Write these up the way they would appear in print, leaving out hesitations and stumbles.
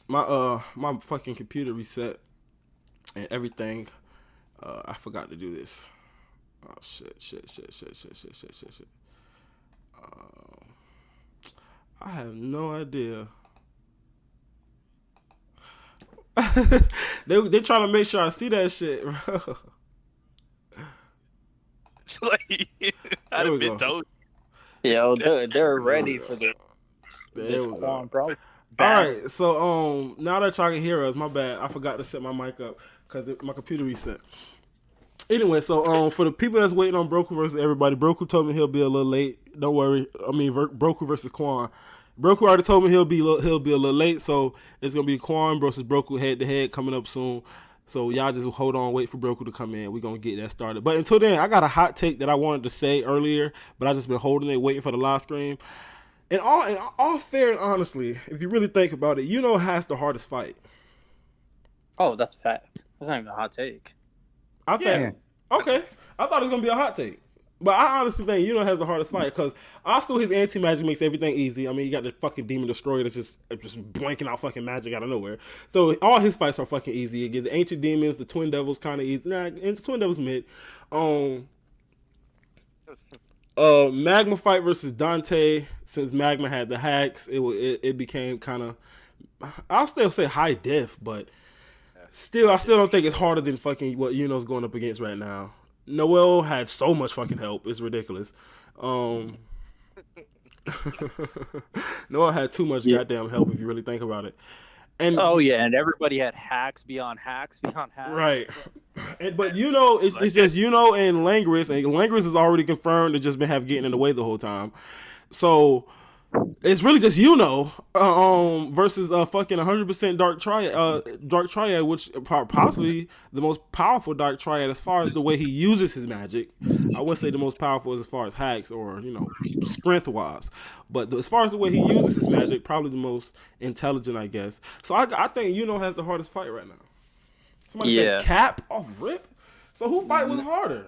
my fucking computer reset and everything. I forgot to do this. Oh shit. I have no idea. they trying to make sure I see that shit, bro. It's like I'd have been told. Yo, they're ready for this Quan, bro. All right, so now that y'all can hear us, my bad. I forgot to set my mic up because my computer reset. Anyway, so for the people that's waiting on Broku versus everybody, Broku told me he'll be a little late. Don't worry. I mean, Broku versus Quan. Broku already told me he'll be a little late, so it's gonna be Quan versus Broku head to head coming up soon. So y'all just hold on, wait for Broku to come in. We're gonna get that started. But until then, I got a hot take that I wanted to say earlier, but I just been holding it, waiting for the live stream. And all fair and honestly, if you really think about it, has the hardest fight. Oh, that's a fact. That's not even a hot take. I think. Okay, I thought it was gonna be a hot take. But I honestly think has the hardest fight because also his anti-magic makes everything easy. I mean, you got the fucking Demon Destroyer that's just blanking out fucking magic out of nowhere. So all his fights are fucking easy. You get the Ancient Demons, the Twin Devils kind of easy. Nah, and the Twin Devils mid. Magma fight versus Dante. Since Magma had the hacks, it became kind of, I'll still say high diff, but I still don't think it's harder than fucking what Yuno's going up against right now. Noel had so much fucking help. It's ridiculous. Noel had too much goddamn help if you really think about it. And and everybody had hacks beyond hacks. Right. But it's just and Langris, and Langris is already confirmed to just been getting in the way the whole time. So it's really just versus fucking 100% Dark Triad, which possibly the most powerful Dark Triad as far as the way he uses his magic. I wouldn't say the most powerful as far as hacks or strength wise, but as far as the way he uses his magic, probably the most intelligent, I guess. So I think has the hardest fight right now. Somebody said Cap off rip. So who fight was harder?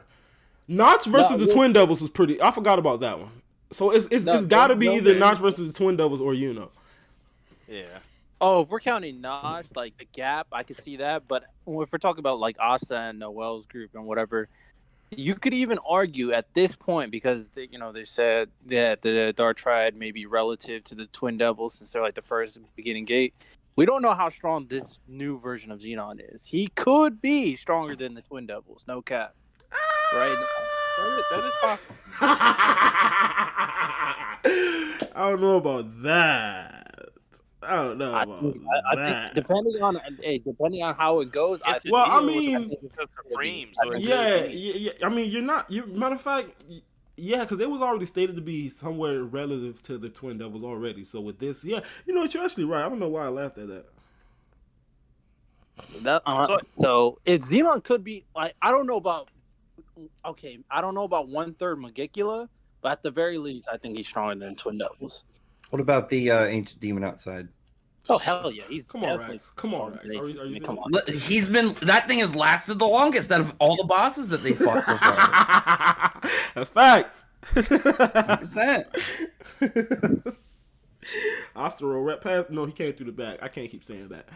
Notch versus the Twin Devils was pretty. I forgot about that one. So it's got to be either Notch versus the Twin Devils or Yeah. Oh, if we're counting Notch, like the gap, I could see that. But if we're talking about like Asta and Noel's group and whatever, you could even argue at this point because they said that the Dark Triad may be relative to the Twin Devils since they're like the first beginning gate. We don't know how strong this new version of Xenon is. He could be stronger than the Twin Devils, no cap. Right? That is possible. I don't know about that. I don't know about that. I think depending on how it goes. I mean, Supremes. Yeah. I mean, matter of fact, yeah, because it was already stated to be somewhere relative to the Twin Devils already. So with this, you're actually right. I don't know why I laughed at that. So if Xenon could be like, I don't know about 1/3 Magicula, but at the very least, I think he's stronger than Twin Devils. What about the Ancient Demon outside? Oh hell yeah, he's come on, Rex. Come on, Rex. Are you come on. That thing has lasted the longest out of all the bosses that they fought so far. That's facts. 100%. Astro rep pass. No, he came through the back. I can't keep saying that.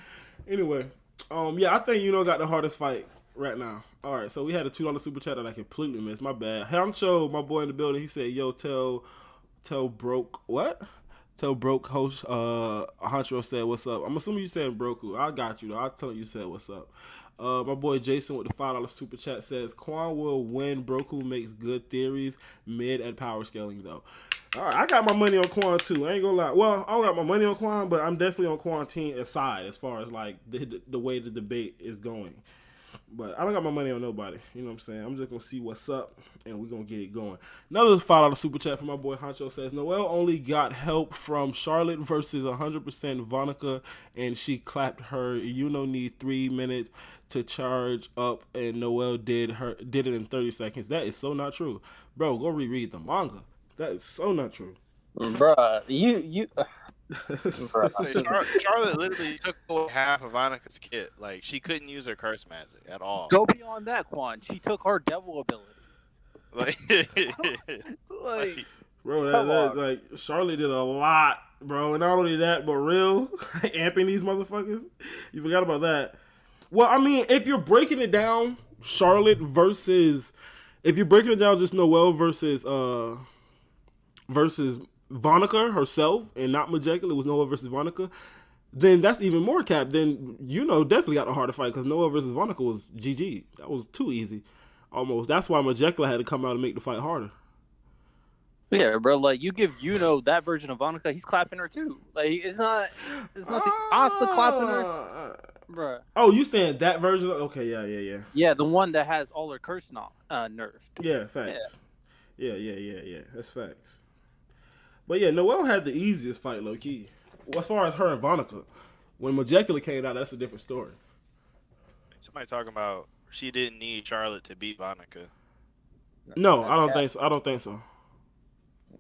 Anyway, I think got the hardest fight right now. All right, so we had a $2 super chat that I completely missed. My bad. Hamcho, my boy in the building, he said, "Yo, tell Broke what? Tell Broke host Honcho said what's up." I'm assuming you said Broku. I got you though. I'll tell you said what's up. My boy Jason with the $5 super chat says Quan will win. Broku makes good theories mid at power scaling though. All right, I got my money on Quan too. I ain't gonna lie. Well, I don't got my money on Quan, but I'm definitely on Quan team side as far as like the way the debate is going. But I don't got my money on nobody. You know what I'm saying? I'm just going to see what's up, and we're going to get it going. Another $5 super chat from my boy Honcho says, Noelle only got help from Charlotte versus 100% Vonica, and she clapped her. Need 3 minutes to charge up, and Noelle did it in 30 seconds. That is so not true. Bro, go reread the manga. That is so not true. Bruh, you... Charlotte literally took away half of Annika's kit. Like, she couldn't use her curse magic at all. Go beyond that, Quan. She took her devil ability. Like bro, Charlotte did a lot bro. And not only that, but real amping these motherfuckers. You forgot about that. Well, I mean, if you're breaking it down, Charlotte versus, if you're breaking it down, just Noelle versus Vonica herself, and not Majekla, it was Noelle versus Vonica. Then that's even more cap. Then definitely got a harder fight because Noelle versus Vonica was GG. That was too easy, almost. That's why Majekla had to come out and make the fight harder. Yeah, bro. Like you give that version of Vonica, he's clapping her too. Like it's nothing. Asta clapping her, bro. Oh, you saying that version? Okay, yeah. Yeah, the one that has all her curse nerfed. Yeah, facts. Yeah. That's facts. But yeah, Noelle had the easiest fight, low key. As far as her and Vonica, when Majekla came out, that's a different story. Somebody talking about she didn't need Charlotte to beat Vonica. No, I don't think so.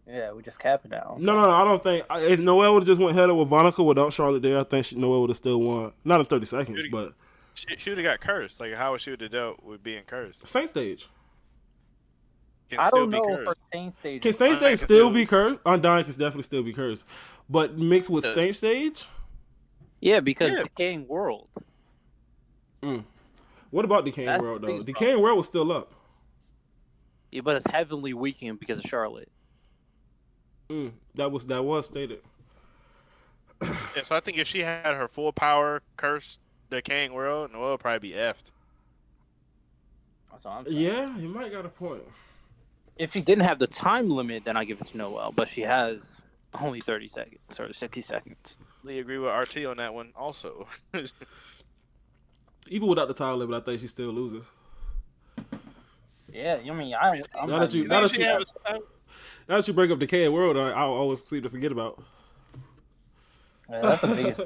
Yeah, we just cap it out. No, I don't think. If Noelle would have just went head up with Vonica without Charlotte there, I think Noelle would have still won. Not in 30 seconds, but she would have got cursed. Like how would she have dealt with being cursed? Saint stage. I don't know if Saint stage. Can Saint stage still be cursed? Undying can definitely still be cursed, but mixed with Saint stage. Yeah, because Decaying World. What about Decaying World though? Decaying World was still up. Yeah, but it's heavily weakened because of Charlotte. That was stated. Yeah, so I think if she had her full power curse Decaying World, Noelle would probably be effed. That's what I'm saying. Yeah, you might got a point. If she didn't have the time limit, then I give it to Noelle. But she has only 30 seconds or 60 seconds. I agree with RT on that one also. Even without the time limit, I think she still loses. Yeah, I mean, now that you break up Decaying World, I always seem to forget about. Yeah, that's the biggest.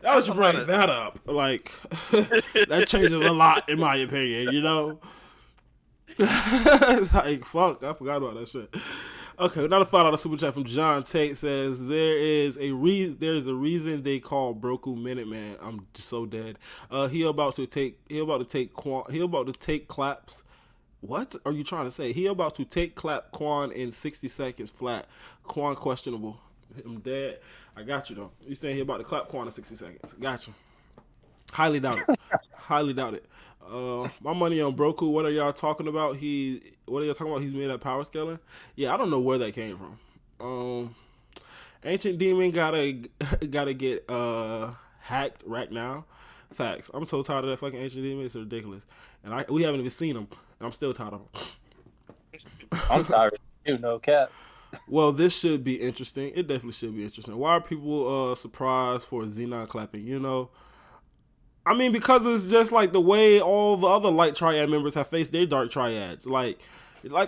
Now that you bring that up, like that changes a lot in my opinion. Like fuck, I forgot about that shit. Okay, another $5 super chat from John Tate says there's a reason they call Broku Minuteman. I'm just so dead. He about to take claps. What are you trying to say? He about to take clap Quan in 60 seconds flat. Quan questionable. I'm dead. I got you though. You saying he about to clap Quan in 60 seconds? Got you. Highly doubt it. Highly doubt it. My money on Broku. What are y'all talking about? He's made at power scaling. Yeah, I don't know where that came from. Ancient Demon gotta get hacked right now. Facts. I'm so tired of that fucking Ancient Demon. It's ridiculous. And we haven't even seen him. And I'm still tired of him. I'm tired too, no cap. Well, this should be interesting. It definitely should be interesting. Why are people surprised for Xenon clapping? I mean, because it's just like the way all the other light triad members have faced their dark triads. Like,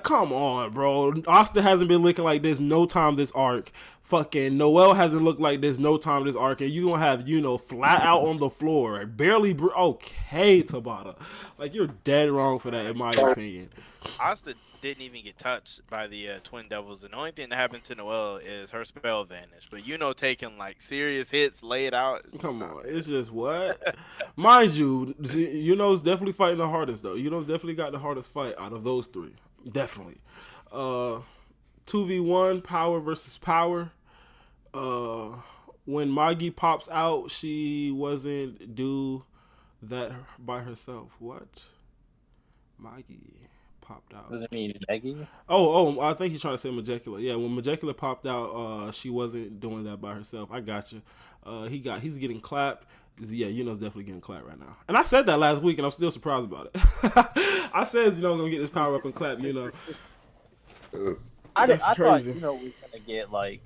come on, bro. Asta hasn't been looking like this no time this arc. Fucking Noelle hasn't looked like this no time this arc. And you gonna have, flat out on the floor. Barely, okay, Tabata. Like, you're dead wrong for that, in my opinion. Asta didn't even get touched by the Twin Devils. And the only thing that happened to Noelle is her spell vanished. But taking like serious hits laid out. Come on, it's just what? Mind you, Yuno's definitely fighting the hardest though. Yuno's definitely got the hardest fight out of those three. Definitely. 2v1 power versus power. When Magi pops out, she wasn't do that by herself. What? Magi popped out. Does it mean Maggie? Oh, I think he's trying to say Majekla. Yeah, when Majekla popped out, she wasn't doing that by herself. I got you. He's getting clapped. Yeah, Yuno's definitely getting clapped right now. And I said that last week, and I'm still surprised about it. I said gonna get this power up and clap. I thought we was gonna get like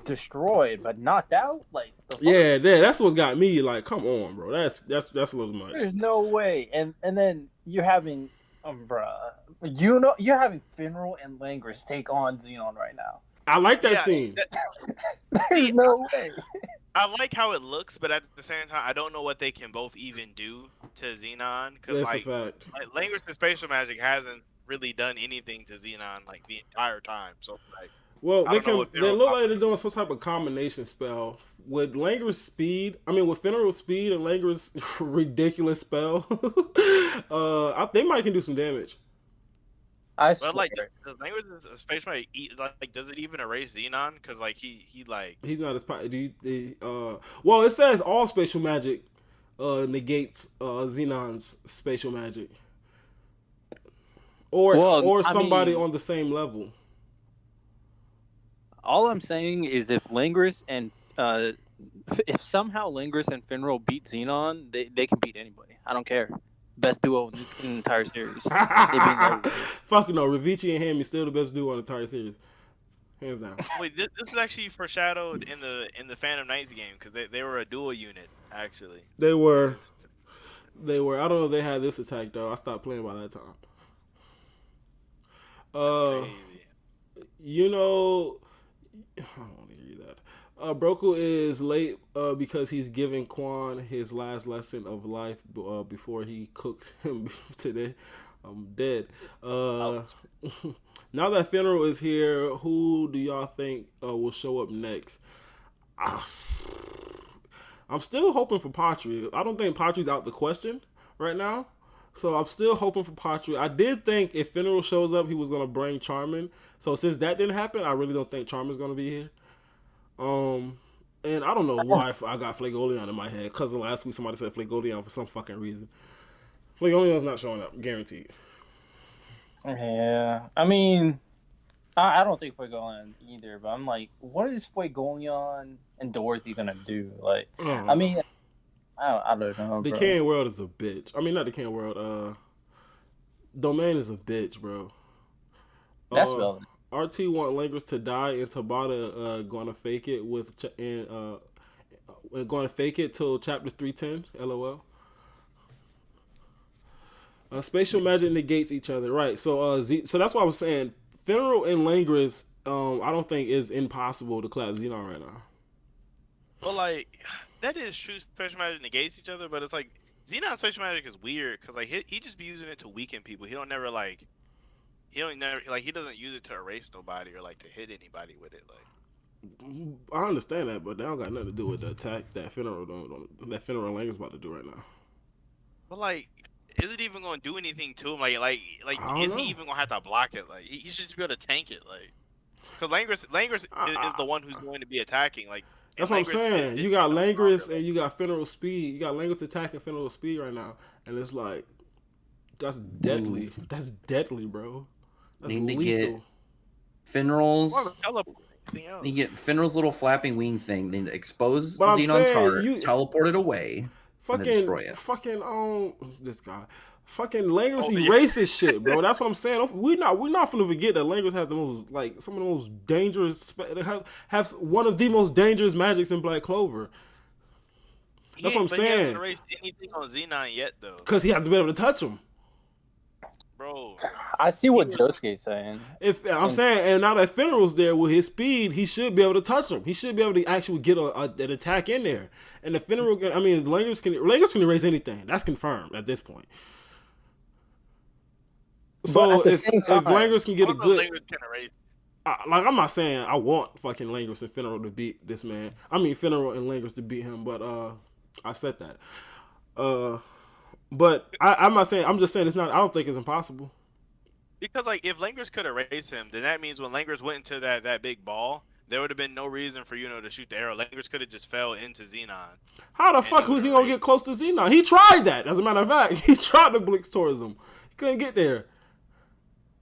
destroyed, but knocked out. Like yeah, that's what's got me. Like, come on, bro. That's a little much. There's no way. And then you're having you're having Finral and Langris take on Xenon right now. I like that scene. There's no way. I like how it looks, but at the same time, I don't know what they can both even do to Xenon. Because like Langris and Spatial Magic hasn't really done anything to Xenon like the entire time. So like, well, they look like they're doing some type of combination spell with Langris speed. I mean, with Finral's speed and Langris ridiculous spell. They might can do some damage. I But like, swear. does Language Space Magic like? Does it even erase Xenon? Because like he like. He's not as well, it says all spatial magic negates Xenon's spatial magic, or somebody on the same level. All I'm saying is if Langris and if somehow Langris and Finral beat Xenon, they can beat anybody. I don't care. Best duo in the entire series. They beat nobody. Fuck no, Ravici and him is still the best duo in the entire series, hands down. Wait, this is actually foreshadowed in the Phantom Knights game because they were a dual unit actually. They were. I don't know if they had this attack though. I stopped playing by that time. That's crazy. You know, I don't want to hear that. Broku is late because he's giving Quan his last lesson of life before he cooked him today. I'm dead. Now that Funeral is here, who do y'all think will show up next? I'm still hoping for Patri. I don't think Patri's out the question right now. So I'm still hoping for Patri. I did think if Funeral shows up, he was going to bring Charmin. So since that didn't happen, I really don't think Charmin's going to be here. And I don't know why I got Flagoleon in my head. Because last week somebody said Flagoleon for some fucking reason. Flagoleon's not showing up, guaranteed. Yeah, I mean, I don't think Fuegoleon either. But I'm like, what is Fuegoleon and Dorothy gonna do? Like, I mean, I don't know. The Decaying World is a bitch. I mean, not Decaying World. Domain is a bitch, bro. That's relevant. RT want Langris to die, and Tabata gonna fake it going to fake it till chapter 310. LOL. Spatial magic negates each other, right? So so that's why I was saying Funeral and Langris. I don't think is impossible to clap Xenon right now. Well, like that is true. Spatial magic negates each other, but it's like Xenon's spatial magic is weird because like he just be using it to weaken people. He doesn't use it to erase nobody or like to hit anybody with it. Like I understand that, but that don't got nothing to do with the attack that Funeral and Langris about to do right now. But like, is it even going to do anything to him? Like is he even going to have to block it? Like he should just be able to tank it. Like because Langris is the one who's going to be attacking. Like that's what I'm saying. You got Langris and you got Funeral speed. You got Langris attacking Funeral speed right now, and it's like that's deadly. Ooh. That's deadly, bro. That's need to lethal. Get Funeral's. You get Funeral's little flapping wing thing. Then expose Xenon's heart, teleport it away, and then destroy it. This guy. Fucking Langris erases shit, bro. That's what I'm saying. We're not gonna forget that Langris has the most some of the most dangerous. Have one of the most dangerous magics in Black Clover. That's what I'm saying. He hasn't erased anything on Xenon yet, though. Because he hasn't been able to touch him. Bro, I see what Josuke's saying. Saying, and now that Funeral's there with his speed, he should be able to touch him. He should be able to actually get an attack in there. And the Funeral, Langris can erase anything. That's confirmed at this point. So if Langris can get a good, Langris can erase. I'm not saying I want fucking Langris and Funeral to beat this man. I mean Funeral and Langris to beat him, but I said that. But I'm not saying. I'm just saying it's not. I don't think it's impossible. Because like if Langris could erase him, then that means when Langris went into that big ball, there would have been no reason for to shoot the arrow. Langris could have just fell into Xenon. How the fuck was he gonna get close to Xenon? He tried that. As a matter of fact, he tried to blitz towards him. He couldn't get there.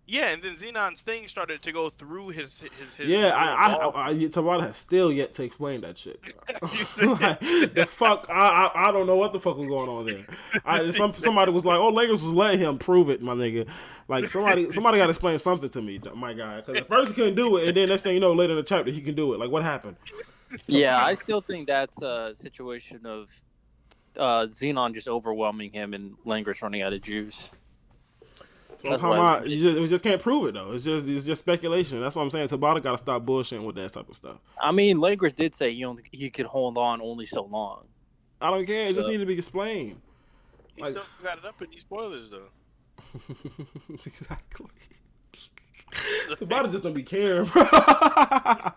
Yeah, and then Xenon's thing started to go through his Tabata has still yet to explain that shit. The fuck, I don't know what the fuck was going on there. Somebody was like, "Oh, Langris was letting him prove it, my nigga." Like somebody got to explain something to me, my guy. Because at first he couldn't do it, and then next thing you know, later in the chapter he can do it. Like what happened? Yeah, I still think that's a situation of Xenon just overwhelming him and Langris running out of juice. We just can't prove it though. It's just speculation. That's what I'm saying. Tabata got to stop bullshitting with that type of stuff. I mean, Langris did say he could hold on only so long. I don't care. It just needed to be explained. He still got it up in these spoilers though. Exactly. Tabata just don't be caring, bro.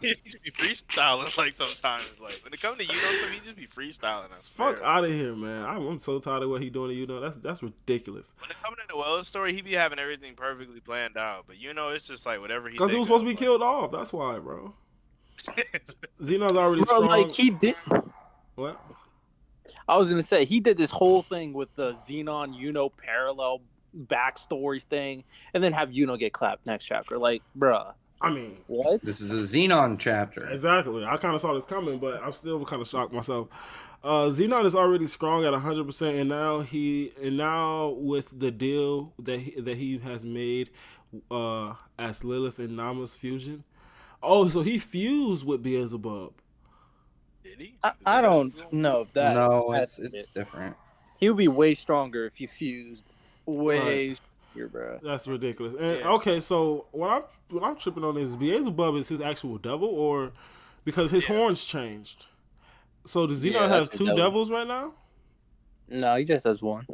He just be freestyling like sometimes. Like when it comes to stuff, he just be freestyling. Fuck out of here, man. I'm so tired of what he doing to That's ridiculous. When it comes to the Wells story, he be having everything perfectly planned out, but it's just like whatever he. Because he was supposed to be killed off. That's why, bro. Xenon's already strong. Like he did. What? I was gonna say he did this whole thing with the Xenon parallel backstory thing, and then have get clapped next chapter. Like, bruh. I mean, what? This is a Xenon chapter. Exactly. I kind of saw this coming, but I'm still kind of shocked myself. Xenon is already strong at 100%, and now with the deal that he has made as Lilith and Nama's fusion. Oh, so he fused with Beelzebub. Did he? I don't know if that. No, it's different. He would be way stronger if he fused. Way stronger, bro. That's ridiculous. And okay, so what I'm tripping on is Beelzebub is his actual devil, or because his horns changed. So does Xenon has two devils right now? No, he just has one.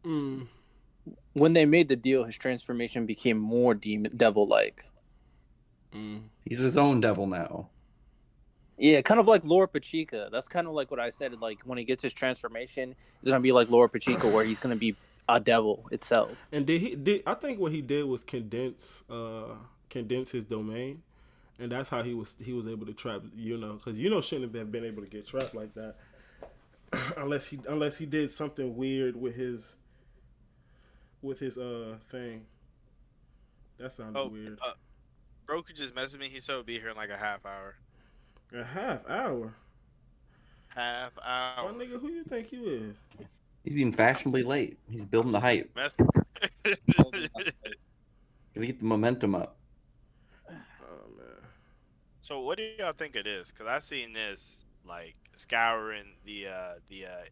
When they made the deal, his transformation became more devil-like. He's his own devil now. Yeah, kind of like Laura Pachica. That's kind of like what I said. Like when he gets his transformation, it's gonna be like Laura Pachica, where he's gonna be a devil itself. And I think what he did was condense his domain, and that's how he was able to trap. Because shouldn't have been able to get trapped like that, unless he did something weird with his thing. That sounded weird. Broku just messaged me. He said he'll be here in like a half hour. A half hour? Half hour. My nigga, who you think you is? He's being fashionably late. He's building the hype. Gotta get the momentum up. Oh, man. So what do y'all think it is? Because I seen this like scouring the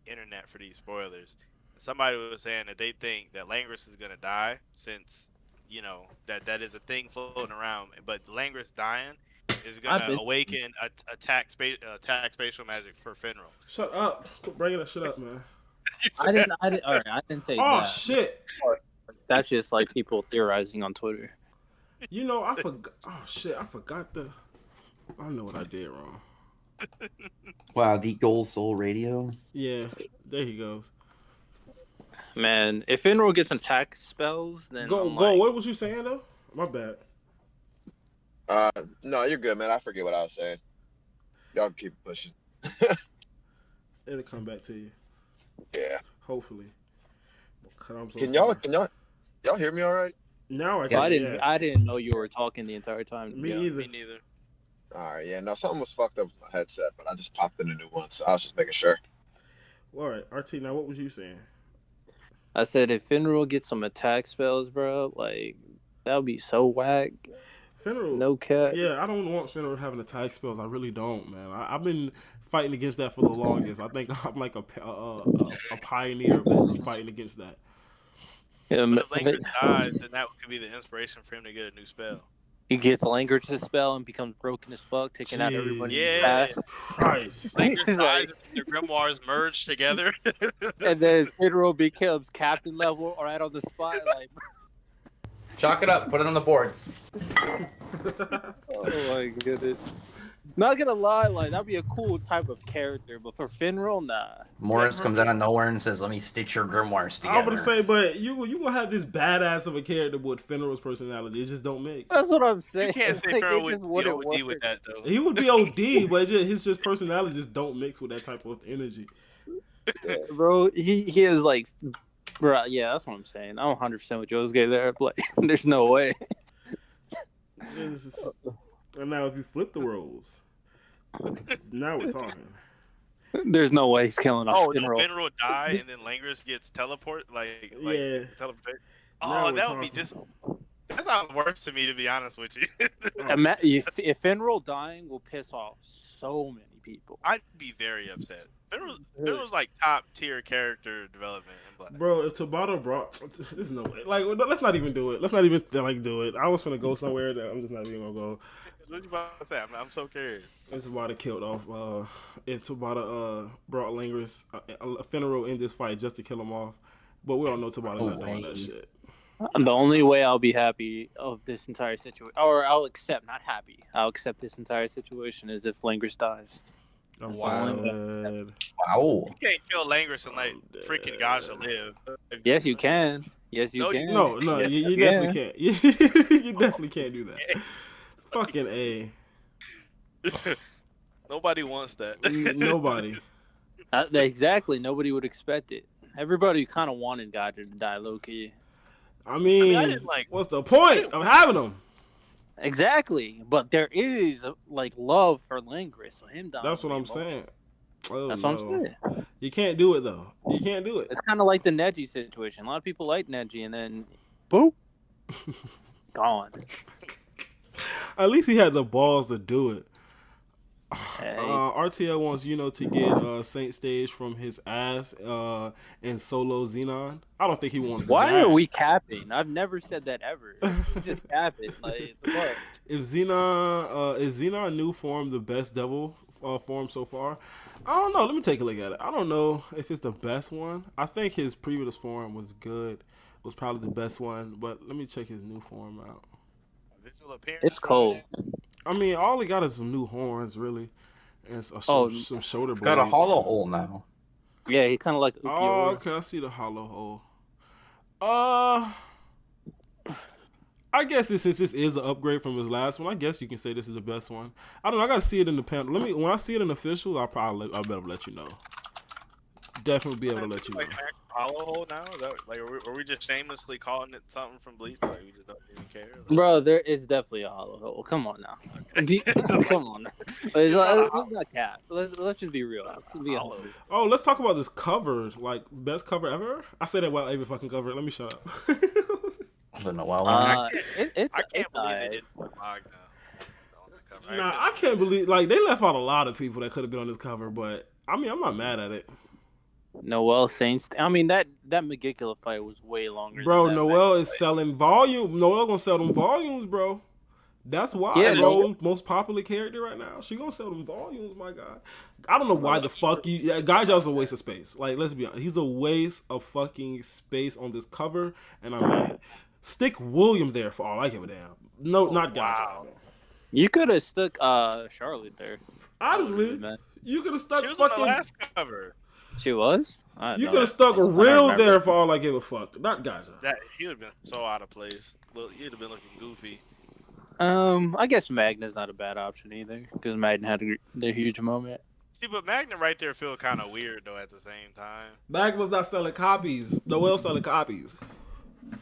internet for these spoilers. Somebody was saying that they think that Langris is gonna die since that is a thing floating around, but Langris dying is gonna awaken attack spatial magic for Finral. Shut up! Quit bringing that shit up, man. I didn't. All right, I didn't say that. Oh shit! That's just like people theorizing on Twitter. I forgot. Oh shit! I forgot I know what I did wrong. Wow, the Gold Soul Radio. Yeah, there he goes. Man, if Finral gets attack spells, then go. What was you saying though? My bad. No, you're good, man. I forget what I was saying. Y'all keep pushing. It'll come back to you. Yeah. Hopefully. Can y'all hear me all right? Now I can. I didn't know you were talking the entire time. Me either. Me neither. All right, yeah. No, something was fucked up with my headset, but I just popped in a new one, so I was just making sure. All right, RT. Now, what was you saying? I said if Finral gets some attack spells, bro, like that would be so whack. Finral, no cap. Yeah, I don't want Finral having attack spells. I really don't, man. I've been fighting against that for the longest. I think I'm like a pioneer of fighting against that. Yeah, but if Langris dies, then that could be the inspiration for him to get a new spell. He gets Langris' spell and becomes broken as fuck, taking out everybody's past. Christ. Langris dies and their grimoires merge together. And then Finral becomes captain level right on the spot. Like, chalk it up, put it on the board. Oh my goodness. Not gonna lie, like that'd be a cool type of character, but for Finral, nah. Morris comes out of nowhere and says, "Let me stitch your grimoires together." I was gonna say, but you gonna have this badass of a character with Finral's personality. It just don't mix. That's what I'm saying. You can't say Finral would be OD with that though. He would be OD, but his personality just don't mix with that type of energy. Yeah, bro, he is like, bro. Yeah, that's what I'm saying. I'm 100% with Joe's gay there. Like, there's no way. And now if you flip the roles, now we're talking. There's no way he's killing off Finral. Finral die and then Langris gets teleport, yeah. Teleport. Oh, that would be just. That sounds worse to me, to be honest with you. If Finral dying will piss off so many people, I'd be very upset. Finral's like top tier character development in Blood. Bro, if Tabata brought, there's no way. Like, let's not even do it. Let's not even do it. I was gonna go somewhere that I'm just not even gonna go. What you about to say? I'm so curious. If Tabata killed off, if Tabata brought Langris, Finral in this fight just to kill him off, but we all know Tabata not doing that shit. The only way I'll be happy of this entire situation, or I'll accept, not happy, I'll accept this entire situation is if Langris dies. Wow. You can't kill Langris and let freaking Gaja live. Yes, you can. Yes, you can. No, yes, you definitely can't. You definitely can't do that. Fucking A. Nobody wants that. Nobody. Exactly. Nobody would expect it. Everybody kind of wanted Gaja to die low key. I mean what's the point of having him? Exactly, but there is like love for Langris, so him dying. That's what I'm saying. Oh, That's what I'm saying. You can't do it though. You can't do it. It's kind of like the Neji situation. A lot of people like Neji, and then boop, gone. At least he had the balls to do it. Hey. RTL wants to get Saint Stage from his ass in solo Xenon. I don't think he wants. Why are we capping? I've never said that ever. Just cap it. Like what? If Xenon is Xenon new form the best devil form so far? I don't know. Let me take a look at it. I don't know if it's the best one. I think his previous form was good. Was probably the best one, but let me check his new form out. It's cold. I mean, all he got is some new horns, really, and some shoulder blades. Got a hollow hole now. Yeah, he kind of like. Oh, okay, I see the hollow hole. I guess this is an upgrade from his last one. I guess you can say this is the best one. I don't know. I gotta see it in the panel. When I see it in official, I'll better let you know. Definitely be able to let you know. Hollow hole now? Is that, are we just shamelessly calling it something from Bleach? Like we just don't even care. Bro, there is definitely a hollow hole. Come on now. Come on. Now. Let's not cap. Let's just be real. Let's talk about this cover. Like best cover ever. I say that while every fucking cover. Let me shut up. I don't know why. I can't believe they didn't put Magna on the cover. Nah, I can't believe they left out a lot of people that could have been on this cover, but I mean I'm not mad at it. Noel Saints. I mean that Megicula fight was way longer. Bro, Noel is selling volume. Noel gonna sell them volumes, bro. That's why, bro. Most popular character right now. She gonna sell them volumes, my God. I don't know why the fuck Gaja's a waste of space. Like, let's be honest. He's a waste of fucking space on this cover, and I'm mad. Stick William there for all I give a damn. No, not Gaja. Wow. You could have stuck Charlotte there. Honestly, you could have stuck she was fucking. On the last cover. She was? You could have stuck a real there for all I give a fuck. Not Gaja. He would have been so out of place. He'd have been looking goofy. I guess Magna's not a bad option either, because Magna had their huge moment. See, but Magna right there feel kind of weird though at the same time. Magna's not selling copies. Noel selling copies.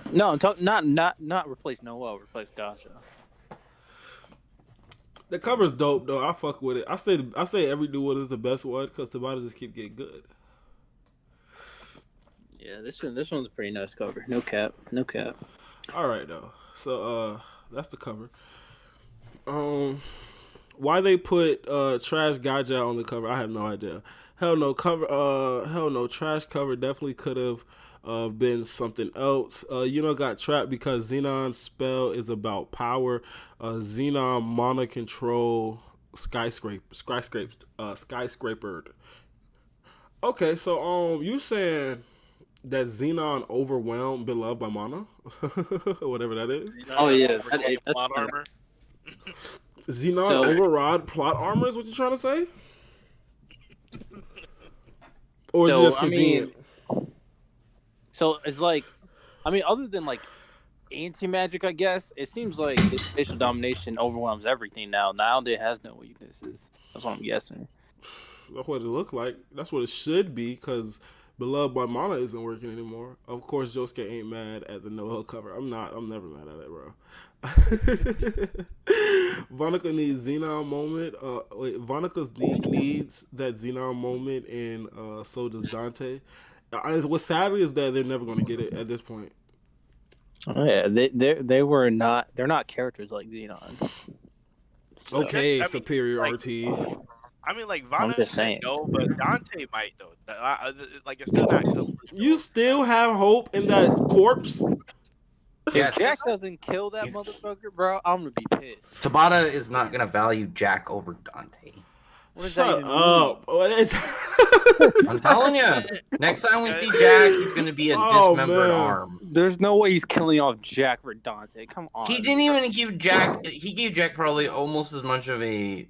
No, not replace Noel, replace Gaja. The cover's dope though. I fuck with it. I say every new one is the best one because the bottom just keep getting good. Yeah, this one's a pretty nice cover. No cap. All right though. So that's the cover. Why they put Trash Gaja on the cover? I have no idea. Hell no. Trash cover definitely could have been something else. Got trapped because Xenon's spell is about power. Xenon mana control skyscrapered. Okay, so you saying that Xenon overwhelmed Beloved by mana? Whatever that is. Oh yeah, that's plot armor. Xenon override plot armor is what you're trying to say? Or is it just convenient? So it's like, other than like anti-magic, I guess, it seems like this spatial domination overwhelms everything now. Now it has no weaknesses. That's what I'm guessing. That's what it looked like. That's what it should be, because Beloved by Mana isn't working anymore. Of course, Josuke ain't mad at the Noel cover. I'm never mad at it, bro. Vonica needs Xenon moment. Vonica needs that Xenon moment, and so does Dante. What's sadly is that they're never going to get it at this point. Oh yeah, they're not characters like Xenon. So, okay, superior RT. I mean, like Vonica no, but Dante might though. Like it's still not killed. You still have hope in that corpse. If Jack doesn't kill that motherfucker, bro, I'm gonna be pissed. Tabata is not gonna value Jack over Dante. Shut up. I'm telling you. Next time we see Jack, he's going to be a dismembered arm. There's no way he's killing off Jack for Dante. Come on. He didn't even give Jack. He gave Jack probably almost as much of a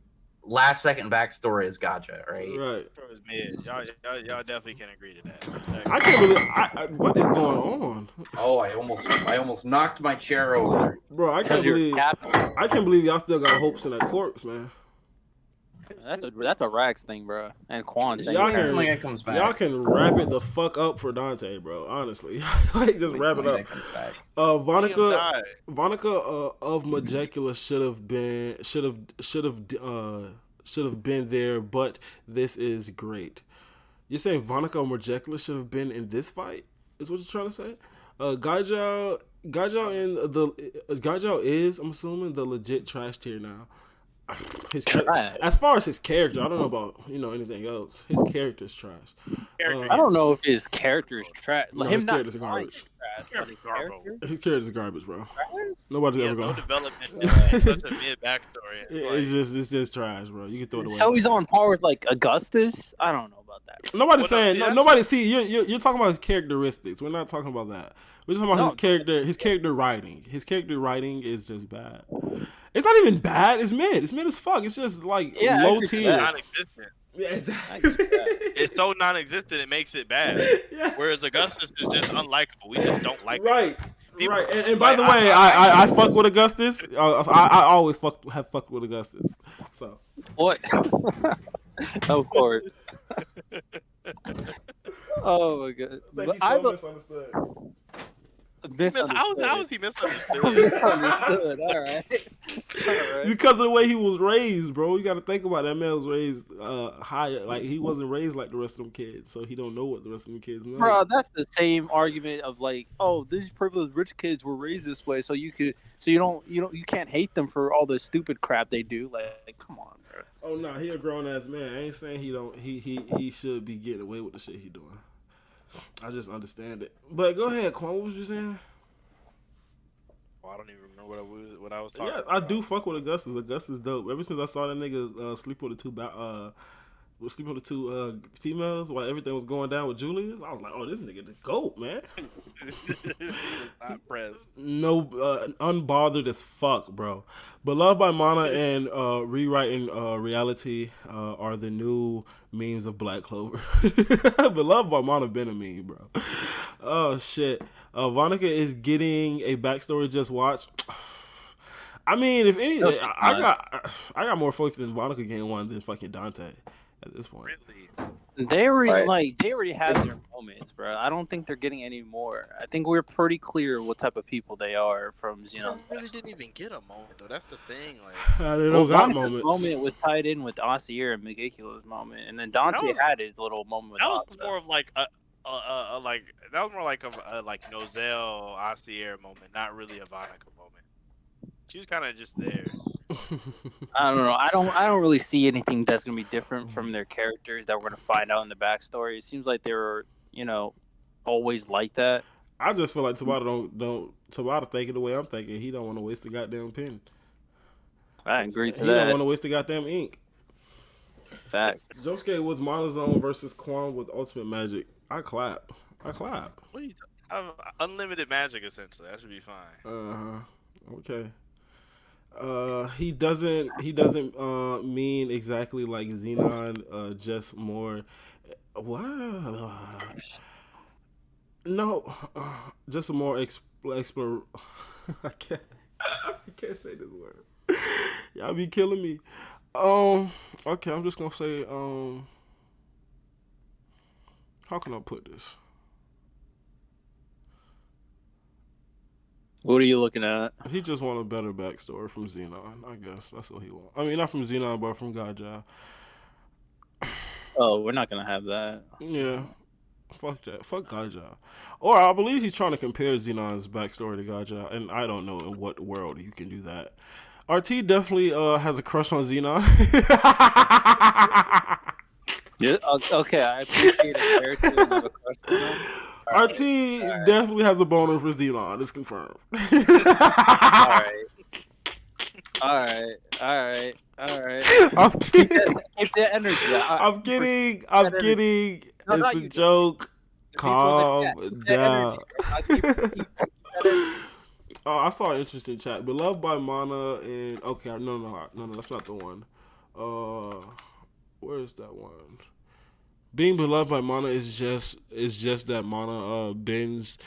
last-second backstory as Gaja, right? Right. Y'all definitely can agree to that. I can't believe. What is going on? Oh, I almost knocked my chair over. Bro, I can't believe y'all still got hopes in that corpse, man. That's a Rax thing, bro. And Quan thing. Y'all can wrap it the fuck up for Dante, bro. Honestly, like just wrap it up. Vonica of Majecula should have been there, but this is great. You're saying Vonica of Majecula should have been in this fight? Is what you're trying to say? Gaijao is, I'm assuming, the legit trash tier now. As far as his character, I don't know about anything else. His character's trash. I don't know if his character is trash. No, his character's garbage. His character's garbage, bro. Nobody's ever going. No development. Such a mid backstory. It's just trash, bro. You can throw it away. So he's on par with like Augustus. I don't know about that. Nobody's saying. Nobody see. You're talking about his characteristics. We're not talking about that. We're talking about his character. His character writing. His character writing is just bad. It's not even bad. It's mid. It's mid as fuck. It's just like low tier. Non-existent. Yeah, exactly. It's so non-existent it makes it bad. Yes. Whereas Augustus is just unlikable. We just don't like him. Right. And by the way, I fuck with Augustus. I always have fucked with Augustus. So what? Of course. Oh my god. I misunderstood. How was he misunderstood? Misunderstood. All right. Because of the way he was raised, bro. You got to think about that man was raised higher. Like he wasn't raised like the rest of them kids, so he don't know what the rest of them kids know. Bro, that's the same argument of like, oh, these privileged rich kids were raised this way, so you can't hate them for all the stupid crap they do. Like come on, bro. Oh no, he a grown ass man. I ain't saying he should be getting away with the shit he doing. I just understand it. But go ahead, Quan. What was you saying? Well, I don't even remember what I was talking about. Yeah, I do fuck with Augustus. Augustus dope. Ever since I saw that nigga sleep with the two females while everything was going down with Julius, I was like, oh, this nigga the GOAT, man. Not pressed. No, unbothered as fuck, bro. Beloved by Mana and Rewriting Reality are the new memes of Black Clover. Beloved by Mana been a meme, bro. Oh, shit. Vonica is getting a backstory. Just watch. I mean, if any, I got more faith in Vonica getting one than fucking Dante at this point. Really? They already have their moments, bro. I don't think they're getting any more. I think we're pretty clear what type of people they are from Xenon. They really didn't even get a moment though. That's the thing. Like, they don't got moments. Moment was tied in with Asier and Megacula's moment, and then Dante had his little moment. With that was more of like that was more like a Nozel Asier moment, not really a Vonica moment. She was kind of just there. I don't know. I don't really see anything that's gonna be different from their characters that we're gonna find out in the backstory. It seems like they were, always like that. I just feel like Tabata Tabata thinking the way I'm thinking. He don't want to waste the goddamn pen. I agree to that. He don't want to waste the goddamn ink. Fact. Josuke with Monozone versus Quan with Ultimate Magic. I clap. What are you unlimited magic essentially. That should be fine. Okay. He doesn't mean exactly like Xenon, just more. Wow. No, just a more explore. I can't say this word. Y'all be killing me. Okay, I'm just gonna say. How can I put this? What are you looking at? He just want a better backstory from Xenon. I guess that's what he want. I mean, not from Xenon, but from Gaja. Oh, we're not gonna have that. Yeah, fuck that. Fuck Gaja. Or I believe he's trying to compare Xenon's backstory to Gaja, and I don't know in what world you can do that. RT definitely has a crush on Xenon. Yeah. Okay, I appreciate a character that have a crush on him. RT definitely has a boner for Xenon. It's confirmed. All right. All right. I'm kidding. Keep that energy. I'm kidding. No, it's a joke. Calm down. Oh, I saw an interesting chat. Beloved by Mana and okay, no, that's not the one. Where is that one? Being beloved by Mana is just that Mana bends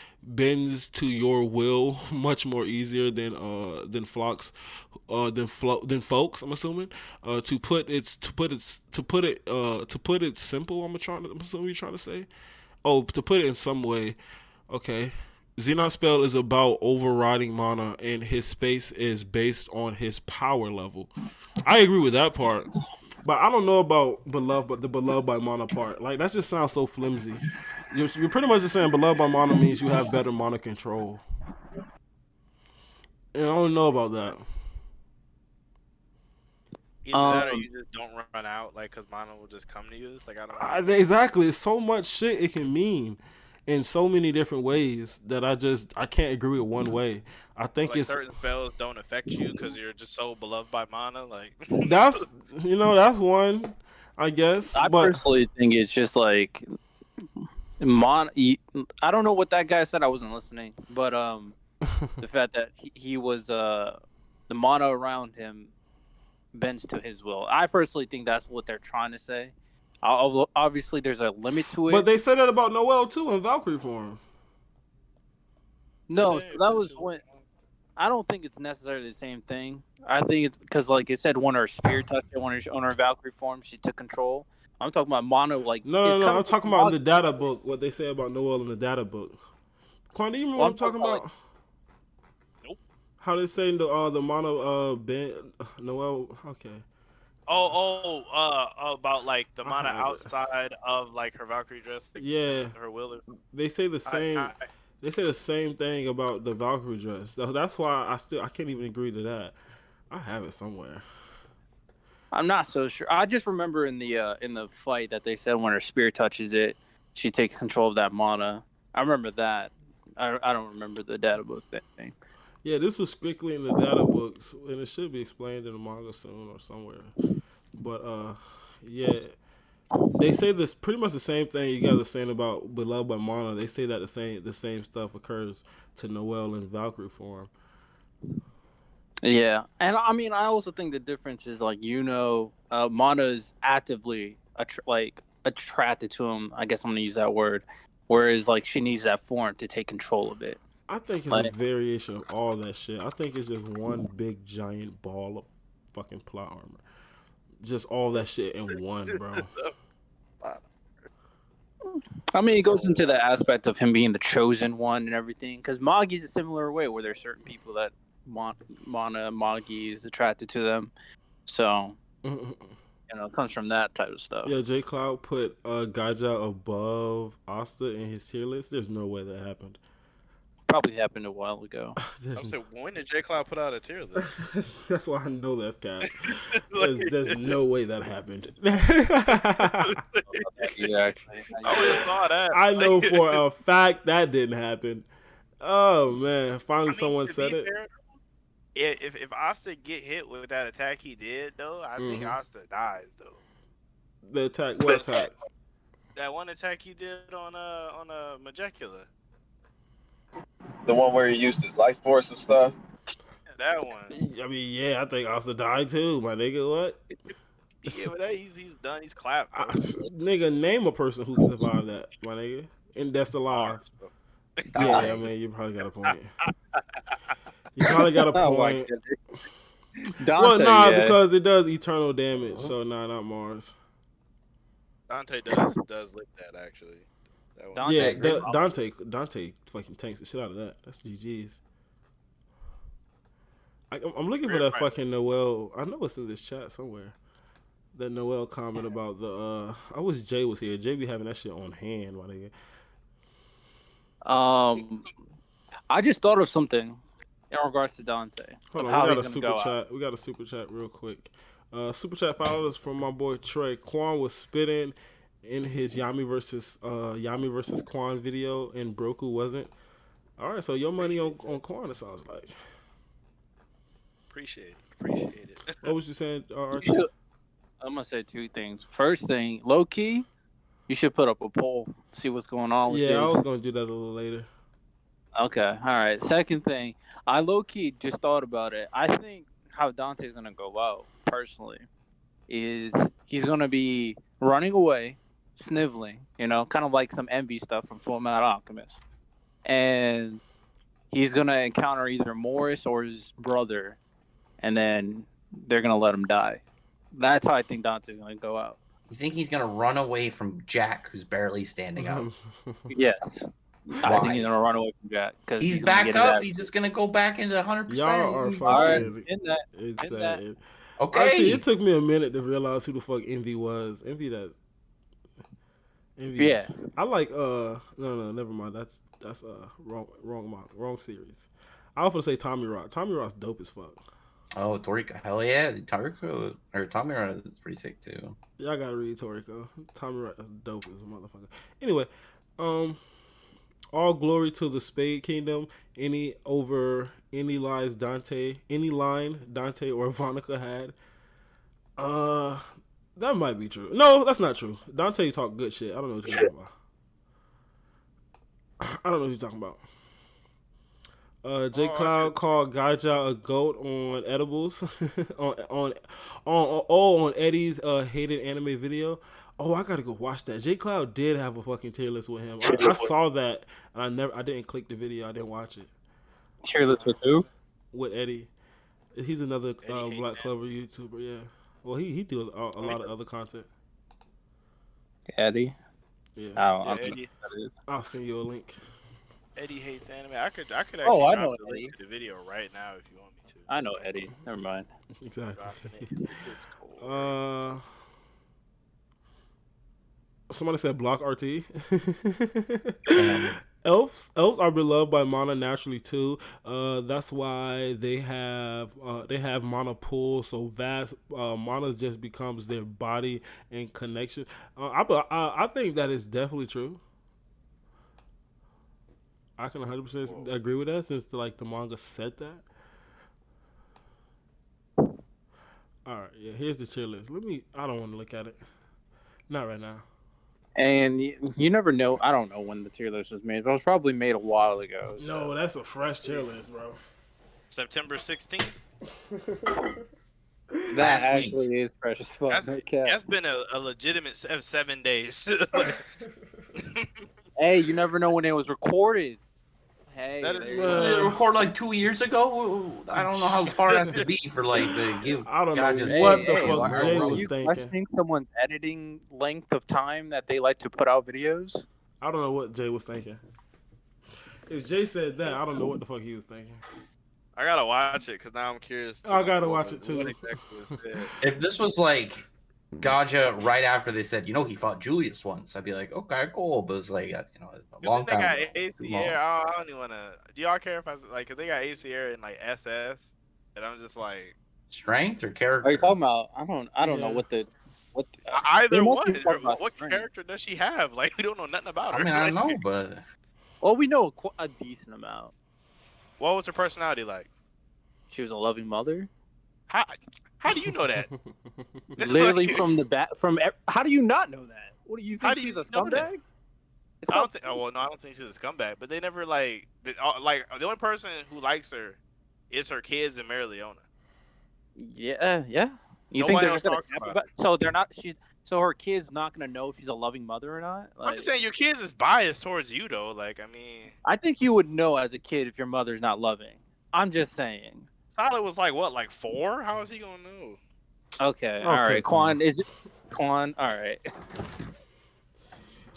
to your will much more easier than folks. I'm assuming. To put it simple. I'm assuming you're trying to say. Oh, to put it in some way. Okay. Xenon Spell is about overriding Mana, and his space is based on his power level. I agree with that part. But I don't know about the beloved by Mana part. Like, that just sounds so flimsy. You're pretty much just saying beloved by Mana means you have better Mana control. And I don't know about that. Either that or you just don't run out, like, because Mana will just come to you. It's like, I don't know. Exactly. It's so much shit it can mean in so many different ways that I can't agree with one way. I think like certain spells don't affect you because you're just so beloved by Mana. Like that's one, I guess. I personally think it's just like Mana. I don't know what that guy said. I wasn't listening, but the fact that he was the Mana around him bends to his will. I personally think that's what they're trying to say. Obviously, there's a limit to it. But they said that about Noelle too in Valkyrie form. No, that was when. I don't think it's necessarily the same thing. I think it's because, like it said, when her spirit touched it, when her Valkyrie form, she took control. I'm talking about Mana, like no. I'm talking about in the data book. What they say about Noelle in the data book. Quan, do you remember what I'm talking about? Like, nope. How they say the Mana Noelle? Okay. About like the Mana outside of like her Valkyrie dress. Like, yeah. Her will. They say the same. They say the same thing about the Valkyrie dress. So that's why I can't even agree to that. I have it somewhere. I'm not so sure. I just remember in the fight that they said when her spirit touches it, she takes control of that Mana. I remember that. I don't remember the data book thing. Yeah, this was strictly in the data books, and it should be explained in the manga soon or somewhere. But yeah, they say this pretty much the same thing you guys are saying about Beloved by Mana. They say that the same stuff occurs to Noelle in Valkyrie form. Yeah, and I mean, I also think the difference is like Mana is actively attracted to him. I guess I'm gonna use that word. Whereas like she needs that form to take control of it. I think it's a variation of all that shit. I think it's just one big giant ball of fucking plot armor. Just all that shit in one, bro. I mean, it goes into the aspect of him being the chosen one and everything. Because Magi's a similar way, where there's certain people that want Magi is attracted to them. So, it comes from that type of stuff. Yeah, J Cloud put Gaija above Asta in his tier list. There's no way that happened. Probably happened a while ago. I'm saying, when did J Cloud put out a tier list? That's why I know that's cat. There's no way that happened. Exactly. I would have saw that. I know for a fact that didn't happen. Oh man! Finally, someone said it. Fair, if Asta get hit with that attack he did, though, I think Asta dies though. The attack? What attack? That one attack he did on a Majecula. The one where he used his life force and stuff? Yeah, that one. I mean, yeah, I think Asta died too, my nigga. What? Yeah, but he's done. He's clapped. Nigga, name a person who can survive that, my nigga. And that's the lie. Yeah, I mean, you probably got a point. You probably got a point. Dante, because it does eternal damage, so not Mars. Dante does lick that, actually. Dante fucking tanks the shit out of that. That's GG's. I'm looking for that fucking Noelle. I know it's in this chat somewhere. That Noelle comment about the I wish Jay was here. Jay be having that shit on hand, my nigga. I just thought of something in regards to Dante. Hold on, we got a super chat. We got a super chat real quick. Super chat followers from my boy Trey. Quan was spitting in his Yami versus Quan video, and Broku wasn't. All right, so your money on Quan, it sounds like. Appreciate appreciate it. What was you saying, Archie? I'm gonna say 2 things. First thing, low key, you should put up a poll, see what's going on with this. Yeah, I was gonna do that a little later. Okay, all right. Second thing, I low key just thought about it. I think how Dante's gonna go out personally is he's gonna be running away, sniveling, kind of like some envy stuff from Full Metal Alchemist, and he's gonna encounter either Morris or his brother, and then they're gonna let him die. That's how I think Dante's gonna go out. You think he's gonna run away from Jack, who's barely standing up? Yes. Why? I think he's gonna run away from Jack because he's back up. He's just gonna go back into 100%. Y'all are fucking insane. Okay. Actually, it took me a minute to realize who the fuck Envy was. Envy. Yeah. I like no, never mind. That's wrong series. I was gonna say Tommy Rock. Tommy Rock's dope as fuck. Oh, Toriko. Hell yeah. Toriko or Tommy Rock is pretty sick too. Yeah, I gotta read Toriko. Tommy Rock is dope as a motherfucker. Anyway, all glory to the Spade Kingdom. Any line Dante or Ivanica had. That might be true. No, that's not true. Dante talked good shit. I don't know what you're talking about. J Cloud called Gaja a goat on edibles on Eddie's hated anime video. Oh, I gotta go watch that. J Cloud did have a fucking tier list with him. I saw that and I didn't click the video. I didn't watch it. Tier list with who? With Eddie. He's another Black Clover YouTuber. Yeah. Well, he do a lot of other content. Eddie. Yeah. Eddie. I'll send you a link. Eddie hates anime. I could actually I drop know the link to the video right now if you want me to. I know Eddie. Never mind. Exactly. Somebody said block RT. Elves are beloved by Mana naturally too. That's why they have Mana pull so vast. Mana just becomes their body and connection. I think that is definitely true. I can 100% agree with that since the manga said that. All right, yeah. Here's the tier list. I don't want to look at it. Not right now. And you never know. I don't know when the tier list was made, but it was probably made a while ago. So. No, that's a fresh tier list, bro. September 16th. That actually is fresh as fuck. That's been a legitimate 7 days. Hey, you never know when it was recorded. Hey, did it record like 2 years ago? I don't know how far it has to be for to give. I don't know what the fuck Jay was thinking. Questioning someone's editing length of time that they like to put out videos? I don't know what Jay was thinking. If Jay said that, I don't know what the fuck he was thinking. I gotta watch it because now I'm curious. I gotta watch it too. If this was Gaja right after they said, he fought Julius once, I'd be like, okay, cool. But it's a long time. They got ACR. I don't even wanna. Do y'all care if I because they got ACR and SS, and I'm just like strength or character? Are you talking about? I don't know what either one. What character does she have? We don't know nothing about her. I mean, I know, but we know a decent amount. What was her personality like? She was a loving mother. How do you know that? Literally how do you not know that? What do you think? She's a scumbag? I don't think. Oh well, no, I don't think she's a scumbag. But they never the only person who likes her is her kids and Mary Leona. Yeah. You Nobody think else talks about it. So they're not. So her kid's not gonna know if she's a loving mother or not. I'm just saying your kids is biased towards you though. I think you would know as a kid if your mother's not loving. I'm just saying. Tyler was 4? How is he gonna know? Okay, all right. Quan, is it Quan? All right.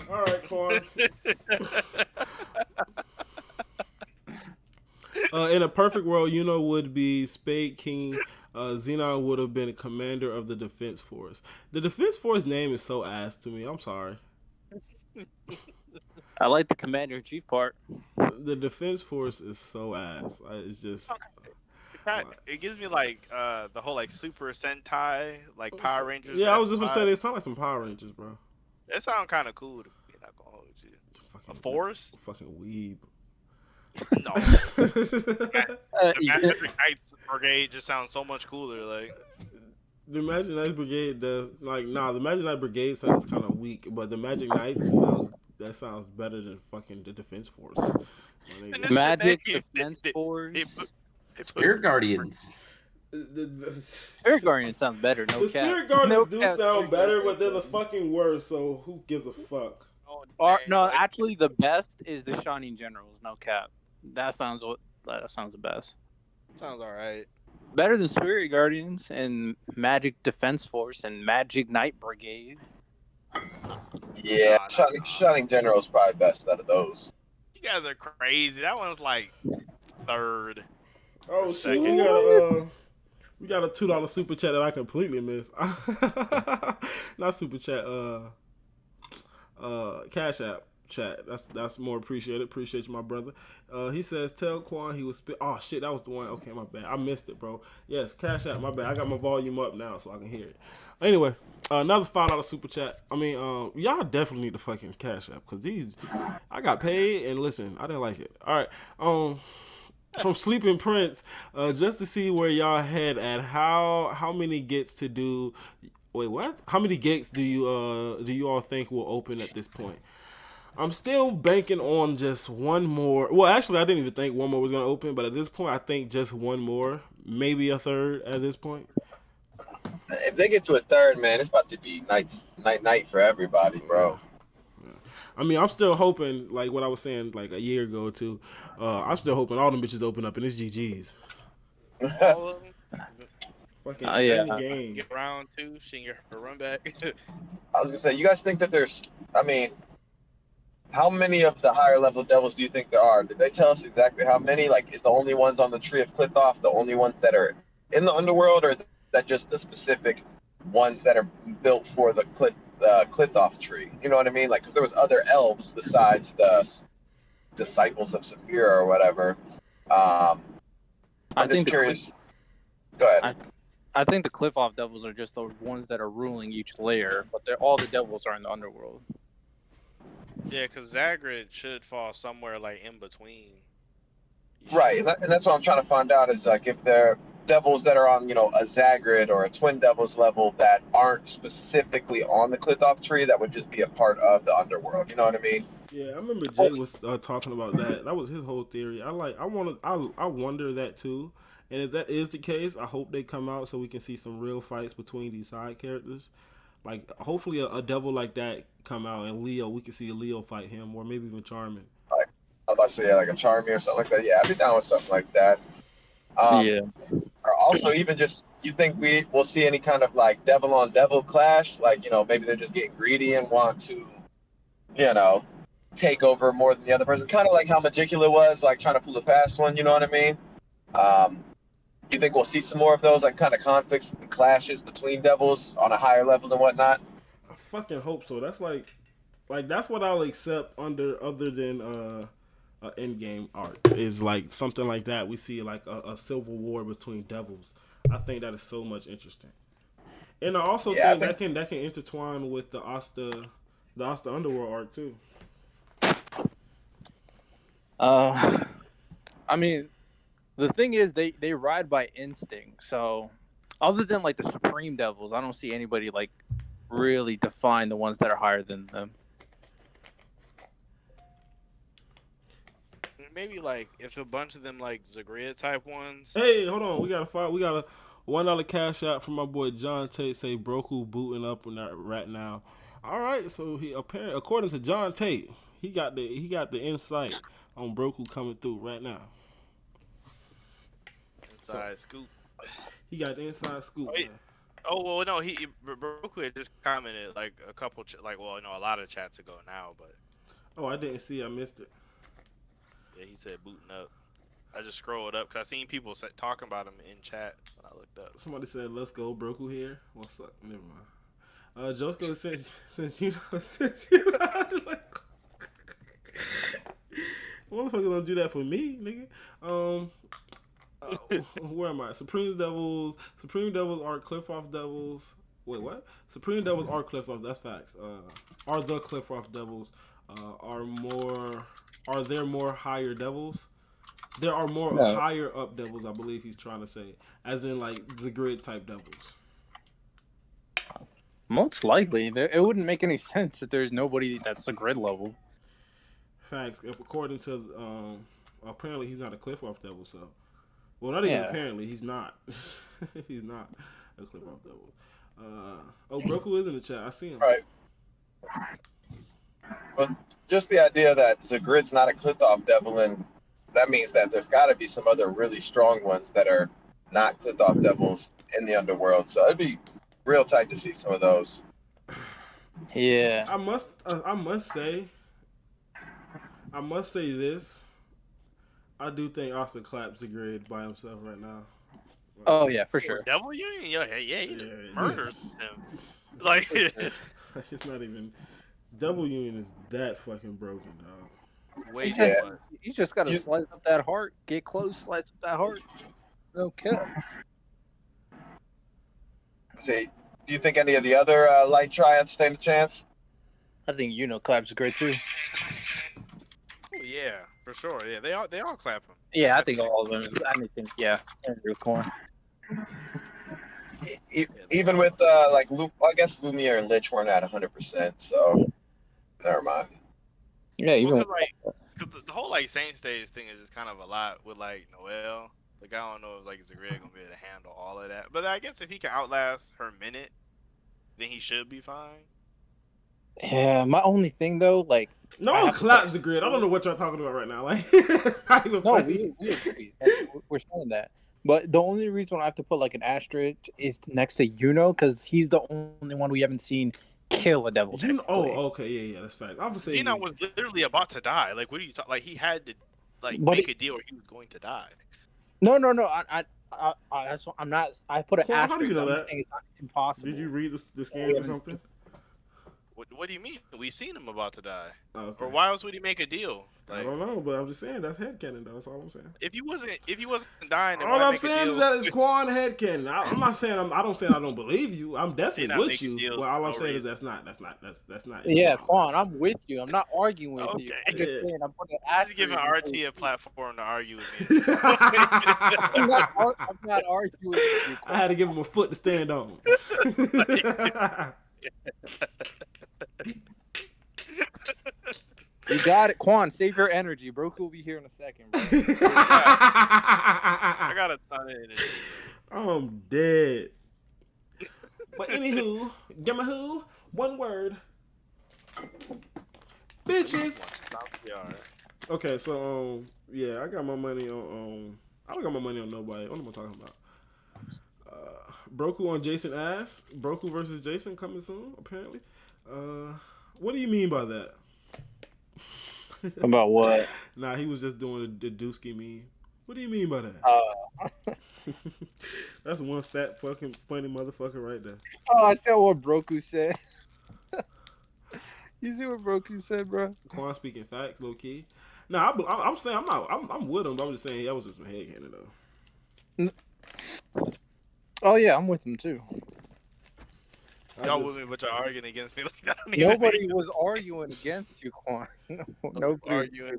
All right, Quan. In a perfect world, would be Spade King. Xenon would have been a commander of the Defense Force. The Defense Force name is so ass to me. I'm sorry. I like the Commander-in-Chief part. The Defense Force is so ass. It's just... It gives me the whole Super Sentai, Power Rangers. Yeah, I was just gonna say they sound like some Power Rangers, bro. That sound kind of cool to me. Not gonna hold you. A force? Fucking weeb. No. The Magic Knights Brigade just sounds so much cooler. Like the Magic Knights Brigade does the Magic Knight Brigade sounds kind of weak, but the Magic Knights sounds better than fucking the Defense Force. Magic Defense Force. Spirit Guardians. Spirit Guardians sound better. No cap. Spirit Guardians do sound better, but they're the fucking worst. So who gives a fuck? No, actually, the best is the Shining Generals. No cap. That sounds the best. Sounds all right. Better than Spirit Guardians and Magic Defense Force and Magic Knight Brigade. Yeah, Shining General is probably best out of those. You guys are crazy. That one's like third. Oh shit! We got a $2 super chat that I completely missed. Not super chat. Cash App chat. That's more appreciated. Appreciate you, my brother. He says, tell Quan he was spit. Oh shit, that was the one. Okay, my bad. I missed it, bro. Yes, Cash App. My bad. I got my volume up now so I can hear it. Anyway, another $5 super chat. I mean, y'all definitely need to fucking Cash App because I got paid and listen, I didn't like it. All right. From Sleeping Prince, just to see where y'all head at. How many gets to do? Wait, what? How many gates do you all think will open at this point? I'm still banking on just one more. Well, actually, I didn't even think one more was going to open, but at this point, I think just one more, maybe a third at this point. If they get to a third, man, it's about to be night for everybody, bro. Yeah. I mean, I'm still hoping, like what I was saying like a year ago or two, I'm still hoping all them bitches open up and it's GG's. All of them. Fucking game. Get round 2, seeing your run back. I was gonna say, you guys think that there's? I mean, how many of the higher level devils do you think there are? Did they tell us exactly how many? Like, is the only ones on the Tree of Klithoff the only ones that are in the underworld, or is that just the specific ones that are built for the Klithoff tree? You know what I mean? Like, because there was other elves besides the disciples of Saphira or whatever. I'm just curious. Go ahead. I think the Klithoff devils are just the ones that are ruling each layer, but all the devils are in the underworld. Yeah, because Zagrid should fall somewhere like in between. Right, and that's what I'm trying to find out is like if they're devils that are on, a Zagrid or a Twin Devils level that aren't specifically on the Klithoff tree, that would just be a part of the underworld. You know what I mean? Yeah, I remember Jay was talking about that. That was his whole theory. I wonder that too. And if that is the case, I hope they come out so we can see some real fights between these side characters. Like, hopefully a devil like that come out and we can see Leo fight him, or maybe even Charmin. Like, I was about to say, like a Charmin or something like that. Yeah, I'd be down with something like that. Yeah. Or also, even just, you think we'll see any kind of, like, devil on devil clash? Like, maybe they're just getting greedy and want to, take over more than the other person. Kind of like how Magicula was, like, trying to pull a fast one, you know what I mean? You think we'll see some more of those, like, kind of conflicts and clashes between devils on a higher level and whatnot? I fucking hope so. That's like that's what I'll accept other than endgame art is like something like that. We see like a civil war between devils. I think that is so much interesting, and I also think that can intertwine with the Asta Underworld art too. I mean, the thing is, they ride by instinct. So, other than like the Supreme Devils, I don't see anybody like really define the ones that are higher than them. Maybe like if a bunch of them like Zagreus type ones. Hey, hold on, we got a $1 cash out from my boy John Tate. Say Broku booting up right now. All right, so according to John Tate, he got the insight on Broku coming through right now. Inside scoop. He got the inside scoop. Man. Oh well, no, Broku had just commented like a couple, a lot of chats ago now, but. Oh, I didn't see. I missed it. Yeah, he said booting up. I just scrolled up because I seen people talking about him in chat when I looked up. Somebody said, "Let's go, Broku here." What's up? Never mind. Josko, since you like, motherfucker don't do that for me, nigga. Where am I? Supreme Devils are Klithoff Devils. Wait, what? Supreme Devils are Klithoff. That's facts. Are the Klithoff Devils are there more higher devils? There are more higher up devils, I believe he's trying to say, as in like Zagrid type devils. Most likely, it wouldn't make any sense if there's nobody that's a grid level. Facts. According to apparently he's not a cliff off devil, so not even apparently he's not. He's not a cliff off devil. Broku is in the chat. I see him. Right. But just the idea that Zagrid's not a cliff off devil, and that means that there's got to be some other really strong ones that are not cliff off devils in the underworld. So it'd be real tight to see some of those. Yeah. I must say this. I do think Austin claps Zagrid by himself right now. Oh yeah, for sure. Devil Union, he murders him. Like it's not even. Devil Union is that fucking broken, dog. Wait, you just gotta slice up that heart. Get close, slice up that heart. Okay. See, do you think any of the other light triads stand a chance? I think claps great too. Oh, yeah, for sure. Yeah, they all clap him. Yeah, I think all of them. I think Andrew Corn. Even with I guess Lumiere and Lich weren't at 100%, so never mind. Yeah, even cause the whole like Saint stage thing is just kind of a lot with like Noelle. Like I don't know if like Zagrid gonna be able to handle all of that, but I guess if he can outlast her minute, then he should be fine. Yeah, my only thing though, like no one claps Zagrid. I don't know what y'all talking about right now. Like it's not even funny. We agree. We're saying that. But the only reason I have to put like an asterisk is next to because he's the only one we haven't seen kill a devil. Okay, yeah, that's fact. Obviously, Xenon was literally about to die. Like, what are you talking? Like, he had to make a deal, or he was going to die. No. I'm not. I put an asterisk. How do you know that? It's not impossible. Did you read the scans or something? What do you mean? We seen him about to die. Okay. Or why else would he make a deal? Like, I don't know, but I'm just saying that's headcanon though. That's all I'm saying. If he wasn't dying, then all why I'm make saying a deal? is that it's Quan headcanon. I'm not saying I don't believe you. I'm definitely with you. But all I'm saying is that's not. Yeah, Quan, I'm with you. I'm not arguing with you. I'm just saying I'm putting an I'm asterisk. giving RT a platform to argue with me. I'm not arguing with you. I had to give him a foot to stand on. You got it, Quan. Save your energy. Broku will be here in a second, bro. I got a ton of energy. I'm dead. But anywho, one word. Bitches. Okay, so I got my money on I don't got my money on nobody. What am I talking about? Broku on Jason ass. Broku versus Jason coming soon, apparently. What do you mean by that? About what? Nah, he was just doing the Dusky meme. What do you mean by that? That's one fat fucking funny motherfucker right there. Oh, I said what Broku said. You see what Broku said, bro? Quan speaking facts, low key. Nah, I'm saying I'm with him, but I'm just saying that was just some headcanon though. Oh yeah, I'm with him too. Y'all with me, but y'all arguing against me. Like, Nobody was arguing against you, Quan. Nobody arguing.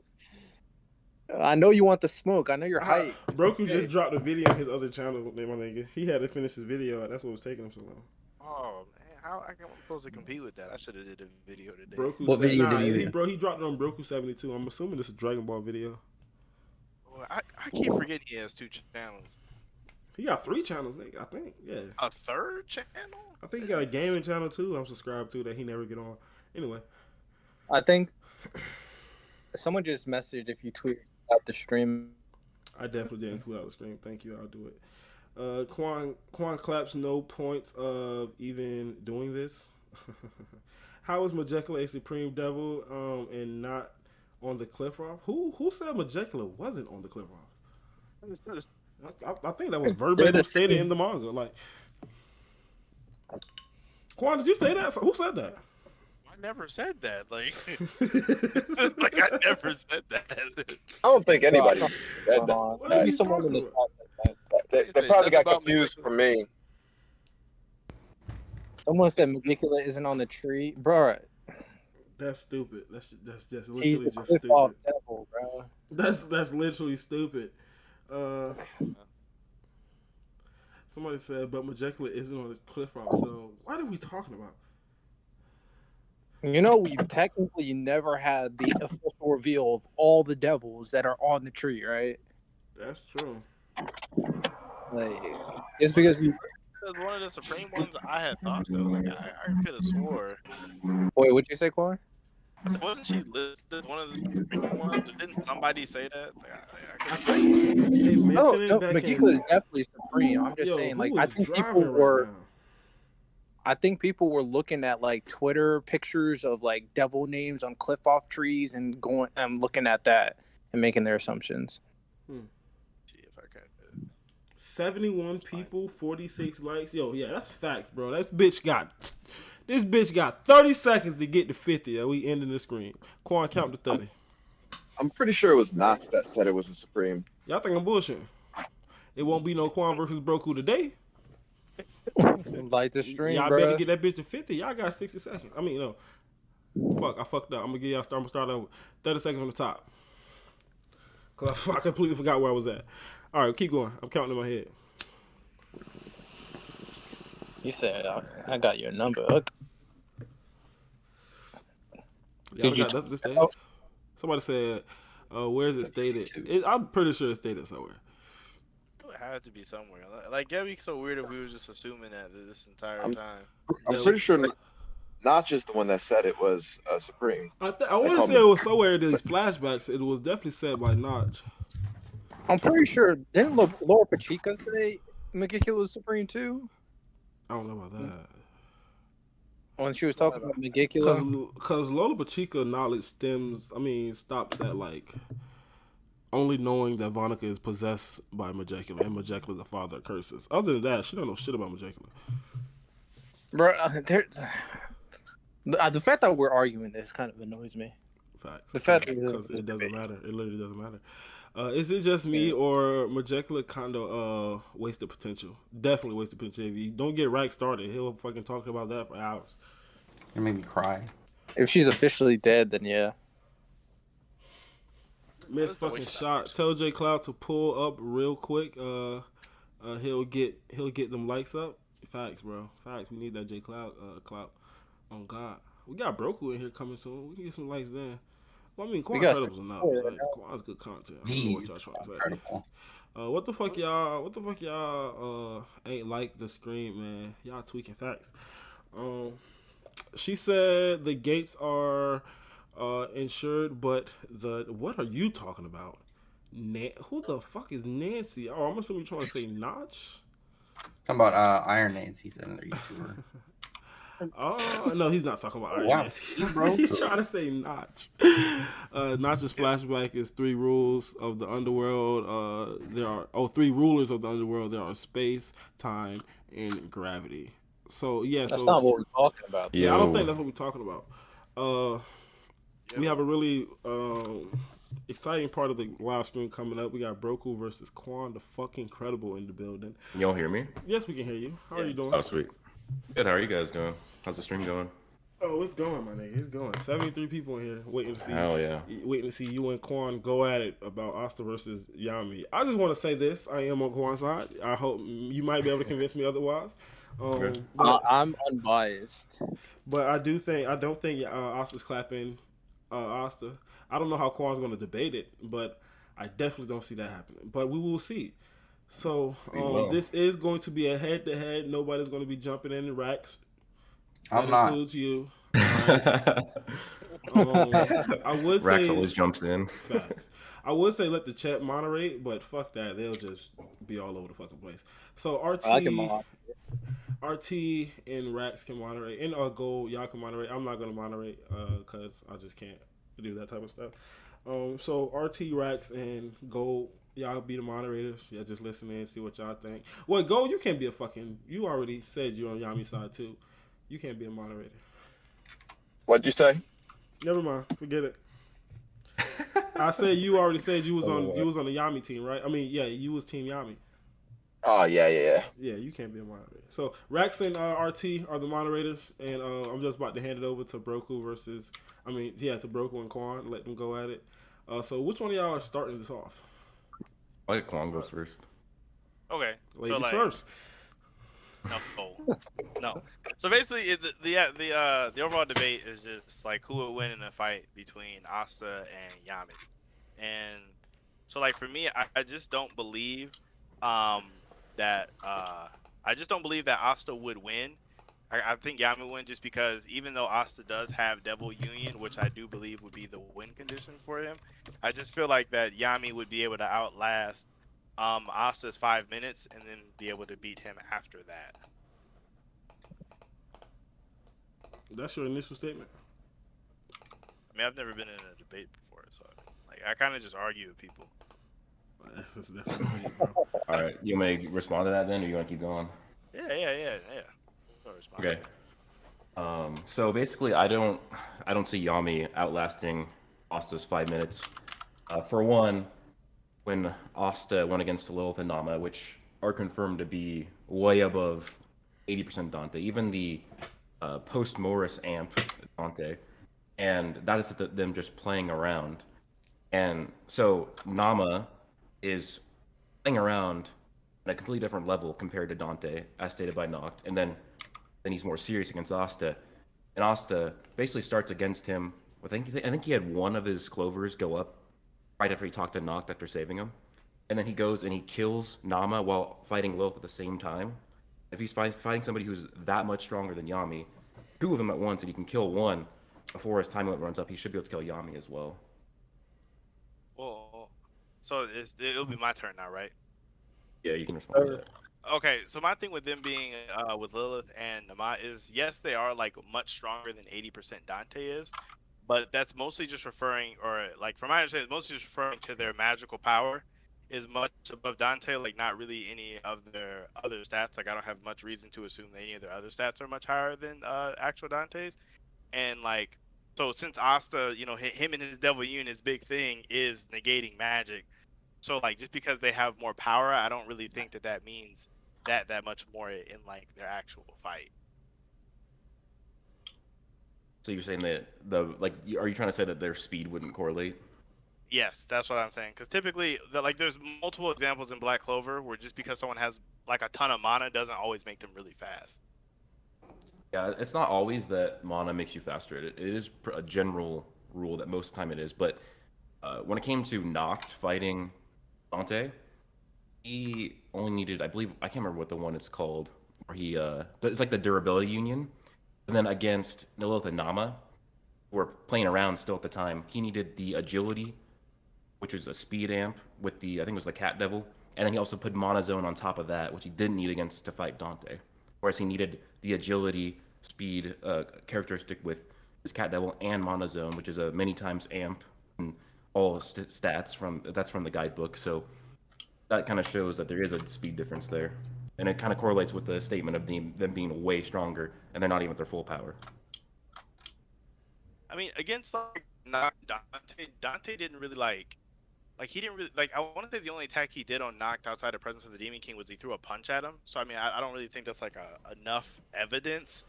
I know you want the smoke. I know you're hype. Broku just dropped a video on his other channel. My nigga, he had to finish his video, and that's what was taking him so long. Oh man, how am I supposed to compete with that? I should have did a video today. What video did he dropped it on Broku 72. I'm assuming it's a Dragon Ball video. Well, I keep forgetting he has 2 channels. He got 3 channels, nigga. I think, yeah. A 3rd channel? I think he got a gaming channel too. I'm subscribed to that he never get on. Anyway, I think someone just messaged if you tweet out the stream. I definitely didn't tweet out the stream. Thank you. I'll do it. Quan claps no points of even doing this. How is Majecula a Supreme Devil and not on the Cliff-Off? Who said Majecula wasn't on the Cliff-Off? I think that was verbatim stated in the manga. Like, Quan, did you say that? Who said that? I never said that. Like, like I never said that. I don't think anybody said that. Maybe someone in the They probably got confused for me. Someone said Magicula isn't on the tree, bro. That's stupid. That's just literally just stupid. Devil, bro. That's literally stupid. Somebody said, but Majecula isn't on the cliff rock. So what are we talking about? You know, we technically never had the official reveal of all the devils that are on the tree, right? That's true. Like, it's because you. It was one of the supreme ones I had thought though. Like I could have swore. Wait, what'd you say, Quan? I said, wasn't she listed as one of the supreme ones? Or didn't somebody say that? I think they mentioned it back Magicla is definitely supreme. I'm just saying, like, I think people were. I think people were looking at like Twitter pictures of like devil names on cliff off trees and going and looking at that and making their assumptions. See if I can. 71 people, 46 likes. Yo, yeah, that's facts, bro. This bitch got 30 seconds to get to 50. And we ending the screen. Quan, count to 30. I'm pretty sure it was Notch that said it was a supreme. Y'all think I'm bullshitting? It won't be no Quan versus Broku today. Light the stream, y'all bro. better get that bitch to 50. Y'all got 60 seconds. I mean, no. Fuck, I fucked up. I'm gonna give y'all start over. 30 seconds on the top. Cause I completely forgot where I was at. All right, keep going. I'm counting in my head. You said I got your number. Okay. Y'all got this thing? Somebody said, where is it stated? I'm pretty sure it's stated somewhere. It had to be somewhere. Like, it'd be so weird if we were just assuming that this entire time. I'm pretty sure Notch is the one that said it was supreme. I wouldn't say it was somewhere in these flashbacks. It was definitely said by Notch. I'm pretty sure. Didn't Laura Pacheco say Magicula was supreme too? I don't know about that. When she was talking about Magicula? Because Lola Pacheco knowledge stops at like only knowing that Vonica is possessed by Majecula and Majecula is the father of curses. Other than that, she don't know shit about Majecula. Bro, the fact that we're arguing this kind of annoys me. Facts. The fact that it doesn't matter. It literally doesn't matter. Is it just me or Majecula kind of wasted potential? Definitely wasted potential. If you don't get Rack started, he'll fucking talk about that for hours. It made me cry. If she's officially dead, then yeah. Miss fucking shot. Tell J Cloud to pull up real quick. He'll get them likes up. Facts, bro. Facts. We need that J Cloud clout. Oh God, we got Broku in here coming soon. We can get some likes then. Well, I mean, Quancredible's enough. Like, Quan's good content. I don't know what y'all trying to say. What the fuck y'all ain't like the screen, man? Y'all tweaking facts. She said the gates are insured, but what are you talking about? Who the fuck is Nancy? Oh, I'm assuming you're trying to say Notch. Talking about Iron Nancy's another YouTuber. Oh no, he's not talking about Iron Nancy. He's trying to say Notch. Notch's flashback is 3 rules of the underworld. There are 3 rulers of the underworld. There are space, time, and gravity. So yeah, that's not what we're talking about. Yeah, I don't think that's what we're talking about. We have a really exciting part of the live stream coming up. We got Broku versus Quan, the fucking Quancredible in the building. You all hear me? Yes, we can hear you. How are you doing? Oh, sweet. Good. How are you guys doing? How's the stream going? Oh, it's going, my nigga. It's going. 73 people in here waiting to see. Hell yeah. Waiting to see you and Quan go at it about Asta versus Yami. I just want to say this. I am on Quan's side. I hope you might be able to convince me otherwise. I'm unbiased. But I don't think Asta's clapping Asta. I don't know how Quan's going to debate it, but I definitely don't see that happening. But we will see. So this is going to be a head-to-head. Nobody's going to be jumping in the racks. I'm not. Includes you. I would say Rax always jumps in. Facts. I would say let the chat moderate, but fuck that. They'll just be all over the fucking place. So RT and Rax can moderate. And Gold, y'all can moderate. I'm not gonna moderate because I just can't do that type of stuff. So RT, Rax, and Gold, y'all be the moderators. Yeah, just listen in, see what y'all think. Well, Gold, you can't be a fucking. You already said you're on Yami's side too. You can't be a moderator. What'd you say? Never mind. Forget it. I said you already said you was on the Yami team, right? I mean, yeah, you was Team Yami. Oh yeah. Yeah, you can't be a moderator. So Rax and RT are the moderators, and I'm just about to hand it over to Broku to Broku and Quan. Let them go at it. So which one of y'all are starting this off? I'll let Quan go first. Okay. Ladies first. No. So basically, the overall debate is just like who would win in a fight between Asta and Yami, and so like for me, I just don't believe that Asta would win. I think Yami would win just because even though Asta does have Devil Union, which I do believe would be the win condition for him, I just feel like that Yami would be able to outlast Asta's 5 minutes and then be able to beat him after that. That's your initial statement? I mean, I've never been in a debate before, so like I kind of just argue with people. All right, you may respond to that then, or you want to keep going? Yeah. Okay. So basically, I don't see Yami outlasting Asta's 5 minutes. For one, when Asta went against Lilith and Nama, which are confirmed to be way above 80% Dante, even the post-Morris amp Dante, and that is them just playing around. And so Nama is playing around at a completely different level compared to Dante, as stated by Noct, and then he's more serious against Asta. And Asta basically starts against him with, I think he had one of his clovers go up right after he talked to Noct after saving him. And then he goes and he kills Nama while fighting Lilith at the same time. If he's fighting somebody who's that much stronger than Yami, two of them at once, and he can kill one before his time limit runs up, he should be able to kill Yami as well. Well, so it'll be my turn now, right? Yeah, you can respond to that. Okay, so my thing with them being with Lilith and Nama is, yes, they are like much stronger than 80% Dante is, but that's mostly just referring, or like from my understanding, it's mostly just referring to their magical power is much above Dante, like not really any of their other stats. Like I don't have much reason to assume that any of their other stats are much higher than actual Dante's. And like, so since Asta, him and his Devil Union, his big thing is negating magic. So like, just because they have more power, I don't really think that means that much more in like their actual fight. So you're saying that are you trying to say that their speed wouldn't correlate? Yes, that's what I'm saying. Because typically, there's multiple examples in Black Clover where just because someone has like a ton of mana doesn't always make them really fast. Yeah, it's not always that mana makes you faster. It is a general rule that most of the time it is. But when it came to Noct fighting Dante, he only needed, I believe, I can't remember what the one it's called, where he, it's like the durability union. And then against Lilith and Nama, who were playing around still at the time, he needed the agility, which was a speed amp with the, I think it was the Cat Devil. And then he also put Mana Zone on top of that, which he didn't need against to fight Dante. Whereas he needed the agility, speed characteristic with his Cat Devil and Mana Zone, which is a many times amp and all stats that's from the guidebook. So that kind of shows that there is a speed difference there. And it kind of correlates with the statement of them being way stronger, and they're not even at their full power. I mean, against like Dante didn't really he didn't really I want to say the only attack he did on Noct outside of Presence of the Demon King was he threw a punch at him. So I mean, I don't really think that's like enough evidence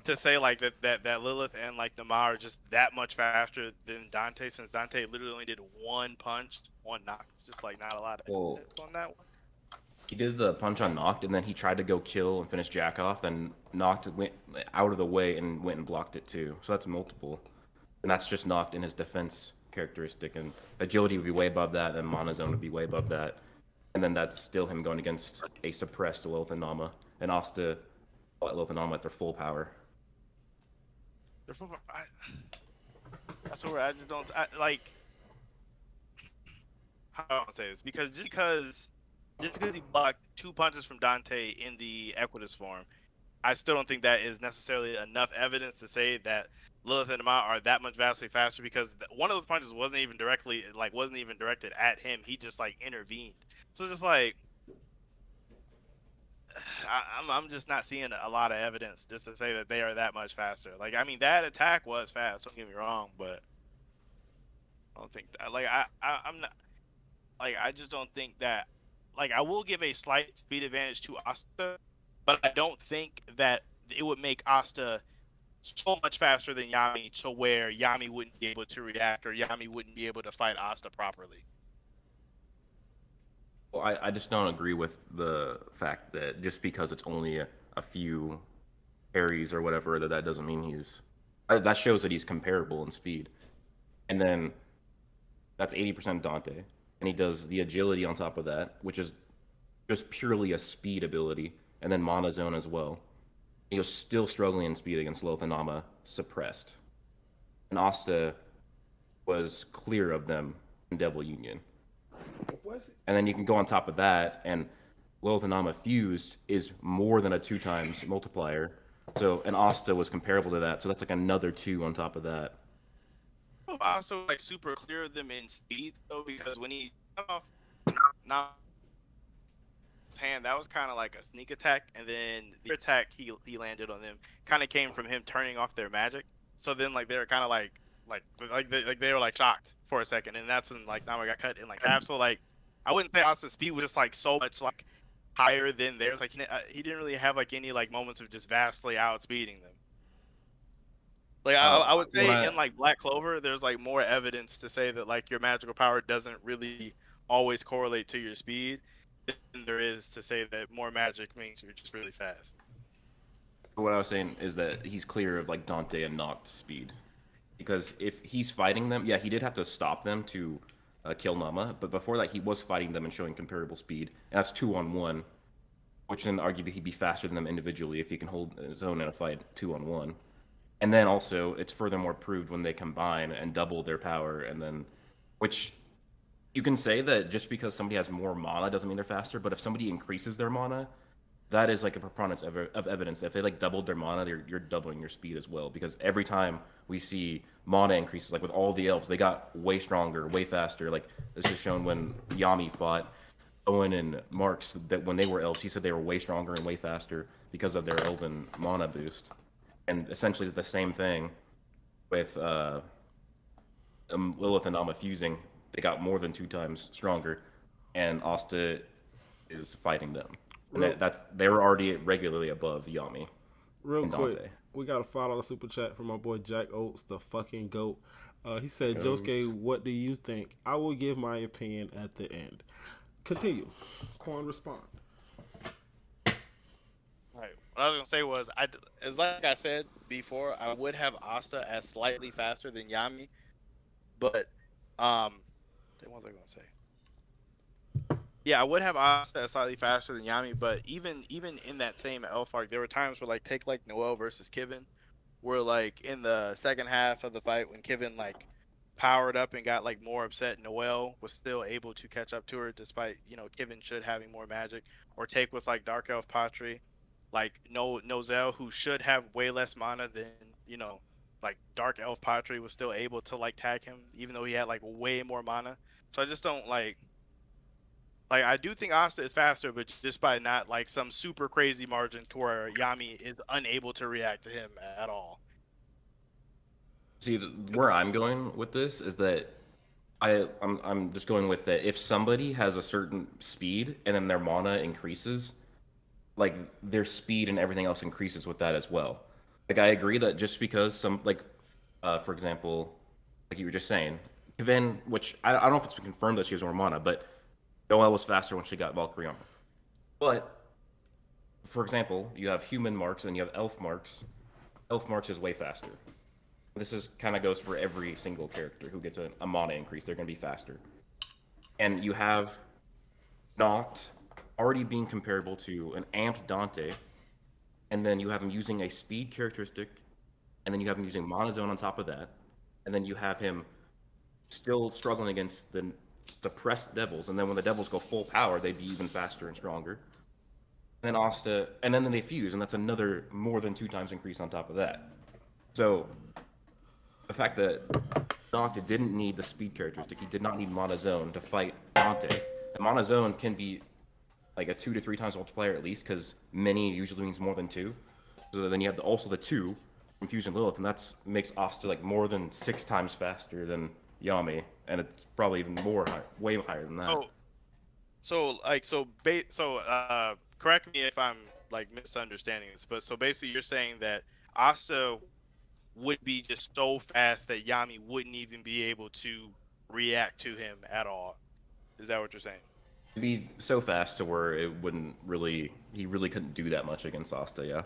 to say like that Lilith and like Nama are just that much faster than Dante, since Dante literally only did one punch on Noct. It's just like not a lot of evidence on that one. He did the punch on Noct, and then he tried to go kill and finish Jack off, then Noct went out of the way and went and blocked it too. So that's multiple. And that's just Noct in his defense characteristic, and agility would be way above that, and Mana Zone would be way above that. And then that's still him going against a suppressed Lilith and Nama, and Asta Lilith and Nama at their full power. Their full power. That's where I just don't like. How do I say this? Because he blocked 2 punches from Dante in the Equitus form, I still don't think that is necessarily enough evidence to say that Lilith and Nama are that much vastly faster, because one of those punches wasn't even directed at him. He just like intervened. So just like I'm just not seeing a lot of evidence just to say that they are that much faster. Like, I mean, that attack was fast, don't get me wrong, but I don't think that, I'm not, like, I just don't think that like I will give a slight speed advantage to Asta, but I don't think that it would make Asta so much faster than Yami to where Yami wouldn't be able to react or Yami wouldn't be able to fight Asta properly. Well, I just don't agree with the fact that just because it's only a few parries or whatever, that doesn't mean that shows that he's comparable in speed. And then that's 80% Dante. And he does the agility on top of that, which is just purely a speed ability, and then Mana Zone as well. He was still struggling in speed against Lilith and Nama, suppressed. And Asta was clear of them in Devil Union. And then you can go on top of that, and Lilith and Nama fused is more than a 2x multiplier. So, and Asta was comparable to that, so that's like another 2 on top of that. Also, like super clear of them in speed though, because when he cut off his hand, that was kind of like a sneak attack, and then the attack he landed on them kind of came from him turning off their magic. So then like they were kind of like they were like shocked for a second, and that's when like Nama got cut in like half. So like I wouldn't say Asta's speed was just like so much like higher than theirs. Like he didn't really have like any like moments of just vastly outspeeding them. Like I would say in like Black Clover, there's like more evidence to say that like your magical power doesn't really always correlate to your speed than there is to say that more magic means you're just really fast. What I was saying is that he's clear of like Dante and Noct's speed, because if he's fighting them, yeah, he did have to stop them to kill Nama, but before that he was fighting them and showing comparable speed, and that's 2-on-1, which then arguably he'd be faster than them individually if he can hold his own in a fight 2-on-1. And then also, it's furthermore proved when they combine and double their power, and then, which you can say that just because somebody has more mana doesn't mean they're faster, but if somebody increases their mana, that is like a preponderance of evidence. If they like doubled their mana, you're doubling your speed as well, because every time we see mana increases, like with all the elves, they got way stronger, way faster. Like this is shown when Yami fought Owen and Marks, that when they were elves, he said they were way stronger and way faster because of their elven mana boost. And essentially the same thing with Lilith and Nama fusing. They got more than 2x stronger, and Asta is fighting them. And they were already regularly above Yami. Real quick, we got a $5 super chat from my boy Jack Oates, the fucking GOAT. He said, Josuke, what do you think? I will give my opinion at the end. Continue. Quan, respond. Right. What I was gonna say was, as like I said before, I would have Asta as slightly faster than Yami, but what was I gonna say? Yeah, I would have Asta as slightly faster than Yami, but even in that same elf arc, there were times where like take like Noelle versus Kivin, where like in the second half of the fight when Kivin like powered up and got like more upset, Noelle was still able to catch up to her despite Kivin should having more magic. Or take with like Dark Elf Patri. Like Nozel, who should have way less mana than like Dark Elf Patri, was still able to like tag him even though he had like way more mana. So I just don't like I do think Asta is faster, but just by not like some super crazy margin to where Yami is unable to react to him at all. See, where I'm going with this is that I'm just going with that if somebody has a certain speed and then their mana increases, like their speed and everything else increases with that as well. Like I agree that just because some for example, like you were just saying, Kevin, which I don't know if it's been confirmed that she has more mana, but Noelle was faster when she got Valkyrie armor. But for example, you have human Marks and you have elf Marks. Elf Marks is way faster. This is kind of goes for every single character who gets a mana increase. They're going to be faster. And you have Noct already being comparable to an amped Dante, and then you have him using a speed characteristic, and then you have him using Mana Zone on top of that, and then you have him still struggling against the suppressed devils, and then when the devils go full power, they'd be even faster and stronger. And then Asta, and then they fuse, and that's another more than 2x increase on top of that. So the fact that Dante didn't need the speed characteristic, he did not need Mana Zone to fight Dante. And Mana Zone can be like a 2 to 3 times multiplier at least, because many usually means more than 2. So then you have also the 2 from Fusion Lilith, and that makes Asta like more than 6 times faster than Yami, and it's probably even more way higher than that. Correct me if I'm like misunderstanding this, but so basically you're saying that Asta would be just so fast that Yami wouldn't even be able to react to him at all. Is that what you're saying? It'd be so fast to where he really couldn't do that much against Asta, yeah.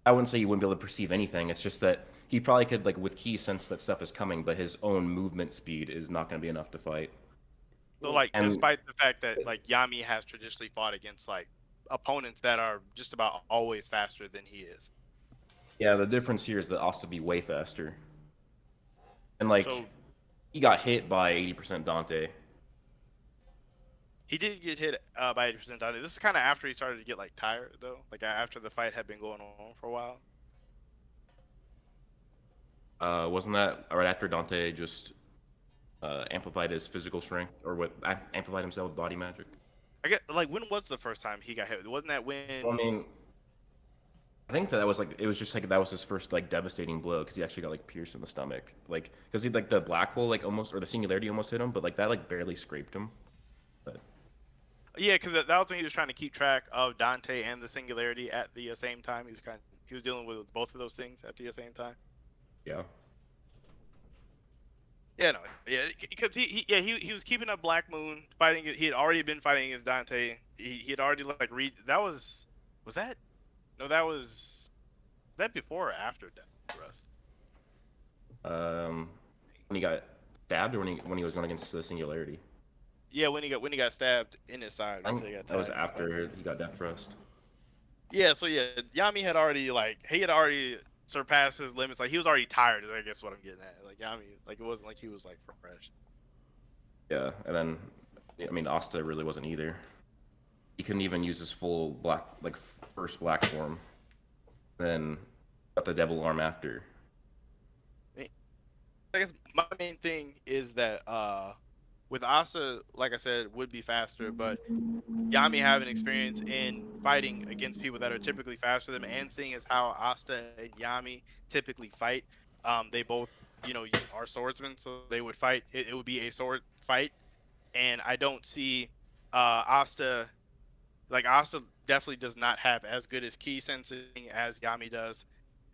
I wouldn't say he wouldn't be able to perceive anything. It's just that he probably could, like, with Ki, sense that stuff is coming, but his own movement speed is not going to be enough to fight. So, like, despite the fact that, like, Yami has traditionally fought against, like, opponents that are just about always faster than he is. Yeah, the difference here is that Asta be way faster. And, like, he got hit by 80% Dante. He did get hit by 80% Dante. This is kind of after he started to get, like, tired, though. Like, after the fight had been going on for a while. Wasn't that right after Dante just amplified his physical strength, or what? Amplified himself with body magic? I get, like, when was the first time he got hit? Wasn't that when? Well, I mean, I think that was like, it was just like that was his first like devastating blow, because he actually got like pierced in the stomach, like because he like the black hole like almost, or the singularity almost hit him, but like that like barely scraped him. But yeah, because that was when he was trying to keep track of Dante and the singularity at the same time. He was dealing with both of those things at the same time. Yeah. Yeah, no, yeah, because he was keeping up Black Moon, fighting. He had already been fighting against Dante. He had already like that was that? No, that was that before or after Death Rust? When he got stabbed, or when he was going against the singularity? Yeah, when he got stabbed in his side. That was after he got Death Rust. Yeah, so yeah, Yami had already surpassed his limits. Like, he was already tired, is I guess what I'm getting at. Like, Yami, like, it wasn't like he was like fresh. Yeah, and then I mean Asta really wasn't either. He couldn't even use his full black, like first black form. Then got the devil arm after. I guess my main thing is that with Asta, like I said, would be faster, but Yami having experience in fighting against people that are typically faster than him, and seeing as how Asta and Yami typically fight, they both, are swordsmen, so they would fight. It would be a sword fight, and I don't see Asta. Like, Asta definitely does not have as good as Ki sensing as Yami does.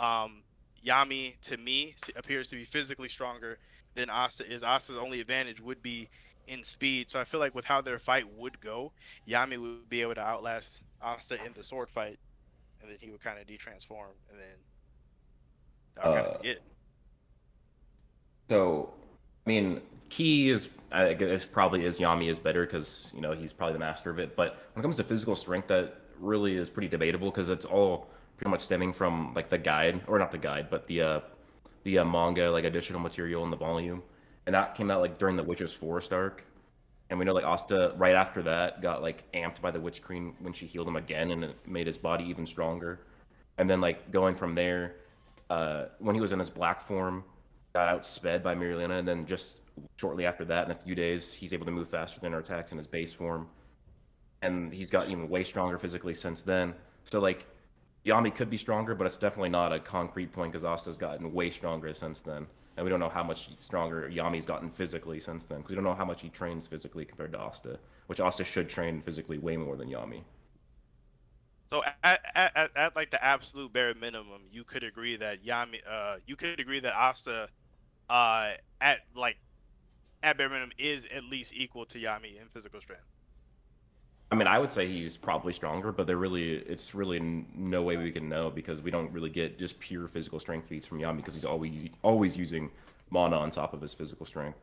Yami, to me, appears to be physically stronger than Asta is. Asta's only advantage would be in speed. So I feel like with how their fight would go, Yami would be able to outlast Asta in the sword fight, and then he would kind of de-transform, and then that would kind of be it. So, I mean, Ki is, I guess, probably is Yami is better because he's probably the master of it. But when it comes to physical strength, that really is pretty debatable, because it's all pretty much stemming from like the guide, or not the guide, but the manga, like additional material in the volume, and that came out like during the Witch's Forest arc. And we know like Asta right after that got like amped by the Witch Queen when she healed him again, and it made his body even stronger. And then like going from there, when he was in his black form, got outsped by Miralina, and then just shortly after that, in a few days, he's able to move faster than her attacks in his base form, and he's gotten even way stronger physically since then. So like, Yami could be stronger, but it's definitely not a concrete point, because Asta's gotten way stronger since then, and we don't know how much stronger Yami's gotten physically since then, because we don't know how much he trains physically compared to Asta, which Asta should train physically way more than Yami. So at like the absolute bare minimum, you could agree that Asta, at bare minimum, is at least equal to Yami in physical strength. I mean, I would say he's probably stronger, but it's really no way we can know, because we don't really get just pure physical strength feats from Yami, because he's always using mana on top of his physical strength.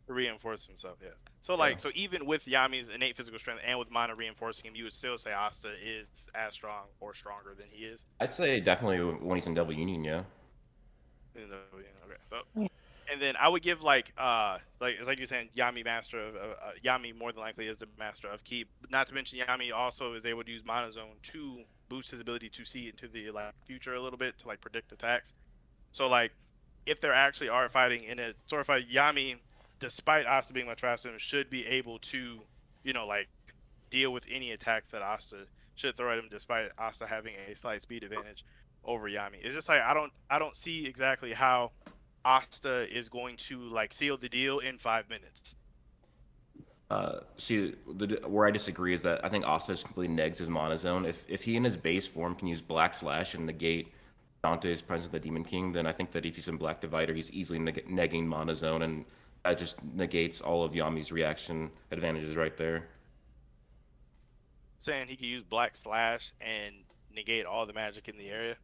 To reinforce himself, yes. So so even with Yami's innate physical strength and with mana reinforcing him, you would still say Asta is as strong or stronger than he is? I'd say definitely when he's in Devil Union, yeah. Okay, so, and then I would give like you're saying, Yami more than likely is the master of Ki. Not to mention, Yami also is able to use Mana Zone to boost his ability to see into the future a little bit, to predict attacks. So if there actually are fighting in a sword fight, Yami, despite Asta being much faster than him, should be able to deal with any attacks that Asta should throw at him, despite Asta having a slight speed advantage over Yami. It's just I don't see exactly how Asta is going to seal the deal in 5 minutes. Where I disagree is that I think Asta just completely negs his Mana Zone. If he in his base form can use Black Slash and negate Dante's presence of the Demon King, then I think that if he's in Black Divider, he's easily negging Mana Zone, and that just negates all of Yami's reaction advantages right there. Saying he could use Black Slash and negate all the magic in the area?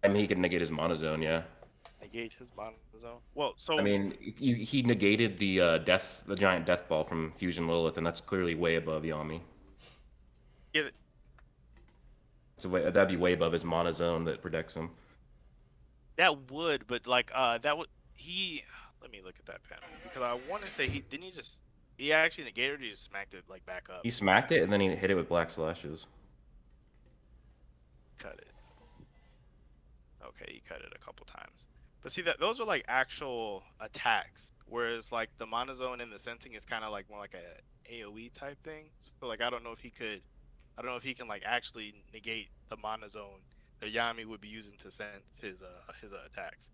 I mean, he could negate his Mana Zone, yeah. Negate his Mana Zone? Well, so... I mean, he negated the giant Death Ball from Fusion Lilith, and that's clearly way above Yami. Yeah. That'd be way above his Mana Zone that protects him. That would, but like, that would... Let me look at that panel, because I want to say he actually negated it, or he just smacked it like back up? He smacked it, and then he hit it with Black Slashes. Cut it. Okay, he cut it a couple times. But see, those are like actual attacks, whereas like the Mana Zone and the sensing is kind of like more like a AoE type thing. So like I don't know if he can like actually negate the Mana Zone that Yami would be using to sense his attacks.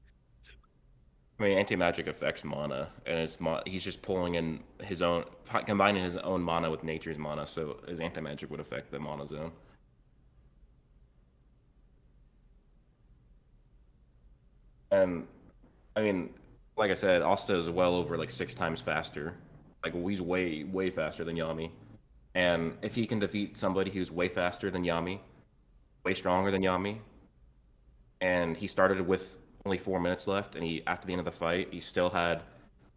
I mean, anti-magic affects mana, and he's just pulling in his own, combining his own mana with nature's mana, so his anti-magic would affect the Mana Zone. And I mean, like I said, Asta is well over like 6 times faster. Like he's way faster than Yami. And if he can defeat somebody who's way faster than Yami, way stronger than Yami, and he started with only 4 minutes left, and after the end of the fight, he still had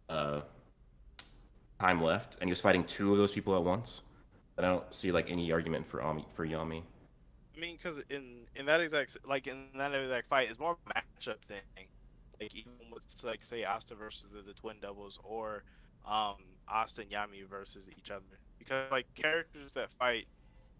time left, and he was fighting 2 of those people at once, then I don't see like any argument for Yami. I mean, because in that exact fight, it's more of a matchup thing. Like even with like say Asta versus the Twin Devils, or Asta and Yami versus each other, because like characters that fight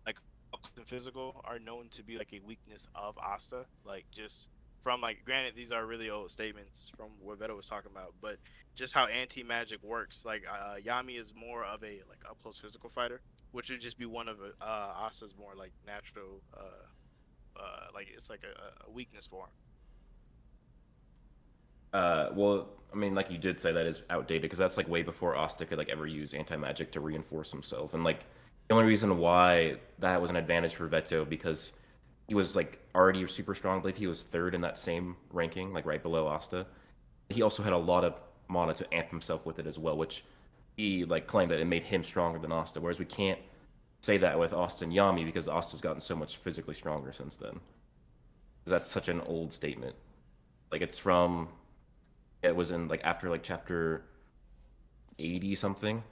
like up and physical are known to be like a weakness of Asta. Like just from like, granted these are really old statements from what Veto was talking about, but just how anti-magic works. Like Yami is more of a like up close physical fighter, which would just be one of Asta's more like natural, like it's like a weakness for him. Well, I mean, like you did say, that is outdated, because that's like way before Asta could like ever use anti-magic to reinforce himself. And like the only reason why that was an advantage for Veto, because he was like already super strong. I believe he was 3rd in that same ranking, like right below Asta. He also had a lot of mana to amp himself with it as well, which he like claimed that it made him stronger than Asta. Whereas we can't say that with Asta and Yami, because Asta's gotten so much physically stronger since then. That's such an old statement. Like it was in like after like chapter 80 something,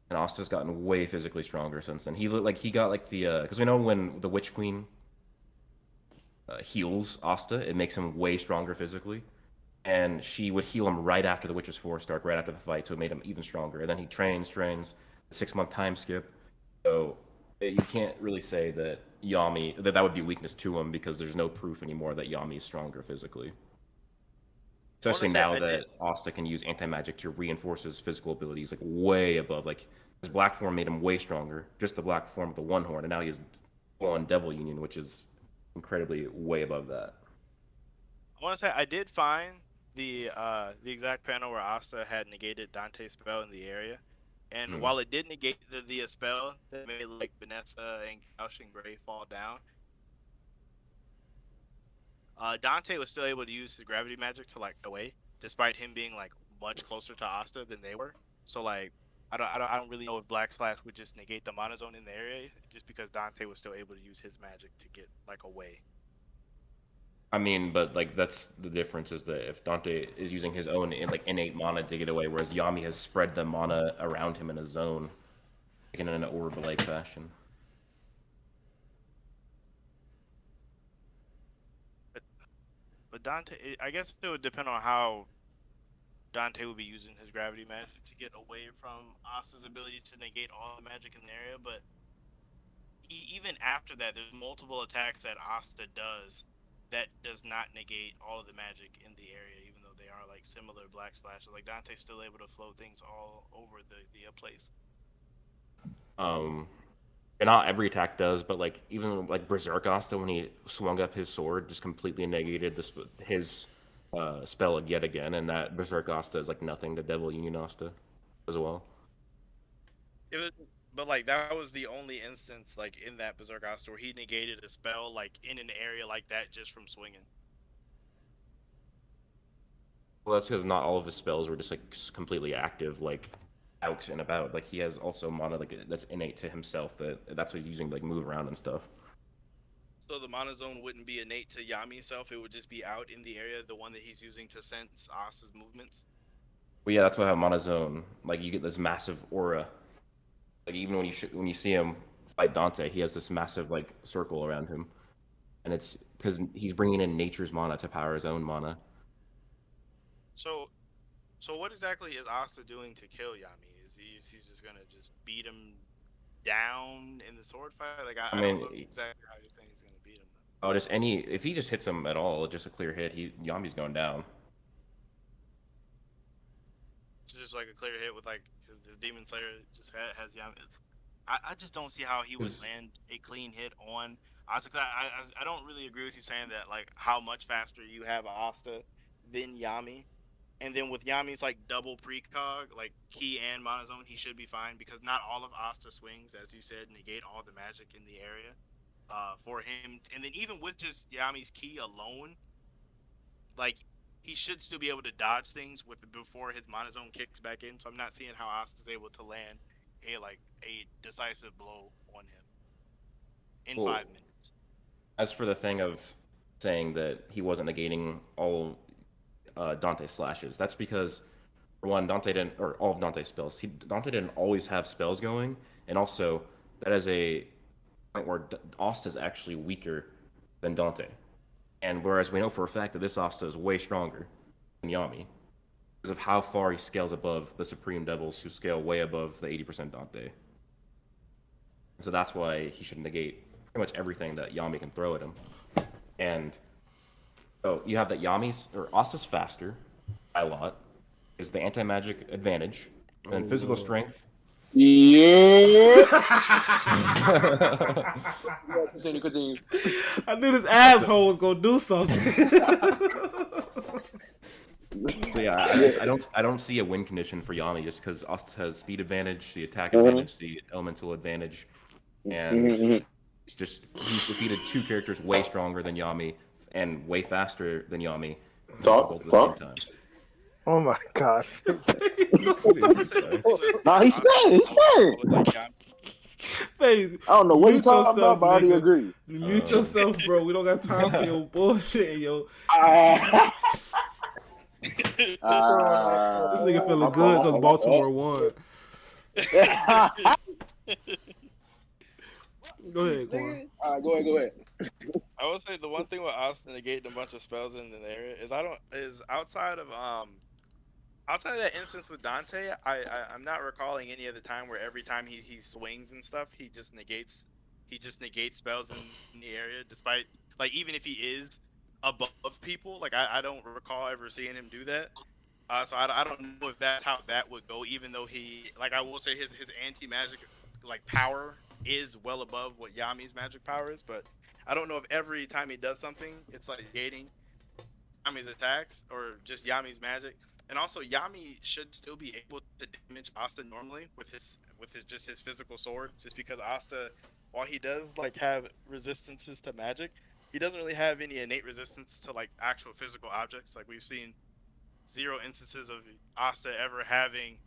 and Asta's gotten way physically stronger since then. He got like the because we know when the Witch Queen heals Asta, it makes him way stronger physically, and she would heal him right after the Witch's Forest arc, right after the fight, so it made him even stronger. And then he trains the 6-month time skip, so you can't really say that Yami that would be weakness to him, because there's no proof anymore that Yami is stronger physically. Especially now that Asta can use anti-magic to reinforce his physical abilities, like way above. Like his black form made him way stronger, just the black form with the one horn, and now he has full-on Devil Union, which is incredibly way above that. I want to say I did find the exact panel where Asta had negated Dante's spell in the area, and while it did negate the spell that made like Vanessa and Gauch and Gray fall down, Dante was still able to use his gravity magic to like away, despite him being like much closer to Asta than they were. So like I don't really know if Black Slash would just negate the Mana Zone in the area, just because Dante was still able to use his magic to get like away. I mean, but like that's the difference, is that if Dante is using his own like innate mana to get away, whereas Yami has spread the mana around him in a zone, like in an orb-like fashion. But Dante, I guess it would depend on how Dante would be using his gravity magic to get away from Asta's ability to negate all the magic in the area. But even after that, there's multiple attacks that Asta does that does not negate all of the magic in the area, even though they are like similar Black Slashes. Like Dante's still able to flow things all over the place. And not every attack does, but like even like Berserk Asta, when he swung up his sword, just completely negated his spell yet again, and that Berserk Asta is like nothing to Devil Union Asta as well. But like that was the only instance like in that Berserk Asta where he negated a spell like in an area like that just from swinging. Well, that's because not all of his spells were just like completely active, like out and about. Like he has also mana like that's innate to himself. That's what he's using to like move around and stuff. So the mana zone wouldn't be innate to Yami's self; it would just be out in the area, the one that he's using to sense Asta's movements. Well, yeah, that's why I have mana zone. Like you get this massive aura. Like even when you see him fight Dante, he has this massive like circle around him, and it's because he's bringing in nature's mana to power his own mana. So what exactly is Asta doing to kill Yami? He's just gonna just beat him down in the sword fight? Like I mean, don't know exactly how you're saying he's gonna beat him though. Oh, if he just hits him at all, just a clear hit, Yami's going down. It's just like a clear hit with like his Demon Slayer just has Yami. I just don't see how he would land a clean hit on Asta. I don't really agree with you saying that like how much faster you have Asta than Yami. And then with Yami's like double precog, like key and mana zone, he should be fine because not all of Asta swings, as you said, negate all the magic in the area. For him, and then even with just Yami's key alone, like he should still be able to dodge things before his mana zone kicks back in. So I'm not seeing how Asta's able to land a decisive blow on him in 5 minutes. As for the thing of saying that he wasn't negating all Dante slashes, that's because for one, Dante didn't, or all of Dante's spells, Dante didn't always have spells going, and also that is a point where Asta is actually weaker than Dante. And whereas we know for a fact that this Asta is way stronger than Yami, because of how far he scales above the Supreme Devils, who scale way above the 80% Dante. So that's why he should negate pretty much everything that Yami can throw at him. And so you have that Asta's faster by a lot, is the anti-magic advantage, and then physical strength. Yeah. Continue. I knew this asshole was gonna do something. So yeah, I don't see a win condition for Yami just because Asta has speed advantage, the attack advantage, the elemental advantage, and it's just he's defeated two characters way stronger than Yami and way faster than Yami. Both at the same time. Oh my god. Nah, he's fair. I don't know what you're talking about, but I already agree. Mute yourself, bro. We don't got time for your bullshit, yo. This nigga feeling good because Baltimore won. Go ahead, Quan. Go ahead. I would say the one thing with Asta negating a bunch of spells in the area is outside of that instance with Dante, I'm not recalling any other time where every time he swings and stuff, he just negates spells in the area, despite like even if he is above people, like I don't recall ever seeing him do that. So I don't know if that's how that would go, even though he, like I will say his anti-magic like power is well above what Yami's magic power is, but I don't know if every time he does something, it's like negating Yami's attacks or just Yami's magic. And also, Yami should still be able to damage Asta normally with his physical sword, just because Asta, while he does like have resistances to magic, he doesn't really have any innate resistance to like actual physical objects. Like we've seen 0 instances of Asta ever having,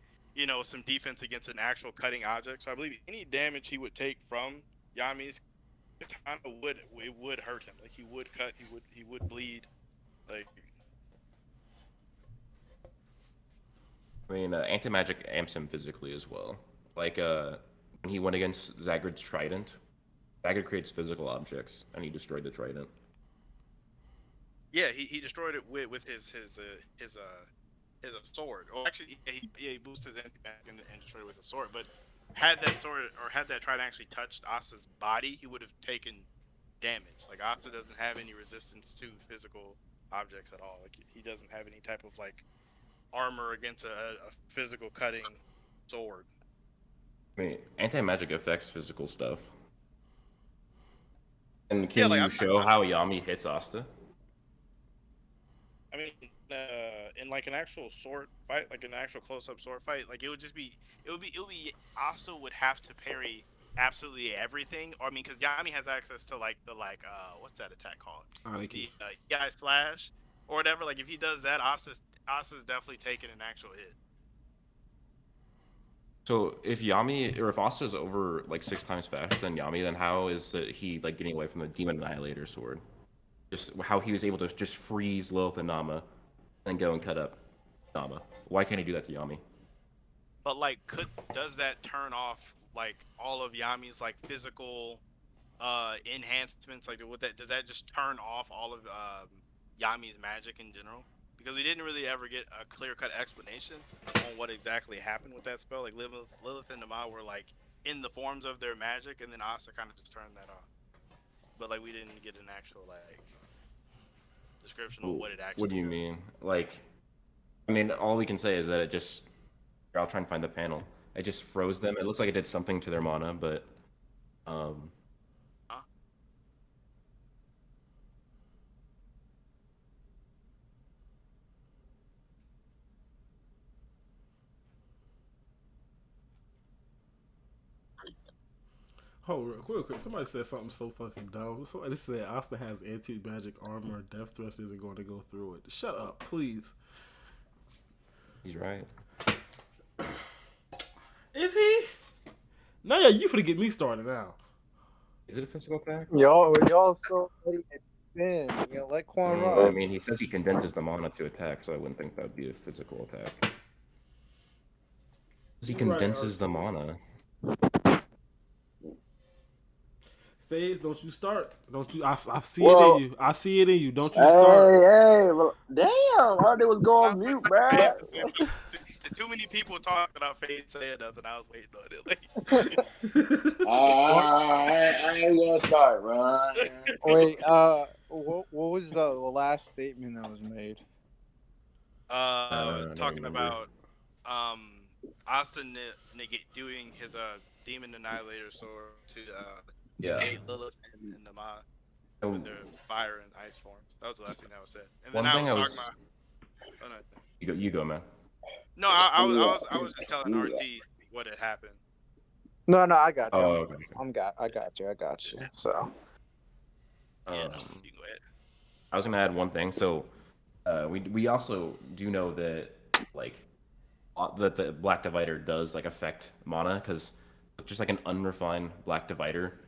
some defense against an actual cutting object. So I believe any damage he would take from Yami's katana would hurt him. Like he would cut, he would bleed. Like, I mean, anti-magic amps him physically as well. Like when he went against Zagred's trident, Zagred creates physical objects, and he destroyed the trident. Yeah, he destroyed it with his sword. Or actually, he boosted his anti-magic and destroyed it with a sword. But had that sword or had that trident actually touched Asta's body, he would have taken damage. Like Asta doesn't have any resistance to physical objects at all. Like he doesn't have any type of like armor against a physical cutting sword. I mean, anti-magic affects physical stuff. And can you show how Yami hits Asta? I mean, in like an actual sword fight, like an actual close-up sword fight, like it would be Asta would have to parry absolutely everything. Or I mean, because Yami has access to like the what's that attack called? The Yai slash or whatever. Like if he does that, Asta's definitely taking an actual hit. So if Yami or if Asta's over like 6 times faster than Yami, then how is he like getting away from the Demon Annihilator sword? Just how he was able to just freeze Lilith and Nama and go and cut up Nama. Why can't he do that to Yami? But like, does that turn off like all of Yami's like physical enhancements? Like, does that just turn off all of Yami's magic in general? Because we didn't really ever get a clear-cut explanation on what exactly happened with that spell. Like Lilith and Nama were like in the forms of their magic, and then Asta kind of just turned that off. But like, we didn't get an actual like description of what it actually. What do you mean? Like, I mean, all we can say is that it just. I'll try and find the panel. It just froze them. It looks like it did something to their mana, but. Huh? Oh, real quick. Somebody said something so fucking dumb. Somebody said Asta has anti-magic armor. Death thrust isn't going to go through it. Shut up, please. He's right. Is he? No, yeah, you finna get me started now. Is it a physical attack? Y'all so ready to defend. You know, let Quan run. I mean, he says he condenses the mana to attack, so I wouldn't think that would be a physical attack. He condenses the mana. FaZe, don't you start. Don't you? I see it in you. I see it in you. Don't you start. Hey, well, damn. I they was going mute, bro. Too many people talking about FaZe saying nothing. I was waiting on it. I ain't gonna start, bro. Wait, what was the last statement that was made? Talking about Asta doing his Demon Annihilator sword to hate Lilith and Nama with their fire and ice forms. That was the last thing that was said. And then I was talking about. Oh, no. You go, man. No, I was just telling RT what had happened. No, I got you. Oh, okay. I got you. So. Yeah, you go ahead. I was gonna add one thing. So, we also do know that like that the Black Divider does like affect mana because just like an unrefined Black Divider,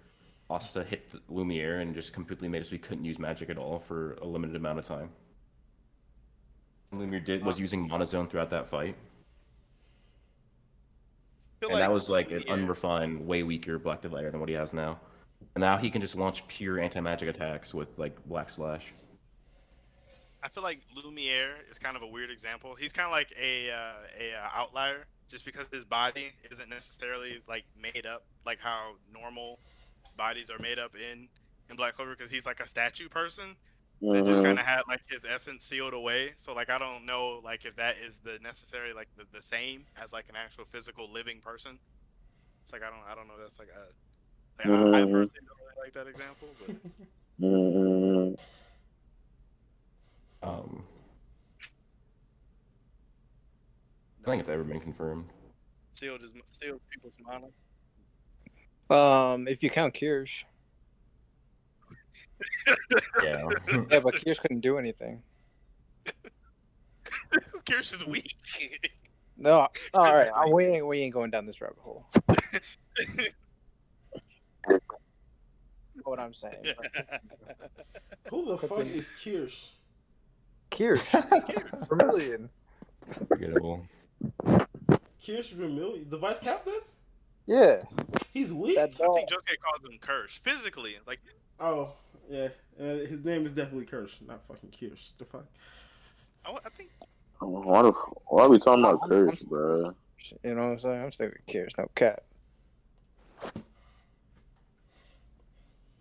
Asta hit the Lumiere and just completely made it so we couldn't use magic at all for a limited amount of time. Lumiere was using Mana Zone throughout that fight. And that was like an unrefined, way weaker Black Divider than what he has now. And now he can just launch pure anti-magic attacks with like Black Slash. I feel like Lumiere is kind of a weird example. He's kind of like a outlier just because his body isn't necessarily like made up like how normal bodies are made up in Black Clover, because he's like a statue person that just kind of had like his essence sealed away. So like I don't know like if that is the necessary like the same as like an actual physical living person. It's like I don't know if that's like a I personally don't really like that example, but I think it's ever been confirmed. Sealed people's mana. If you count Kirsch. Yeah. Yeah, but Kirsch couldn't do anything. Kirsch is weak. No, all right. We ain't going down this rabbit hole. You know what I'm saying? Who the fuck is Kirsch? Kirsch. Vermilion. Forgettable. Kirsch Vermilion? The vice captain? Yeah. He's weak? I think Josuke calls him Kirsch. Physically. Like. Oh, yeah. His name is definitely Kirsch, not fucking Kirsch. The fuck? I think. Why are we talking about Kirsch, bro? You know what I'm saying? I'm sticking with Kirsch, no cat.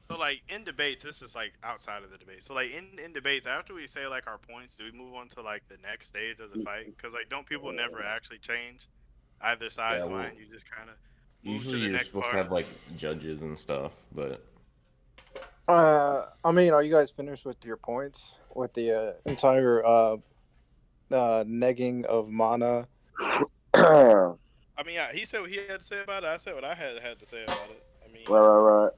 So like in debates, this is like outside of the debate. So like in debates, after we say like our points, do we move on to like the next stage of the fight? Because like don't people never actually change either side's mind? You just kind of move to the you're next supposed part. to have like judges and stuff, but. I mean, are you guys finished with your points with the entire negging of mana. I mean, yeah, he said what he had to say about it. I said what I had to say about it. I mean, right.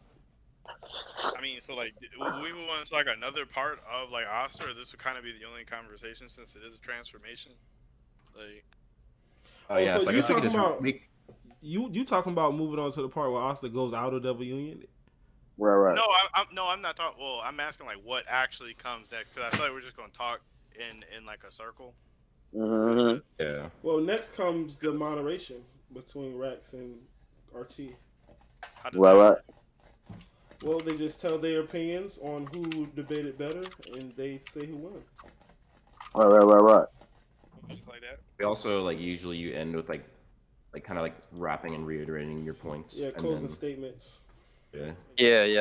I mean, so like, we move on to like another part of like Asta, or this would kind of be the only conversation since it is a transformation. Like, yeah. So so I you guess we talking could just about you talking about moving on to the part where Asta goes out of Devil Union? Right. No, I'm not talking. Well, I'm asking like what actually comes next, because I feel like we're just gonna talk in like a circle. Mm-hmm. Yeah. Well, next comes the moderation between Rex and RT. How does that work? Well, they just tell their opinions on who debated better, and they say who won. Right. Just like that. We also like usually you end with like kind of like wrapping and reiterating your points. Yeah, closing statements. Yeah.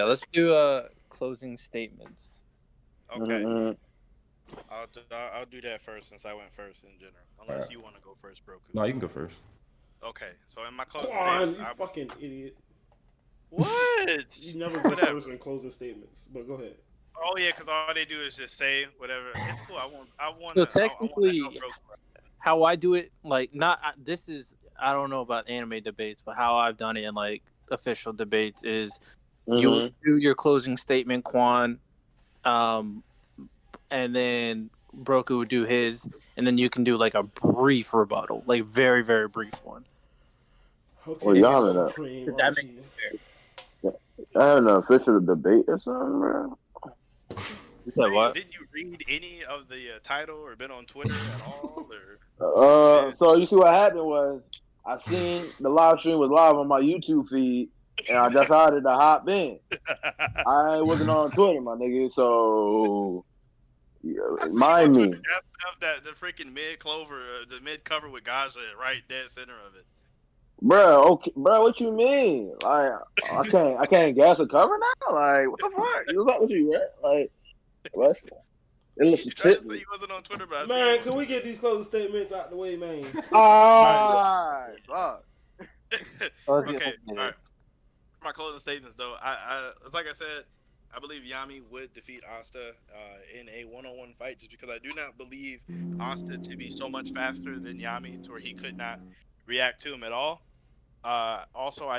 Let's do closing statements. Okay. Mm-hmm. I'll do that first since I went first in general. Unless you want to go first, Broku. No, you can go first. Okay, so in my closing Come on, statements, you fucking idiot. What? You never go first in closing statements, but go ahead. Oh yeah, because all they do is just say whatever. It's cool. I want. So technically, how I do it, like this is, I don't know about anime debates, but how I've done it in like official debates is you do your closing statement, Quan, and then Broku would do his, and then you can do like a brief rebuttal, like very, very brief one. Okay, well, y'all have an official debate or something, bro? Did you read any of the title or been on Twitter at all? Or? So you see what happened was I seen the live stream was live on my YouTube feed, and I decided to hop in. I wasn't on Twitter, my nigga, so mind me. That the freaking mid cover with Gaja right dead center of it. Bro, okay, bro, what you mean? Like, I can't guess a cover now. Like, what the fuck? You was up with you, right? Like, what? It looks you tried to say you wasn't on Twitter, but man, can we get these closing statements out the way, man? Alright, fuck. Okay, all right. For my closing statements, though, I like I said, I believe Yami would defeat Asta in a one-on-one fight, just because I do not believe Asta to be so much faster than Yami to where he could not react to him at all. Also,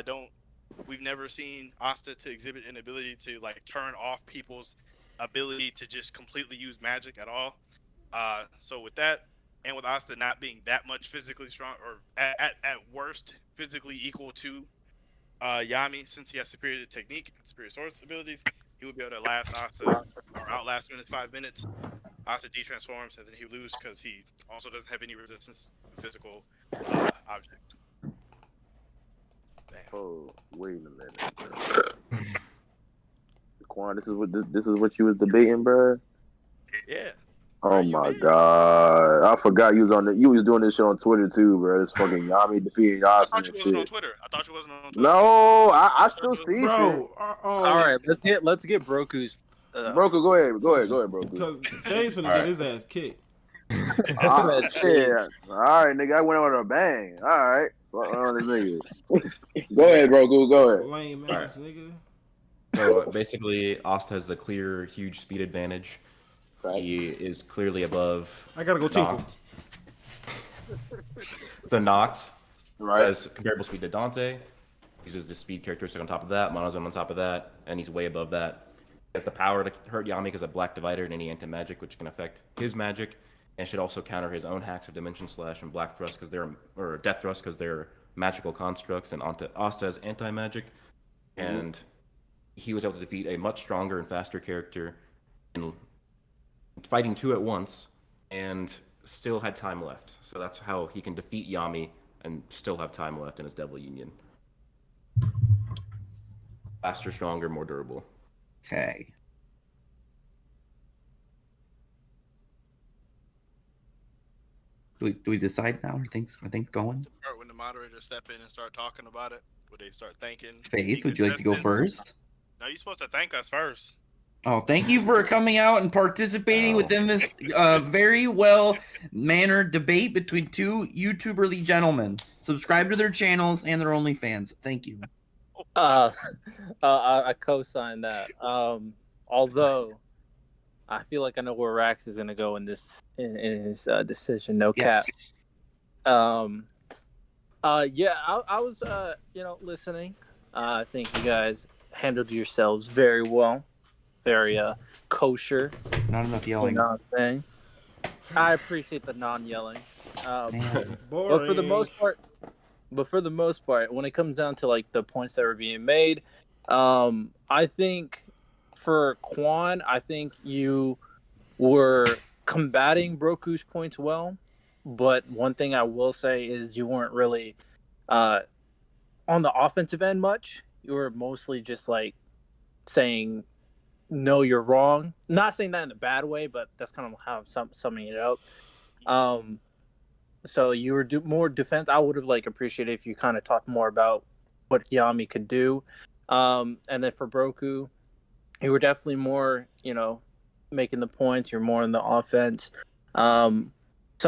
we've never seen Asta to exhibit an ability to like turn off people's ability to just completely use magic at all. So with that, and with Asta not being that much physically strong, or at worst physically equal to Yami, since he has superior technique and superior swords abilities, he would be able to last Asta or outlast him in his 5 minutes. Asta detransforms, and then he loses because he also doesn't have any resistance to physical objects. Damn. Oh, wait a minute. Quan, this is what you was debating, bro? Yeah. Oh my god! I forgot you was doing this shit on Twitter too, bro. This fucking Yami defeating Yasa. I thought you wasn't on Twitter. No, I still see bro. All right, let's get Broku's. Broku, go ahead, Broku. Because Jay's finna get his ass kicked. Shit. All right, nigga, I went on a bang. All right, go ahead, Broku. Go ahead. Lame ass nigga. So basically, Asta has the clear, huge speed advantage. Right. He is clearly above. I gotta go tinkle. So Noct right. has comparable speed to Dante. Uses the speed characteristic on top of that, Monozone on top of that, and he's way above that. He has the power to hurt Yami because of Black Divider and any anti-magic, which can affect his magic, and should also counter his own hacks of Dimension Slash and Black Thrust or Death Thrust because they're magical constructs, and Asta has anti-magic, and he was able to defeat a much stronger and faster character in fighting two at once, and still had time left. So that's how he can defeat Yami and still have time left in his Devil Union. Faster, stronger, more durable. Okay. Do we decide now? Are things going? When the moderators step in and start talking about it, would they start thanking? Faith, would you like to go first? No, you're supposed to thank us first. Oh, thank you for coming out and participating within this very well-mannered debate between two YouTuberly gentlemen. Subscribe to their channels and their OnlyFans. Thank you. I co-sign that. Although I feel like I know where Rax is gonna go in his decision. No Yes. cap. Yeah, I was listening. I think you guys handled yourselves very well, very kosher. Not enough yelling. Thing. I appreciate the non-yelling. Man. But for the most part, when it comes down to like the points that were being made, I think for Quan, I think you were combating Broku's points well. But one thing I will say is you weren't really on the offensive end much. You were mostly just like saying, no, you're wrong. Not saying that in a bad way, but that's kind of how I'm summing it up. So you were more defense. I would have like appreciated if you kind of talked more about what Yami could do. And then for Broku, you were definitely more, making the points. You're more in the offense. Some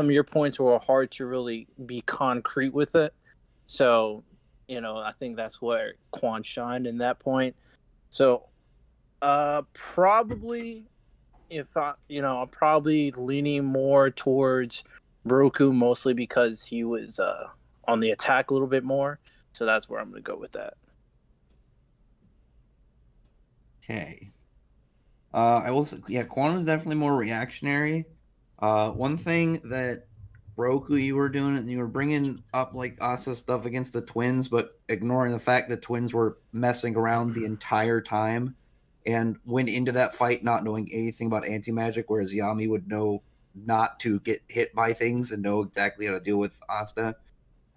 of your points were hard to really be concrete with it. So, I think that's where Quan shined in that point. So, probably I'm probably leaning more towards Broku, mostly because he was on the attack a little bit more. So that's where I'm going to go with that. Okay. I will say, Quan was definitely more reactionary. One thing that Broku, you were doing, you were bringing up like Asa stuff against the twins, but ignoring the fact that twins were messing around the entire time and went into that fight not knowing anything about anti-magic, whereas Yami would know not to get hit by things and know exactly how to deal with Asta.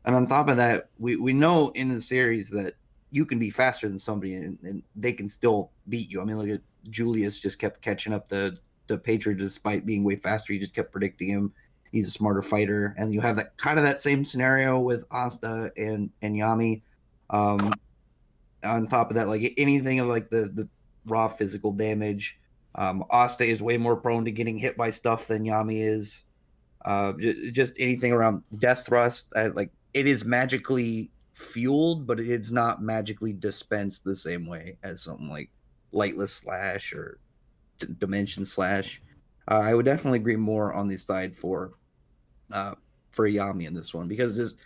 And on top of that, we know in the series that you can be faster than somebody and they can still beat you. I mean, look at Julius just kept catching up the Patriot despite being way faster. He just kept predicting him. He's a smarter fighter. And you have that same scenario with Asta and Yami. On top of that, like anything of like the raw physical damage, Asta is way more prone to getting hit by stuff than Yami is. Just anything around death thrust, like it is magically fueled, but it's not magically dispensed the same way as something like Lightless Slash or Dimension Slash. I would definitely agree more on the side for Yami in this one, because just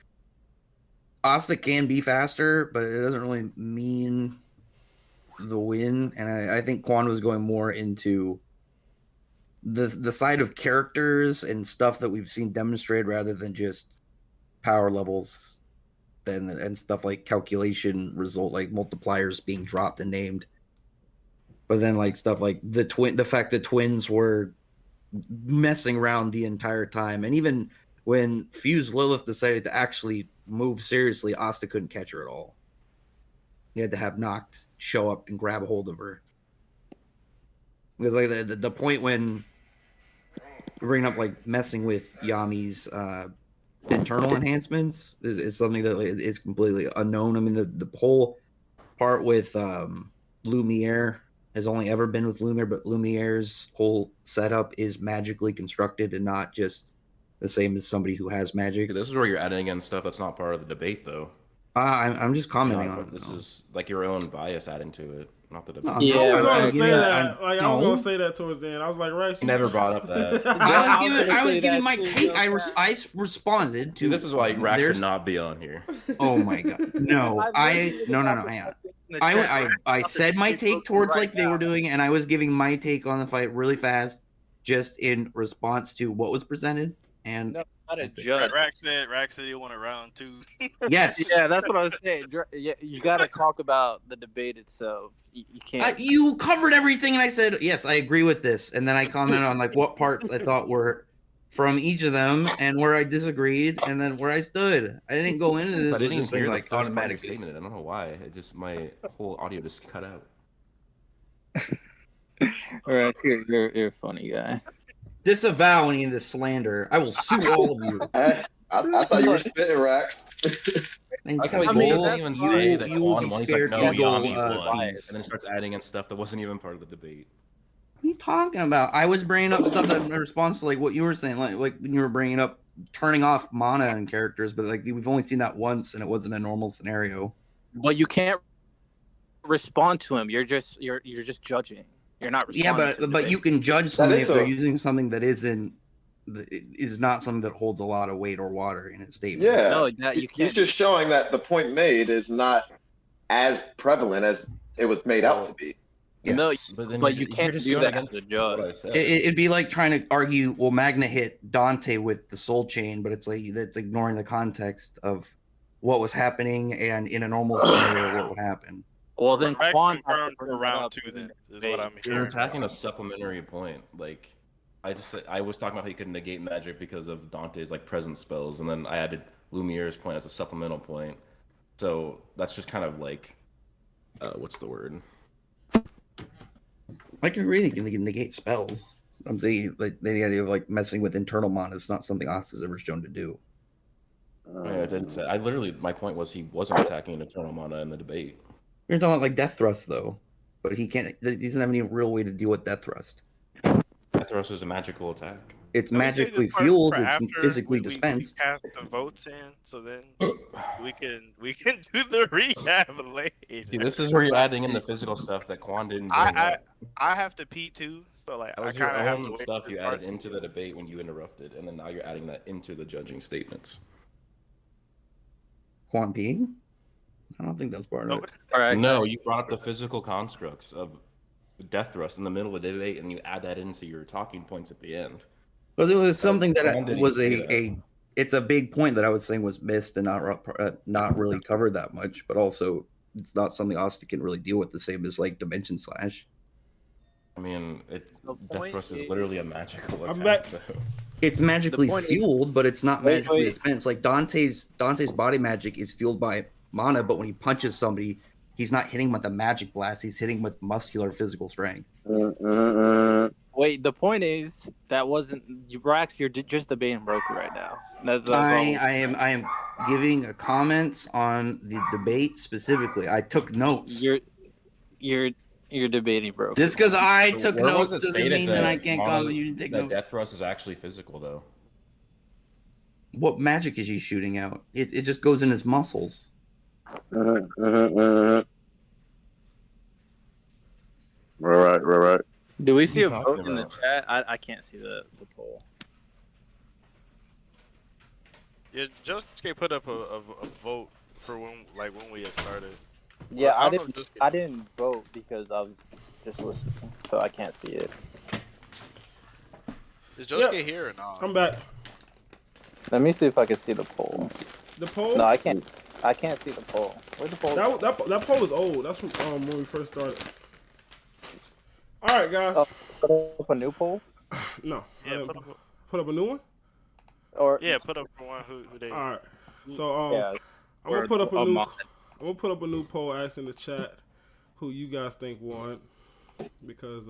Asta can be faster, but it doesn't really mean the win. And I think Quan was going more into the side of characters and stuff that we've seen demonstrated rather than just power levels and stuff like calculation result, like multipliers being dropped and named. But then like stuff like the fact that twins were messing around the entire time, and even when Fuse Lilith decided to actually move seriously, Asta couldn't catch her at all. He had to have Noct show up and grab a hold of her. Because like the point when bringing up like messing with Yami's internal enhancements is something that is completely unknown. I mean, the whole part with Lumiere has only ever been with Lumiere, but Lumiere's whole setup is magically constructed and not just the same as somebody who has magic. This is where you're adding in stuff that's not part of the debate, though. I'm just commenting on it. This is like your own bias adding to it, not the debate. I was going to say that. I was going to say that towards the end. I was like, right. You never brought up that. I was giving my take. I responded to. This is why Rax should not be on here. Oh my god! No, hang on. I said my take towards like they were doing, and I was giving my take on the fight really fast, just in response to what was presented. And no, not a judge. Rax said he wanted round two. Yes. Yeah, that's what I was saying. Yeah, you got to talk about the debate itself. You can't. You covered everything, and I said yes, I agree with this, and then I commented on like what parts I thought were from each of them, and where I disagreed, and then where I stood. I didn't go into this. I didn't even hear like automatic statement. I don't know why. It just my whole audio just cut out. All right, you're a funny guy. Disavow any of this slander. I will sue all of you. I thought you were spitting, Rax. I can't even say that Quan won. He's like, no, Yami won. And then starts adding in stuff that wasn't even part of the debate. What are you talking about? I was bringing up stuff that in response to like what you were saying, like when you were bringing up turning off mana and characters, but like we've only seen that once, and it wasn't a normal scenario. But you can't respond to him. You're just judging. You're not Yeah, responding. to but debate. you can judge something is if they're a- using something that is not something that holds a lot of weight or water in its statement. Yeah. No, that you He's can't. just showing that the point made is not as prevalent as it was made out to be. Yes. No, But, then but you're you can't just do going that against as a judge. what I said. It'd be like trying to argue, well, Magna hit Dante with the soul chain, but it's like that's ignoring the context of what was happening and in a normal scenario what would happen. Well, then Max Quan has to confirmed bring for that round up 2 in then, the is what I'm debate. You're hearing. attacking a supplementary point. Like, I was talking about how you could negate magic because of Dante's like presence spells, and then I added Lumiere's point as a supplemental point. So that's just kind of like, what's the word? I can really negate spells. I'm saying like the idea of like messing with internal mana is not something Asta's ever shown to do. I didn't say. I literally, my point was he wasn't attacking an eternal mana in the debate. You're talking about like Death Thrust though, but he can't. He doesn't have any real way to deal with Death Thrust. Death Thrust is a magical attack. It's Can we save magically this part fueled. for It's after physically we dispensed. cast the votes in, so then we can do the recap later. See, this is where you're adding in the physical stuff that Quan didn't bring I up. have to pee too, so like That I was your kind of have to own wait stuff for you this added part. into the debate when you interrupted, and then now you're adding that into the judging statements. Quan peeing? I don't think that's part of No, it. All right. No, you brought up the physical constructs of Death Thrust in the middle of the debate, and you add that into your talking points at the end. But it was something that Quan didn't was say that. it's a big point that I was saying was missed and not really covered that much, but also it's not something Asta can really deal with the same as like Dimension Slash. I mean, The Death point Thrust is literally a magical I'm attack. back. Though. It's magically point is- fueled, but it's not Wait, magically wait. dispensed. Like Dante's body magic is fueled by mana, but when he punches somebody, he's not hitting with a magic blast. He's hitting with muscular physical strength. Wait, the point is that wasn't you, Brax. You're just debating Broku right now. That's all. I am giving a comments on the debate specifically. I took notes. You're debating Broku. Just because I So took where was notes it doesn't stated mean that I can't mana- comment. You didn't take that notes. Death Thrust is actually physical, though. What magic is he shooting out? It just goes in his muscles. Right. Do we see a What are you vote talking in the about? chat? I can't see the poll. Yeah, Josuke put up a vote for when we had started. Yeah, I I don't know, didn't. just- I didn't vote because I was just listening, so I can't see it. Is Josuke Yeah. here or not? I'm back. Let me see if I can see the poll. The poll. No, I can't. I can't see the poll. Where's the poll? That poll is old. That's from when we first started. All right, guys. Oh. Put up a new poll, No. Yeah, Put up a new one. or put up for one who they. All right. So yeah, I'm gonna or put up a a new. mod. I'm gonna put up a new poll asking the chat who you guys think won, because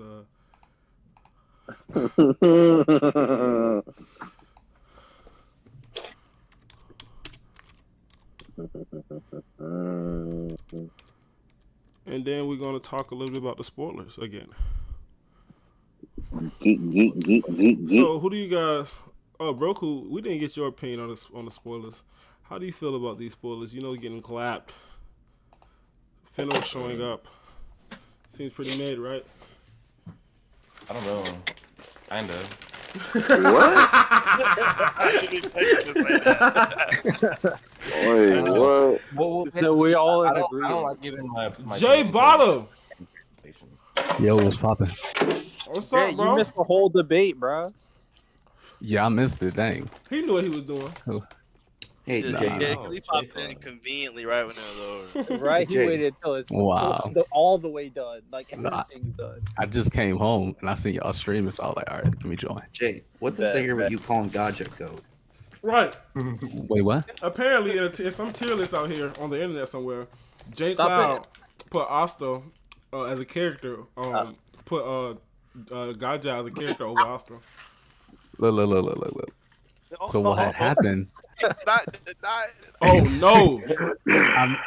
and then we're gonna talk a little bit about the spoilers again. So who do you guys? Oh, Broku, we didn't get your opinion on the spoilers. How do you feel about these spoilers? You know, getting clapped. Fenner showing up. Seems pretty mid, right? I don't know. Kinda. I didn't expect you to say that. Wait, what? Well, So we all in I don't agreement. like giving my Jay opinion Bottom. to- Yo, what's poppin'? What's Yeah, up, you bro? missed the whole debate, bro. Yeah, I missed it. Dang. He knew what he was doing. Hey, Yeah, Jay. yeah, he popped in conveniently right when it was over. Right? He Jay. waited till it's Wow. all the way done. Like Nah. everything's done. I just came home and I seen y'all streaming, so I was like, all right, let me join. Jay, what's the Bet, secret with bet. you calling Gaja code? Right. Wait, what? Apparently, in some tier list out here on the internet somewhere, J Stop Cloud put Asta as a character. Put Gaja as a character over Asta. Look. So what had happened? not, Oh no!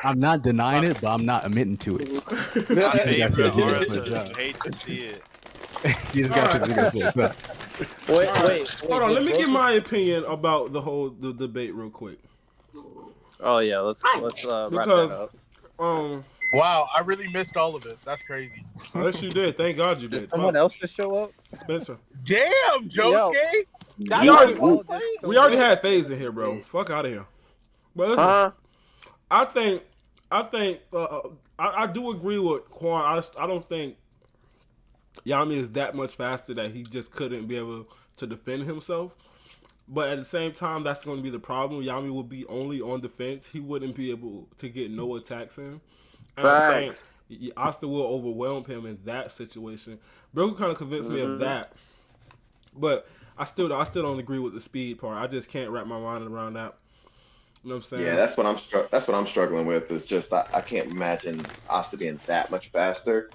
I'm not denying it, but I'm not admitting to it. my think I said favorite do that artist. myself. Hate to see it. You just got to do this for yourself. Wait. Hold on, let me did give Broku- my opinion about the debate real quick. Oh yeah, let's wrap Because- that up. Wow, I really missed all of it. That's crazy. Yes, you did. Thank God you did. Someone else just show up? Spencer. Damn, Josuke. We already had FaZe in here, bro. Fuck out of here. But listen, I do agree with Quan. I don't think Yami is that much faster that he just couldn't be able to defend himself. But at the same time, that's going to be the problem. Yami will be only on defense. He wouldn't be able to get no attacks in. And I think Asta will overwhelm him in that situation. Broku kind of convinced me of that. But I still don't agree with the speed part. I just can't wrap my mind around that. You know what I'm saying? Yeah, that's what I'm struggling with. Is just I can't imagine Asta being that much faster.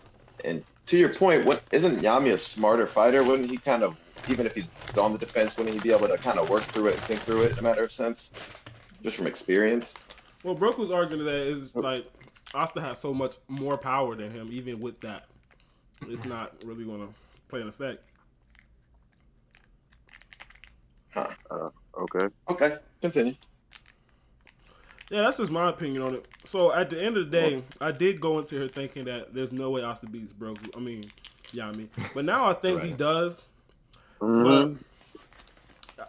And to your point, isn't Yami a smarter fighter? Wouldn't he kind of, even if he's on the defense, wouldn't he be able to kind of work through it and think through it in a matter of sense, just from experience? Well, Broku's arguing that is like Asta has so much more power than him. Even with that, it's not really going to play an effect. Huh. Okay. Continue. Yeah, that's just my opinion on it. So at the end of the day, I did go into here thinking that there's no way Asta beats Broku. I mean, Yami. But now I think he does. But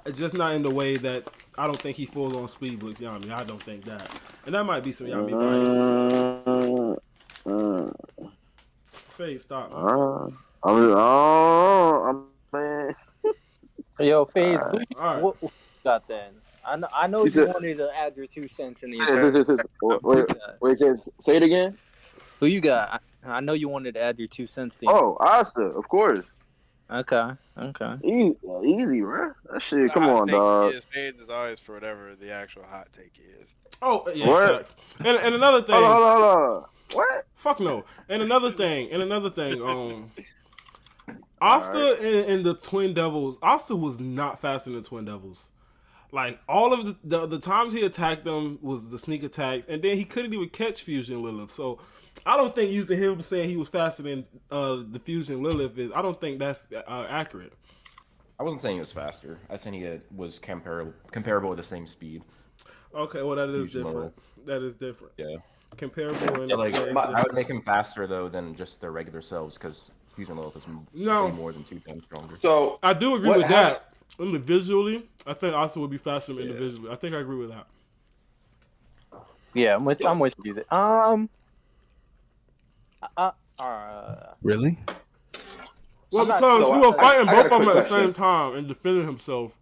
it's just not in the way that I don't think he full on speed blitz Yami. I don't think that. And that might be some Yami bias. FaZe, stop. Man. Yo, FaZe, Right. what you got then? I know you wanted to add your 2 cents in the entire. Wait, say it again. Who you got? I know you wanted to add your 2 cents. Oh, Asta, of course. Okay. Easy, bro. That shit. Come on, I dog. think FaZe is always for whatever the actual hot take is. Oh, yeah. What? And another thing. Hold on. What? Fuck no. And another thing. Asta and the Twin Devils. Asta was not faster than the Twin Devils. Like, all of the times he attacked them was the sneak attacks, and then he couldn't even catch Fusion Lilith. So, I don't think using him saying he was faster than the Fusion Lilith I don't think that's accurate. I wasn't saying he was faster. I was saying he was comparable with the same speed. Okay, well, that is Fusion different. Lilith. That is different. Yeah. Comparable. Yeah, I would make him faster, though, than just their regular selves, because Fusion Lilith is way more than 2 times stronger. So I do agree with that. Individually, I think Asta would be faster individually. I think I agree with that. Yeah, I'm with you there. Really? Well, because we were fighting both of them at the same time and defending himself.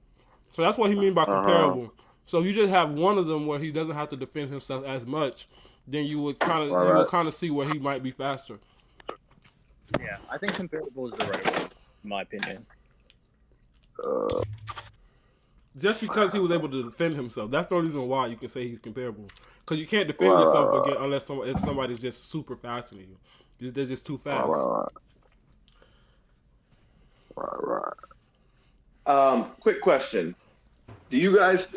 So that's what he mean by comparable. So you just have one of them where he doesn't have to defend himself as much, then you would kind of see where he might be faster. Yeah, I think comparable is the right word, in my opinion. Just because he was able to defend himself, that's the only reason why you can say he's comparable. Because you can't defend yourself again unless if somebody's just super faster than you. They're just too fast. Right. Quick question: how do you guys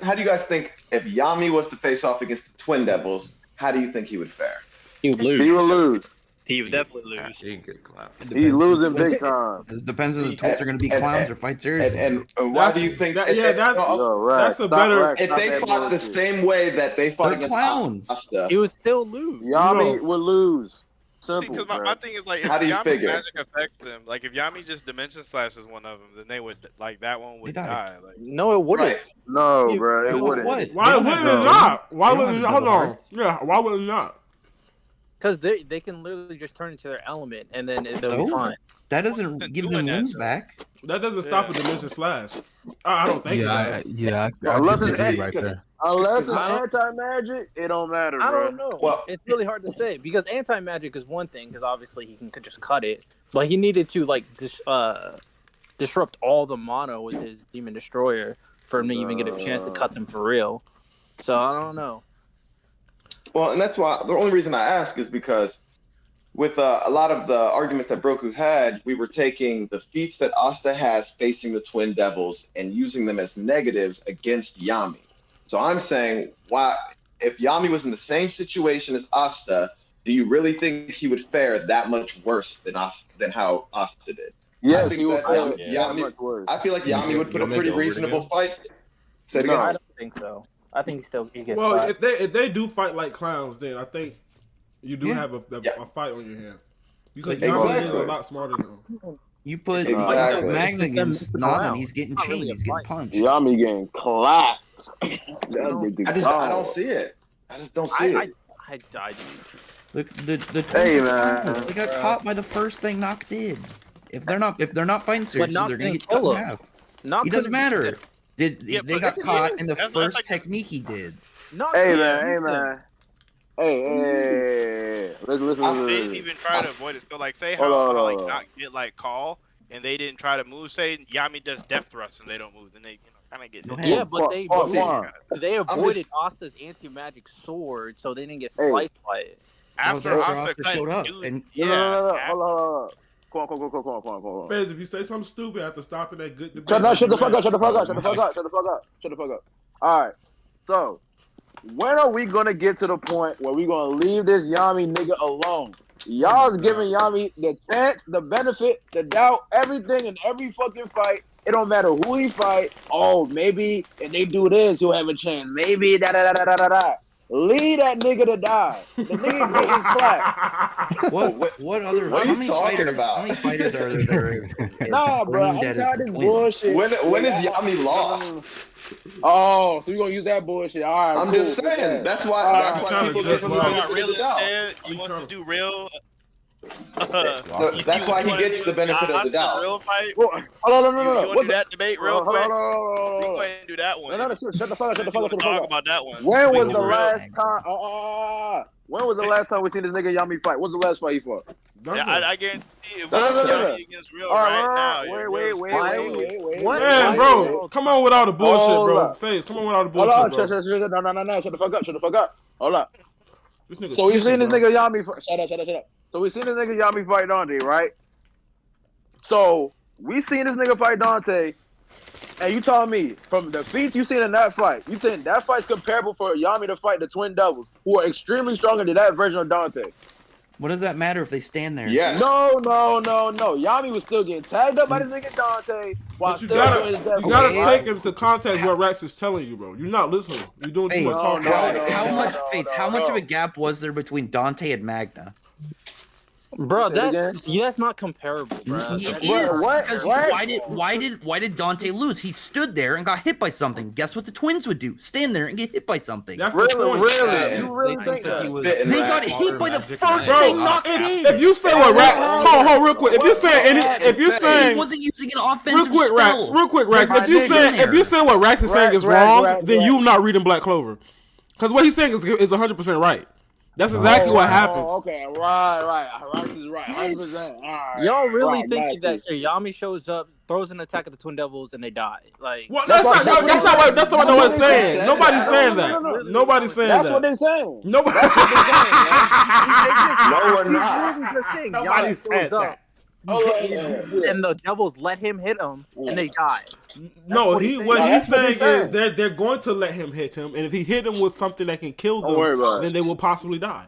think if Yami was to face off against the Twin Devils, how do you think he would fare? He would lose. He would definitely lose. He's losing big time. It depends on the Twins are going to be clowns or fight seriously. And why do you think? That's a better. If they fought the same way that they fought against clowns, Asta, he would still lose. Yami would lose. Simple, See, because my thing is like, if How do you Yami's figure? magic affects them, like if Yami just dimension slashes one of them, then they would that one would die. Like, no, it wouldn't. Right. No, bro, it wouldn't. Why wouldn't it not? Why wouldn't it? Hold on. Yeah, why would it not? Because they can literally just turn into their element, and then they'll be fine. That doesn't give them wings back. That doesn't stop a dimension slash. I don't think. I Unless disagree right there. Unless it's anti-magic, it don't matter, bro. I don't know. Well, it's really hard to say because anti-magic is one thing because obviously he can just cut it, but he needed to like disrupt all the mono with his Demon Destroyer for him to even get a chance to cut them for real. So I don't know. Well, and that's why the only reason I ask is because with a lot of the arguments that Broku had, we were taking the feats that Asta has facing the Twin Devils and using them as negatives against Yami. So I'm saying, why, if Yami was in the same situation as Asta, do you really think he would fare that much worse than how Asta did? Yes, I think he would that fare Yami, much worse. I feel like Yami would put a pretty reasonable fight. Say it No, again. I don't think so. I think he gets. Well, fired. if they do fight like clowns, then I think You do have a fight on your hands. Because Exactly. Yami is a lot smarter than him. You put Exactly. Magna against Nana, he's getting chained, he's getting punched. Yami getting clapped. I don't see it. I just don't see it. I died. Look, the Hey, man. they got caught by the first thing Nock did. If they're not fighting seriously, Nock they're gonna didn't get cut kill in him. half. Not It doesn't matter. They but got caught in the that's first like- technique he did. Hey, man. Hey. Listen. They didn't even try to avoid it. So like, say Hold how on. like not get like call, and they didn't try to move. Say Yami does death thrusts and they don't move, then they kind of get. Go hit. ahead. Yeah, but they I'm avoided Asta's anti-magic sword, so they didn't get sliced by it. After Well, Asta Asta showed up, and No. Hold on. Come on. Fez, if you say something stupid after stopping that good debate, Shut the fuck up. All right. So, when are we gonna get to the point where we gonna leave this Yami nigga alone? Y'all's giving Yami the chance, the benefit, the doubt, everything in every fucking fight. It don't matter who he fight. Oh, maybe if they do this, he'll have a chance. Maybe da. Leave that nigga to die. The nigga getting clapped. What other? What are how you many talking fighters? about? How many fighters are there? Is Nah, bro. I'm brain dead tired as of the this twins? bullshit. When is Yami lost? Oh, so you gonna use that bullshit? All right. I'm cool. just saying. That's why. All That's right. why people give him the You want benefit real of the doubt. instead? You want to do real? That's why he gets the benefit of the doubt. Real fight? No. You want to do that debate real quick? Hold We go on. ahead and do that one. No, shut the fuck up. Since you want to talk about that one. When was We the go last real. time? When was the last time we seen this nigga Yami fight? What's the last fight he fought? Yeah, I guarantee if we No. Yami against real right now. Wait. Man, bro, come on with all the bullshit, bro. Face, come on with all the bullshit, bro. No. Shut the fuck up. Hold up. This nigga So we teaching, seen this bro. nigga Yami fight. Shut up. So we seen this nigga Yami fight Dante, right? So we seen this nigga fight Dante, and you telling me from the feats you seen in that fight, you think that fight's comparable for Yami to fight the Twin Devils, who are extremely stronger than that version of Dante? What does that matter if they stand there? Yes. No. Yami was still getting tagged up by this nigga Dante. While But you still doing his gotta death take right? into context what Rax is telling you, bro. You're not listening. You're doing too Fates, much talking. how much of a gap was there between Dante and Magna? Bro, Say it that's not comparable, bro. It What? is, because why did Dante lose? He stood there and got hit by something. Guess what the twins would do? Stand there and get hit by something. That's the point. Really? You really think that? They got hit by the first Bro, thing knocked in. if you say what Rax, hold on, real quick. If you're He saying wasn't using an offensive real quick, Rax. Right, If you saying what Rax is saying is wrong, Rax. then you not reading Black Clover. Because what he's saying is 100% right. That's exactly what happens. Okay, right. Rax is right. 100%. All right. Y'all really Right, thinking that Maxie. Yami shows up, throws an attack at the Twin Devils, and they die? Like, Well, that's not what no one's saying. Nobody's saying that. Nobody's saying That's that. what they're saying. Nobody. No, we're not. Nobody Yami said shows up, and the Devils let him hit him, and they die. No, what he he's what saying. he's That's what saying he's is saying. they're going to let him hit him, and if he hit him with something that can kill Don't worry about them, it. then they will possibly die.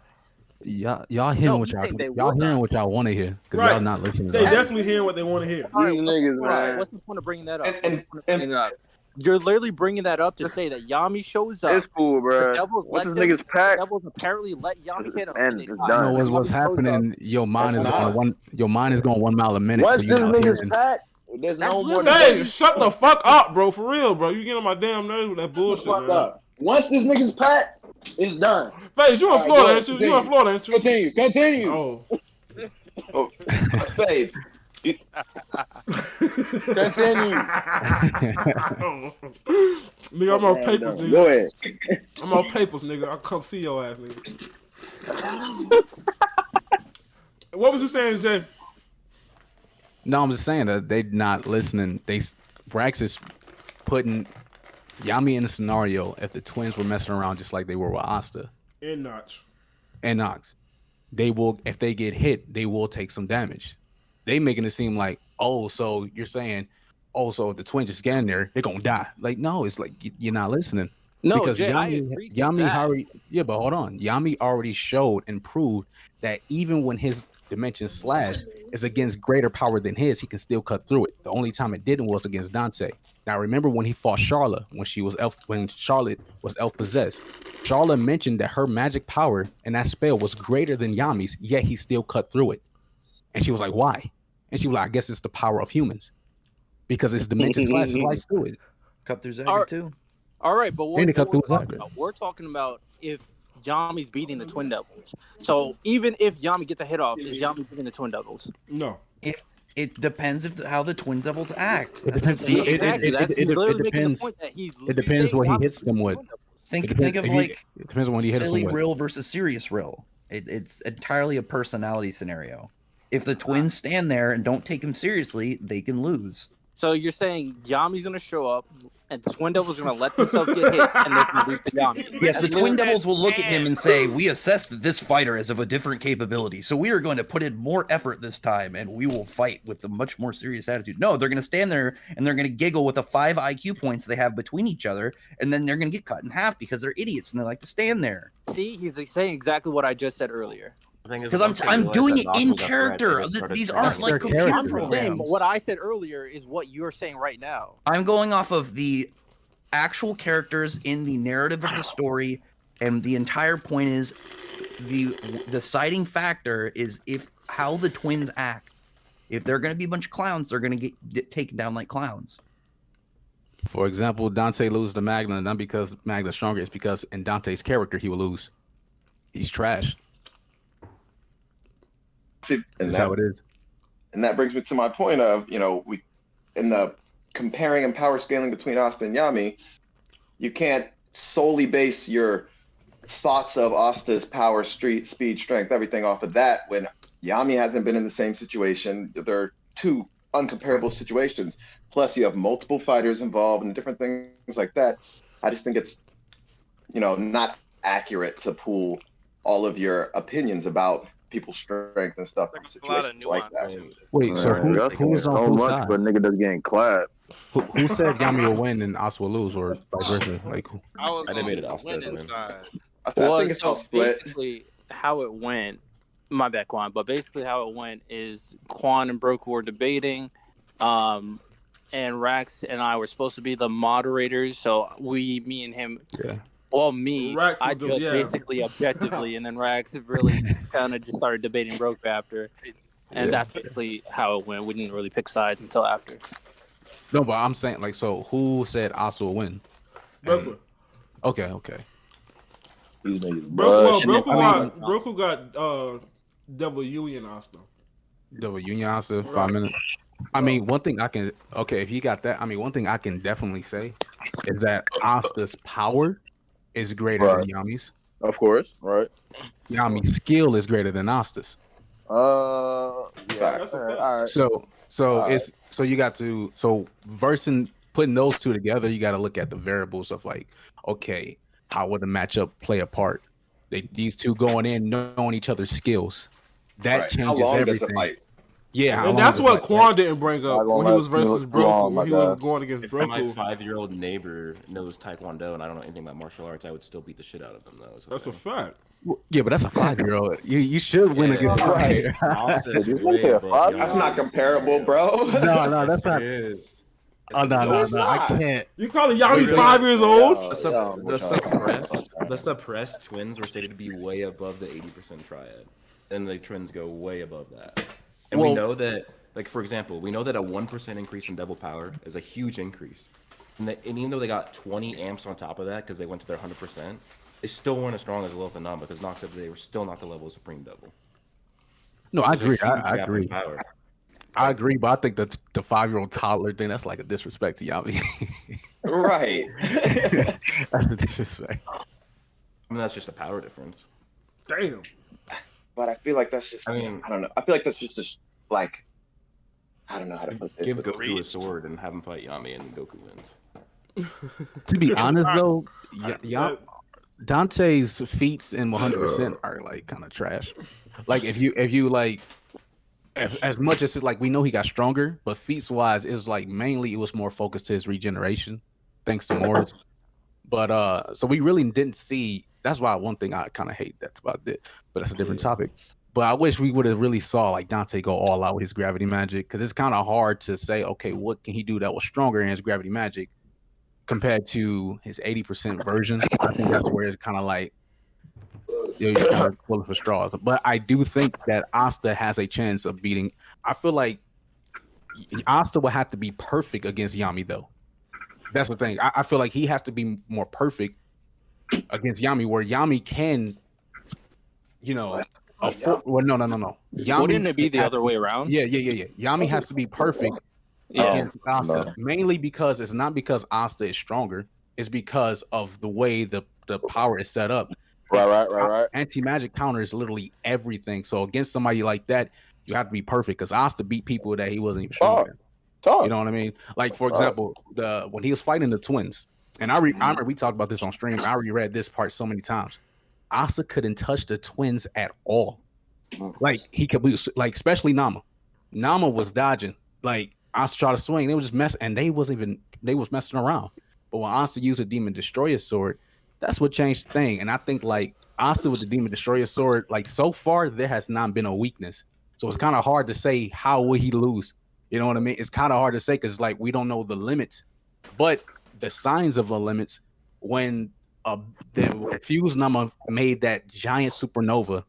Y'all hearing No, what you y'all think they y'all will hearing die. what y'all want to hear because Right. y'all not listening. They to us. definitely hearing what they want to hear. All right, These niggas, man. what's the point of bringing that up? And You're literally bringing that up to say that Yami shows up. It's cool, The bro. Devils What's let this nigga's pack? Devils apparently let Yami hit him. And And they it's die. done. You know what's Yami shows up. happening? Your mind is That's going not. one. Your mind is going 1 mile a minute. Once so this you're not nigga's hearing. pack, there's That's no more. literally- Hey, shut the fuck up, bro. For real, bro. You get on my damn nerves with that bullshit, Fuck man. up. Once this nigga's pack, it's done. Face, you in All right, Florida, go ain't you? ahead, You in Florida, ain't you? Continue. Oh. Spades. Continue. Nigga, I'm on papers, Go nigga. ahead. I'm on papers, nigga. I'll come see your ass, nigga. What was you saying, Jay? No, I'm just saying that they not listening. Brax is putting Yami in a scenario if the twins were messing around just like they were with Asta And Notch. and Nox. They will, if they get hit, they will take some damage. They making it seem like, oh, so you're saying, oh, so if the twins just get in there, they're gonna die. Like, no, it's like you're not listening. No, Because Jay, I agree to Yami that. already, yeah, but hold on. Yami already showed and proved that even when the Dimension Slash is against greater power than his, he can still cut through it. The only time it didn't was against Dante. Now remember when he fought Charlotte when Charlotte was elf possessed. Charlotte mentioned that her magic power and that spell was greater than Yami's, yet he still cut through it. And she was like, "Why?" And she was like, "I guess it's the power of humans, because it's Dimension Slash slice through it." Cut through Zagger too. All right, but And they cut through Zagger. we're talking about if Yami's beating the Twin Devils. So even if Yami gets a hit off, is Yami beating the Twin Devils? No. If it depends how the Twin Devils act. It depends. It depends what he hits them with. Think of like it depends on when he hits them silly with. Rill versus serious Rill. It's entirely a personality scenario. If the twins stand there and don't take him seriously, they can lose. So you're saying Yami's gonna show up, and the Twin Devils are gonna let themselves get hit, and they're gonna lose to Yami. Yes, the Twin Devils will look at him and say, "We assessed that this fighter is of a different capability, so we are going to put in more effort this time, and we will fight with a much more serious attitude." No, they're going to stand there and they're going to giggle with the 5 IQ points they have between each other, and then they're going to get cut in half because they're idiots and they like to stand there. See, he's saying exactly what I just said earlier. Because I'm doing it in character. These aren't like computer programs. What I said earlier is what you're saying right now. I'm going off of the actual characters in the narrative of the story, and the entire point is the deciding factor is how the twins act. If they're going to be a bunch of clowns, they're going to get taken down like clowns. For example, Dante loses to Magna, not because Magna's stronger, it's because in Dante's character he will lose. He's trash. See, That's how it is. And that brings me to my point of, we in the comparing and power scaling between Asta and Yami, you can't solely base your thoughts of Asta's power, speed, strength, everything off of that when Yami hasn't been in the same situation. They're two uncomparable situations. Plus, you have multiple fighters involved and different things like that. I just think it's, not accurate to pool all of your opinions about people's strength and stuff. There's a lot of nuance to it. Wait, so who was on whose side? But nigga does getting clapped. Who said Yami will win and Asuka will lose, or vice versa? Like, who? I was I debated on the Asuka to winning win. side. I think it's all split. Basically, how it went, my bad, Quan, but basically how it went is Quan and Broku were debating, and Rax and I were supposed to be the moderators, so me and him. Yeah. Well, me, Rax I was the- judged yeah. basically objectively, and then Rax really kind of just started debating Broku after, and that's basically how it went. We didn't really pick sides until after. No, but I'm saying, like, so who said Asuka will win? Broku. Okay. These niggas Broku got Devil Union Asta. Double Union Asuka, 5 minutes. I mean, one thing I can if you got that, one thing I can definitely say is that Asuka's power is greater than Yami's. Of course, right? Yami's skill is greater than Asta's. Yeah. That's a All fact. right. So you got to versing putting those two together, you got to look at the variables of like, okay, how would the matchup play a part? These two going in knowing each other's skills, that Right. changes How long everything. does the fight? Yeah, how And long that's does what the Quan didn't bring up when he was versus Broku, long, when he my was God. going against If my Broku. 5-year-old neighbor knows Taekwondo and I don't know anything about martial arts, I would still beat the shit out of them, though. That's a fact. Yeah, but that's a 5-year-old. You should win against a right. 5-year-old. Did you say a 5? That's not comparable, bro. No, that's not. It is. Oh no, I can't. You calling Yami's 5 years old? The suppressed twins were stated to be way above the 80% triad, and the twins go way above that. And we know that, like for example, we know that a 1% increase in devil power is a huge increase, and even though they got 20 amps on top of that because they went to their 100%, they still weren't as strong as the level of Nam because Nox said they were still not the level of Supreme Devil. No, I agree. I Huge gap in agree. power. I agree, but I think the 5-year-old toddler thing, that's like a disrespect to Yami. Right. That's a disrespect. I mean, that's just a power difference. Damn. But I feel like that's just, I don't know. I feel like that's just like, I don't know how to put this. Give Goku a sword and have him fight Yami, and Goku wins. To be honest, though, Dante's feats in 100% are like kind of trash. Like if you like, as much as like we know he got stronger, but feats wise, it was like mainly it was more focused to his regeneration, thanks to Morris. But so we really didn't see. That's why one thing I kind of hate that's about it, but that's a different topic. But I wish we would have really saw like Dante go all out with his gravity magic, because it's kind of hard to say, okay, what can he do that was stronger in his gravity magic compared to his 80% version. I think that's where it's kind of like you're kind of pulling for straws. But I do think that Asta has a chance of beating. I feel like Asta will have to be perfect against Yami, though. That's the thing. I feel like he has to be more perfect against Yami, where Yami can, you know, well, no. Yami, wouldn't it be the other way around? Yeah. Yami has to be perfect against Asta, mainly because it's not because Asta is stronger. It's because of the way the power is set up. Right. Anti-magic counter is literally everything. So against somebody like that, you have to be perfect, because Asta beat people that he wasn't even strong in. You know what I mean? Like, for example, when he was fighting the twins, and I remember we talked about this on stream. I reread this part so many times. Asta couldn't touch the twins at all. Like, he could be, like, especially Nama. Nama was dodging. Like, Asta tried to swing, they was just messing, and they was messing around. But when Asta used a Demon Destroyer sword, that's what changed the thing. And I think, like, Asta with the Demon Destroyer sword, like, so far there has not been a weakness. So it's kind of hard to say how will he lose. You know what I mean? It's kind of hard to say, because like we don't know the limits, but the signs of the limits when the Fuse Nama made that giant supernova,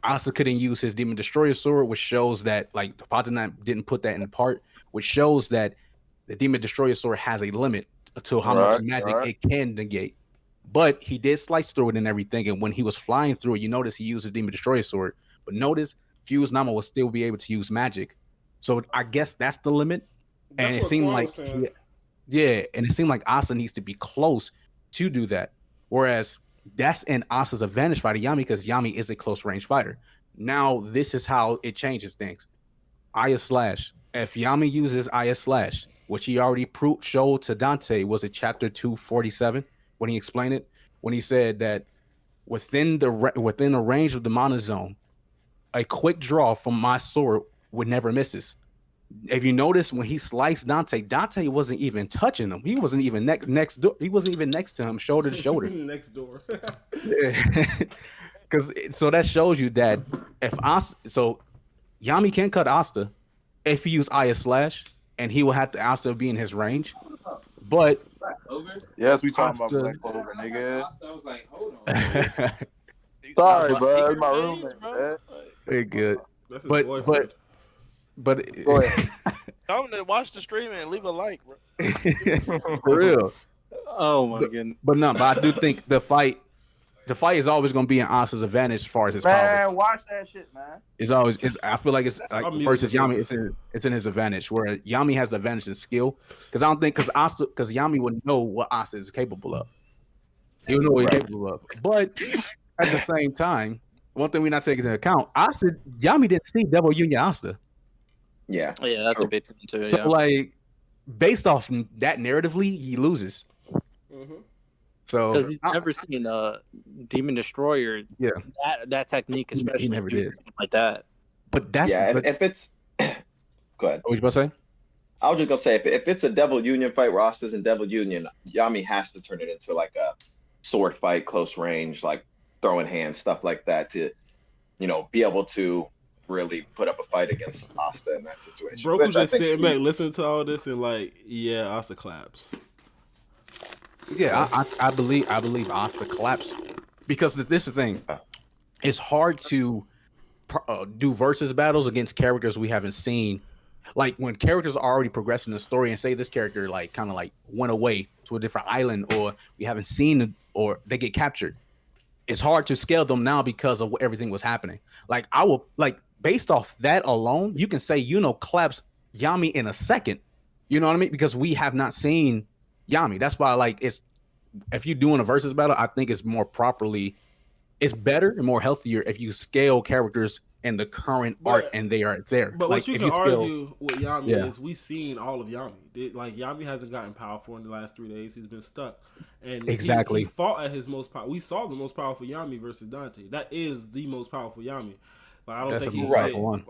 Asta couldn't use his Demon Destroyer sword, which shows that like the Patanite didn't put that in the part, which shows that the Demon Destroyer sword has a limit to how much magic it can negate. But he did slice through it and everything, and when he was flying through it, you notice he used his Demon Destroyer sword. But notice Fuse Nama will still be able to use magic. So I guess that's the limit. And it seemed like, and it seemed like Asta needs to be close to do that. Whereas that's in Asta's advantage fighting Yami, because Yami is a close range fighter. Now, this is how it changes things. Aya Slash. If Yami uses Aya Slash, which he already showed to Dante, was it chapter 247 when he explained it? When he said that within the range of the mana zone, a quick draw from my sword would never misses. If you notice, when he sliced Dante wasn't even touching him. He wasn't even next door. He wasn't even next to him, shoulder to shoulder. Next door. Because so that shows you that if Yami can't cut Asta if he use Aya Slash, and he will have to Asta be in his range. But yes, we talking about Black Clover, nigga. I was like, hold on. Sorry, bro. It's my roommate, man. Very good. That's his boyfriend. But go ahead. Tell them to watch the stream and leave a like, bro. For real. Oh my goodness. But I do think the fight is always going to be in Asta's advantage as far as his power. Man, watch that shit, man. I feel like it's like versus Yami, it's in his advantage, where Yami has the advantage in skill. Because I don't think because Yami would know what Asta is capable of. He would know what he's capable of. But at the same time, one thing we're not taking into account, Yami didn't see Devil Union Asta. Yeah. Yeah, that's a big thing too. So like, based off that narratively, he loses. Mm-hmm. So because he's never seen a Demon Destroyer. Yeah, that technique, especially he never did like that. But that's if it's go ahead. What was you about to say? I was just gonna say if it's a Devil Union fight, Rosta's in Devil Union, Yami has to turn it into like a sword fight, close range, like throwing hands, stuff like that, to be able to really put up a fight against Asta in that situation. Broku just sitting back listening to all this and like, yeah, Asta claps. Yeah, I believe Asta claps, because this is the thing. It's hard to do versus battles against characters we haven't seen. Like when characters are already progressing the story, and say this character like kind of like went away to a different island, or we haven't seen, or they get captured. It's hard to scale them now because of everything was happening. Like I will based off that alone, you can say claps Yami in a second. You know what I mean? Because we have not seen Yami. That's why if you're doing a versus battle, I think it's better and more healthier if you scale characters in the current art and they are there. But what you can argue with Yami is we've seen all of Yami. Like Yami hasn't gotten powerful in the last 3 days. He's been stuck. And exactly. He fought at his most powerful. We saw the most powerful Yami versus Dante. That is the most powerful Yami. Like, I don't think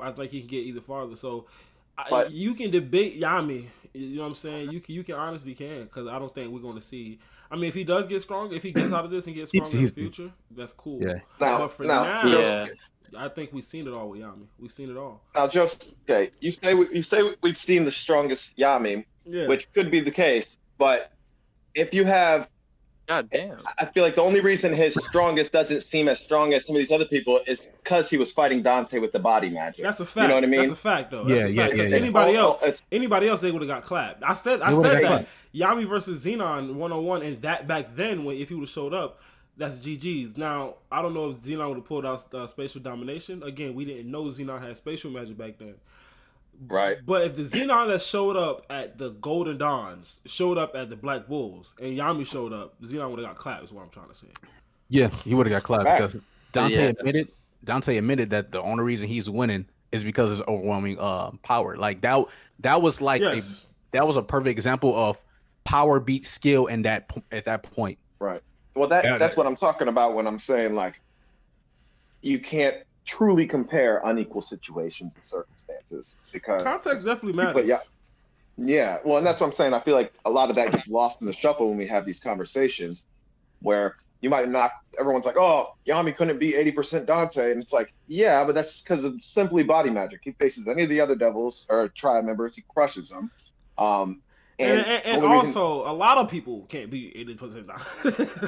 I think he can get either farther. So you can debate Yami. You know what I'm saying? You can honestly because I don't think we're going to see. I mean, if he does get stronger, if he gets out of this and gets stronger in the future, that's cool. Yeah. But for now, I think we've seen it all with Yami. We've seen it all. Now, just okay. You say we've seen the strongest Yami, which could be the case. But if you have, God damn, I feel like the only reason his strongest doesn't seem as strong as some of these other people is because he was fighting Dante with the body magic. That's a fact. You know what I mean? That's a fact, though. That's Yeah. Anybody else, they would have got clapped. I said that. Yami versus Xenon 101, and that back then, if he would have showed up, that's GG's. Now, I don't know if Xenon would have pulled out spatial domination. Again, we didn't know Xenon had spatial magic back then. Right. But if the Xenon that showed up at the Golden Dawns showed up at the Black Bulls and Yami showed up, Xenon would have got clapped, is what I'm trying to say. Yeah, he would have got clapped because Dante admitted that the only reason he's winning is because of his overwhelming power. Like that was like that was a perfect example of power beat skill in at that point. Right. Well, that's what I'm talking about when I'm saying like you can't truly compare unequal situations and circumstances because context definitely matters. But yeah. Well, and that's what I'm saying. I feel like a lot of that gets lost in the shuffle when we have these conversations where you might not. Everyone's like, "Oh, Yami couldn't beat 80% Dante," and it's like, yeah, but that's because of simply body magic. He faces any of the other devils or tribe members, he crushes them. And also, a lot of people can't be 80%.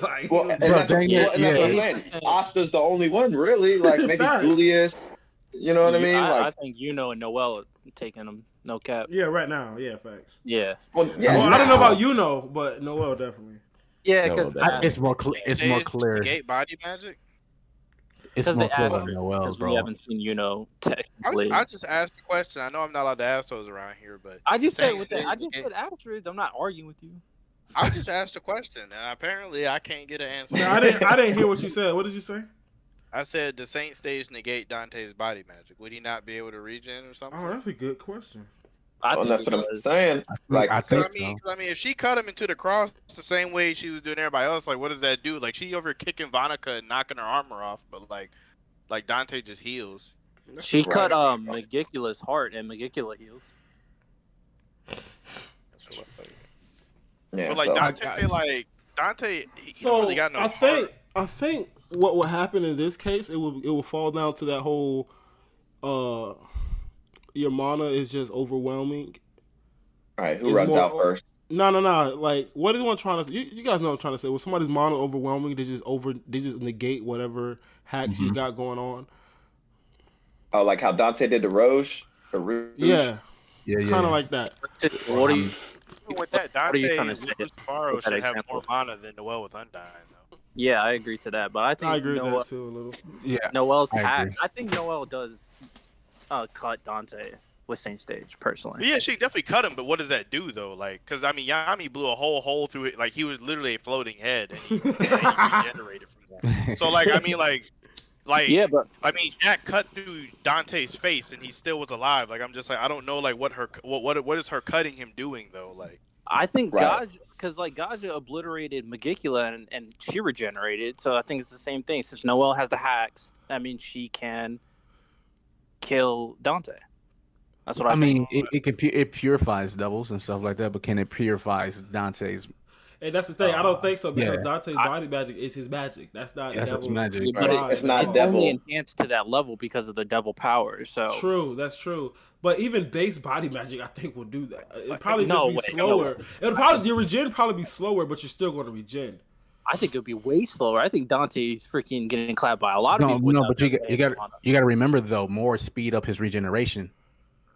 Like, that's what I'm saying. Asta's the only one, really. Like maybe Julius. You know what I mean? I think and Noel are taking them. No cap. Yeah, right now. Yeah, facts. Yeah. Well, I don't know about but Noel definitely. Yeah, because it's more clear. Negate body magic. It's more clear than Noel, bro. We haven't seen technically. I just asked the question. I know I'm not allowed to ask those around here, but I just said asterisks. I'm not arguing with you. I just asked a question, and apparently I can't get an answer. No, I didn't hear what you said. What did you say? I said the Saint stage negate Dante's body magic. Would he not be able to regen or something? Oh, that's a good question. That's what I'm saying. I think I mean, if she cut him into the cross the same way she was doing everybody else, like, what does that do? Like, she over kicking Vonica and knocking her armor off, but like Dante just heals. She cut Magicula's heart, and Magicula heals. Yeah, but like Dante, he don't really got no heart. I think what will happen in this case, it will fall down to that whole your mana is just overwhelming. All right, who runs out first? No. Like, what is one trying to? You guys know what I'm trying to say. When somebody's mana overwhelming, they just negate whatever hacks you got going on. Oh, like how Dante did to Rouge? Yeah. Kind of like that. What are you? With that, Dante Sparrow should have more mana than Noel with Undyne, though. Yeah, I agree to that, but I think I agree with that too a little. Yeah, Noel's hack. I think Noel does cut Dante with Saint Stage personally. But yeah, she definitely cut him, but what does that do though? Like, because I mean, Yami blew a whole hole through it. Like, he was literally a floating head, and he regenerated from that. So like, I mean, yeah, but I mean, Jack cut through Dante's face, and he still was alive. Like, I'm just like, I don't know, like what is her cutting him doing though? Like, I think Gaja, because like Gaja obliterated Magicula and she regenerated, so I think it's the same thing. Since Noel has the hacks, that means she can kill Dante. That's what I mean. It purifies devils and stuff like that, but can it purify Dante's? And that's the thing. I don't think so because Dante's body magic is his magic. That's not his magic. But it's not devil. Only enhanced to that level because of the devil power. So true. That's true. But even base body magic, I think, will do that. It'll probably be slower. Your regen probably be slower, but you're still going to regen. I think it would be way slower. I think Dante's freaking getting clapped by a lot of people. No, but you got to remember though, more speed up his regeneration.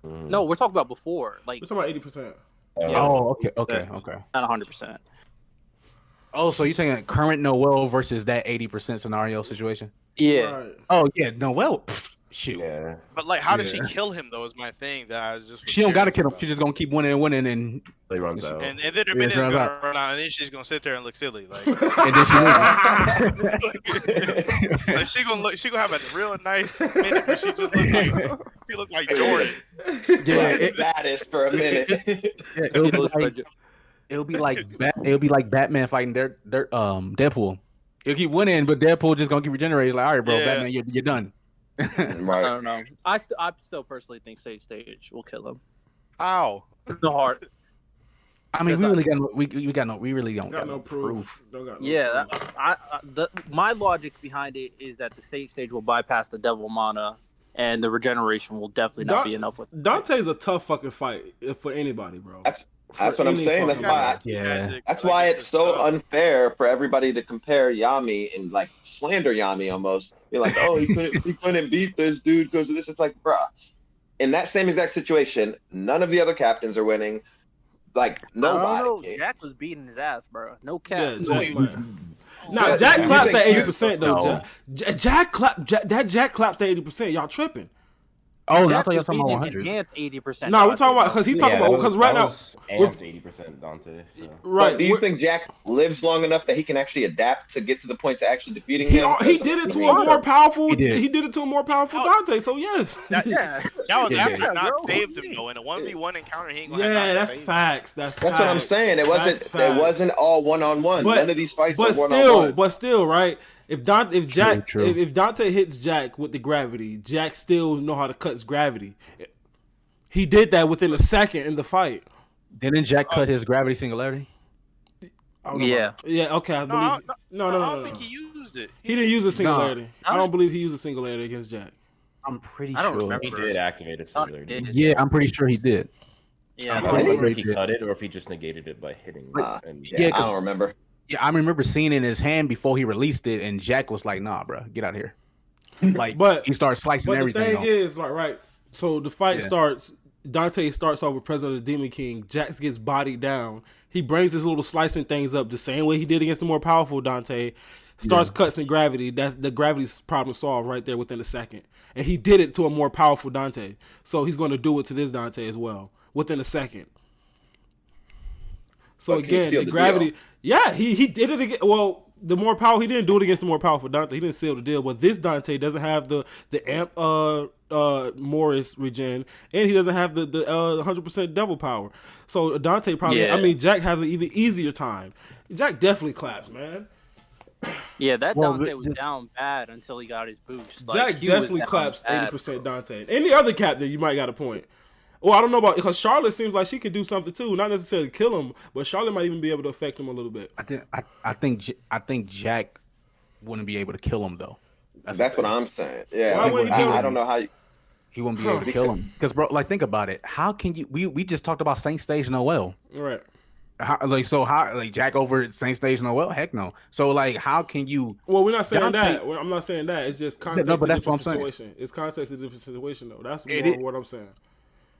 No, we're talking about before. Like, we're talking about 80%. Oh, okay. Not 100%. Oh, so you're saying current Noel versus that 80% scenario situation? Yeah. Right. Oh yeah, Noel. Shoot. Yeah. But like, how does she kill him though? Is my thing that I was just. She don't gotta kill him. She's just gonna keep winning, and he runs out. And then her minute's gonna run out, and then she's gonna sit there and look silly, like. And then she loses. Like, she gonna have a real nice minute, but she just look like Jordan. Yeah, that is for a minute. It'll be like Batman fighting Deadpool. He'll keep winning, but Deadpool just gonna keep regenerating. Like, all right, bro, Batman, you're done. Right. I don't know. I still personally think Saint Stage will kill him. How? The heart. I mean, we really don't got no proof. Yeah, my logic behind it is that the stage will bypass the Devil Mana, and the regeneration will definitely not be enough. Dante's a tough fucking fight for anybody, bro. That's what I'm saying. That's why. That's why it's so unfair for everybody to compare Yami and like slander Yami almost. You're like, oh, he couldn't beat this dude because of this. It's like, bruh. In that same exact situation, none of the other captains are winning. Like nobody. No, Jack was beating his ass, bro. No cap. Yeah, Jack claps at 80% though. Jack claps at 80%. Y'all tripping. Oh, I thought you were talking about 100. Enhanced 80%. No, we're talking about because he's talking about because right now amped 80% Dante. So. Right. But do you think Jack lives long enough that he can actually adapt to get to the point to actually defeating him? He did it to a more powerful. He did it to a more powerful Dante. So yes. That was after Knox saved him though. In a 1v1 encounter, he ain't gonna have that's facts. That's what I'm saying. It wasn't all one-on-one. None of these fights are one-on-one. But still, right? If Dante hits Jack with the gravity, Jack still know how to cut his gravity. He did that within a second in the fight. Didn't Jack cut his gravity singularity? Yeah. Okay. I believe. No. I don't think he used it. He didn't use a singularity. I don't believe he used a singularity against Jack. I'm pretty sure. I don't remember. He did activate a singularity. Yeah, I'm pretty sure he did. Yeah. I don't remember if he cut it or if he just negated it by hitting. I don't remember. Yeah, I remember seeing it in his hand before he released it, and Jack was like, "Nah, bro, get out of here." Like, but he started slicing everything. The thing is, like, right. So the fight starts. Dante starts off with President of the Demon King. Jax gets bodied down. He brings his little slicing things up the same way he did against the more powerful Dante. Starts cuts in gravity. That's the gravity's problem solved right there within a second. And he did it to a more powerful Dante. So he's going to do it to this Dante as well within a second. So again, the gravity. Yeah, he did it again. Well, the more power, he didn't do it against the more powerful Dante. He didn't seal the deal. But this Dante doesn't have the amp Morris regen, and he doesn't have the 100% devil power. So Dante probably. I mean, Jack has an even easier time. Jack definitely claps, man. Yeah, Dante was down bad until he got his boost. Jack definitely claps 80% Dante. Any other captain, you might got a point. Well, I don't know about because Charlotte seems like she could do something too, not necessarily kill him, but Charlotte might even be able to affect him a little bit. I think Jack wouldn't be able to kill him though. That's what I'm saying. Yeah, I don't know how he wouldn't be able to kill him because, bro, like think about it. How can you? We just talked about Saint Stage Noel. Right. How Jack over at Saint Stage Noel? Heck no. So like, how can you? Well, we're not saying that. I'm not saying that. It's just context. No, but that's what I'm situation. saying. It's context of a different situation though. That's what I'm saying.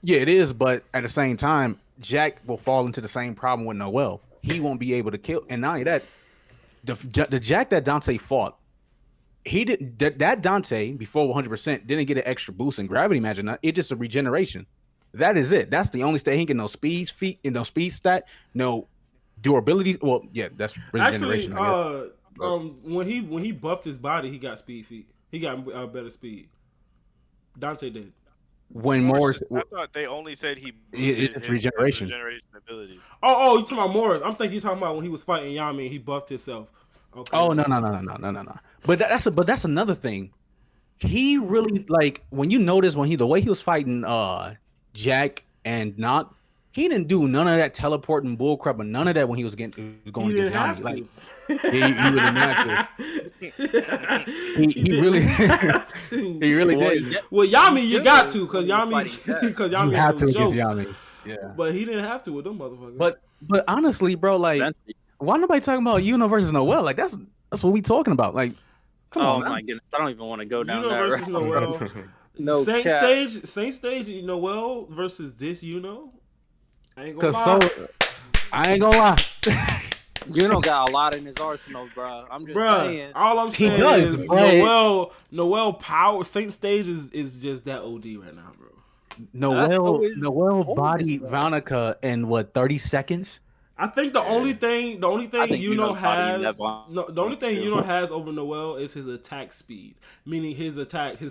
Yeah, it is, but at the same time, Jack will fall into the same problem with Noel. He won't be able to kill, and not only that, the Jack that Dante fought, he did that Dante before 100% didn't get an extra boost in gravity magic. It's just a regeneration. That is it. That's the only stat. He can no speed stat, no durability. Well, yeah, that's regeneration. Actually, when he buffed his body, he got speed feet. He got better speed. Dante did. When Morris, I thought they only said it's regeneration. Regeneration abilities. Oh, you talking about Morris? I'm thinking you talking about when he was fighting Yami and he buffed himself. Okay. Oh no. But that's another thing. He really like when you notice the way he was fighting Jack and Knock, he didn't do none of that teleporting bullcrap or none of that when he was going against Yami. Like he really not to. He really he really did. Well, Yami, you got to because Yami you have to against Yami. Yeah, but he didn't have to with them motherfuckers. But honestly, bro, like why nobody talking about Uno versus Noel? Like that's what we talking about. Like, come on. Oh my goodness, I don't even want to go down Uno there. Versus Noel. No Saint stage, Noel versus this I ain't gonna lie. I ain't gonna lie. Got a lot in his arsenal, bro. I'm just saying. All I'm saying is Noel power. Saint stage is just that OD right now, bro. Noel bodied Vanica in 30 seconds. I think the only thing Uno has over Noel is his attack speed, meaning his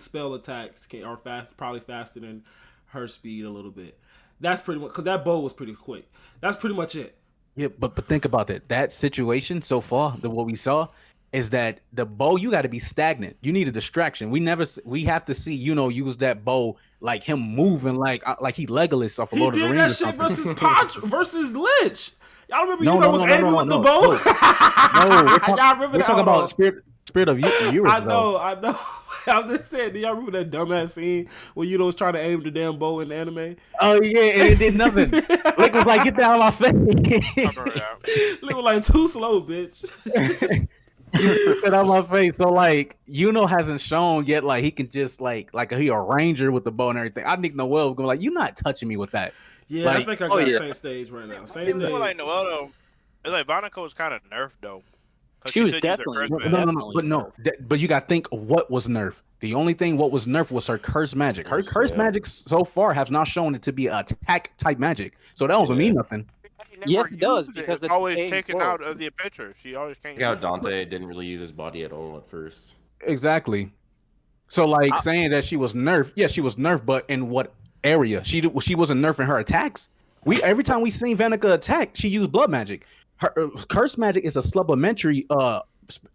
spell attacks are probably faster than her speed a little bit. That's pretty much because that bow was pretty quick. That's pretty much it. Yeah, but think about that situation so far. What we saw, is that the bow, you got to be stagnant. You need a distraction. We have to see, use that bow like him moving like he Legolas off a Lord of the Rings. He did that shit versus Potch versus Lich. Y'all remember was aiming with the bow? No, we're talking about Spirit of Eurus. I know. I'm just saying, do y'all remember that dumbass scene where was trying to aim the damn bow in the anime? Oh yeah, and it did nothing. Lick was like, get down my face. Lick was like, too slow, bitch. Get out my face. So like, hasn't shown yet like he can just like he a ranger with the bow and everything. I think Noel was going like, you're not touching me with that. Yeah, I think I got same stage right now. Same stage. Like Noel though. It's like Vanico was kind of nerfed though. She was definitely but you got to think what was nerfed. The only thing what was nerfed was her curse magic. Her curse magic so far has not shown it to be attack type magic. So that don't mean nothing. Yes, it does because it's always taken out of the picture. She always can't. Yeah, Dante didn't really use his body at all at first. Exactly. So like saying that she was nerfed, yeah, she was nerfed, but in what area? She wasn't nerfing her attacks. Every time we seen Vanica attack, she used blood magic. Her curse magic is a supplementary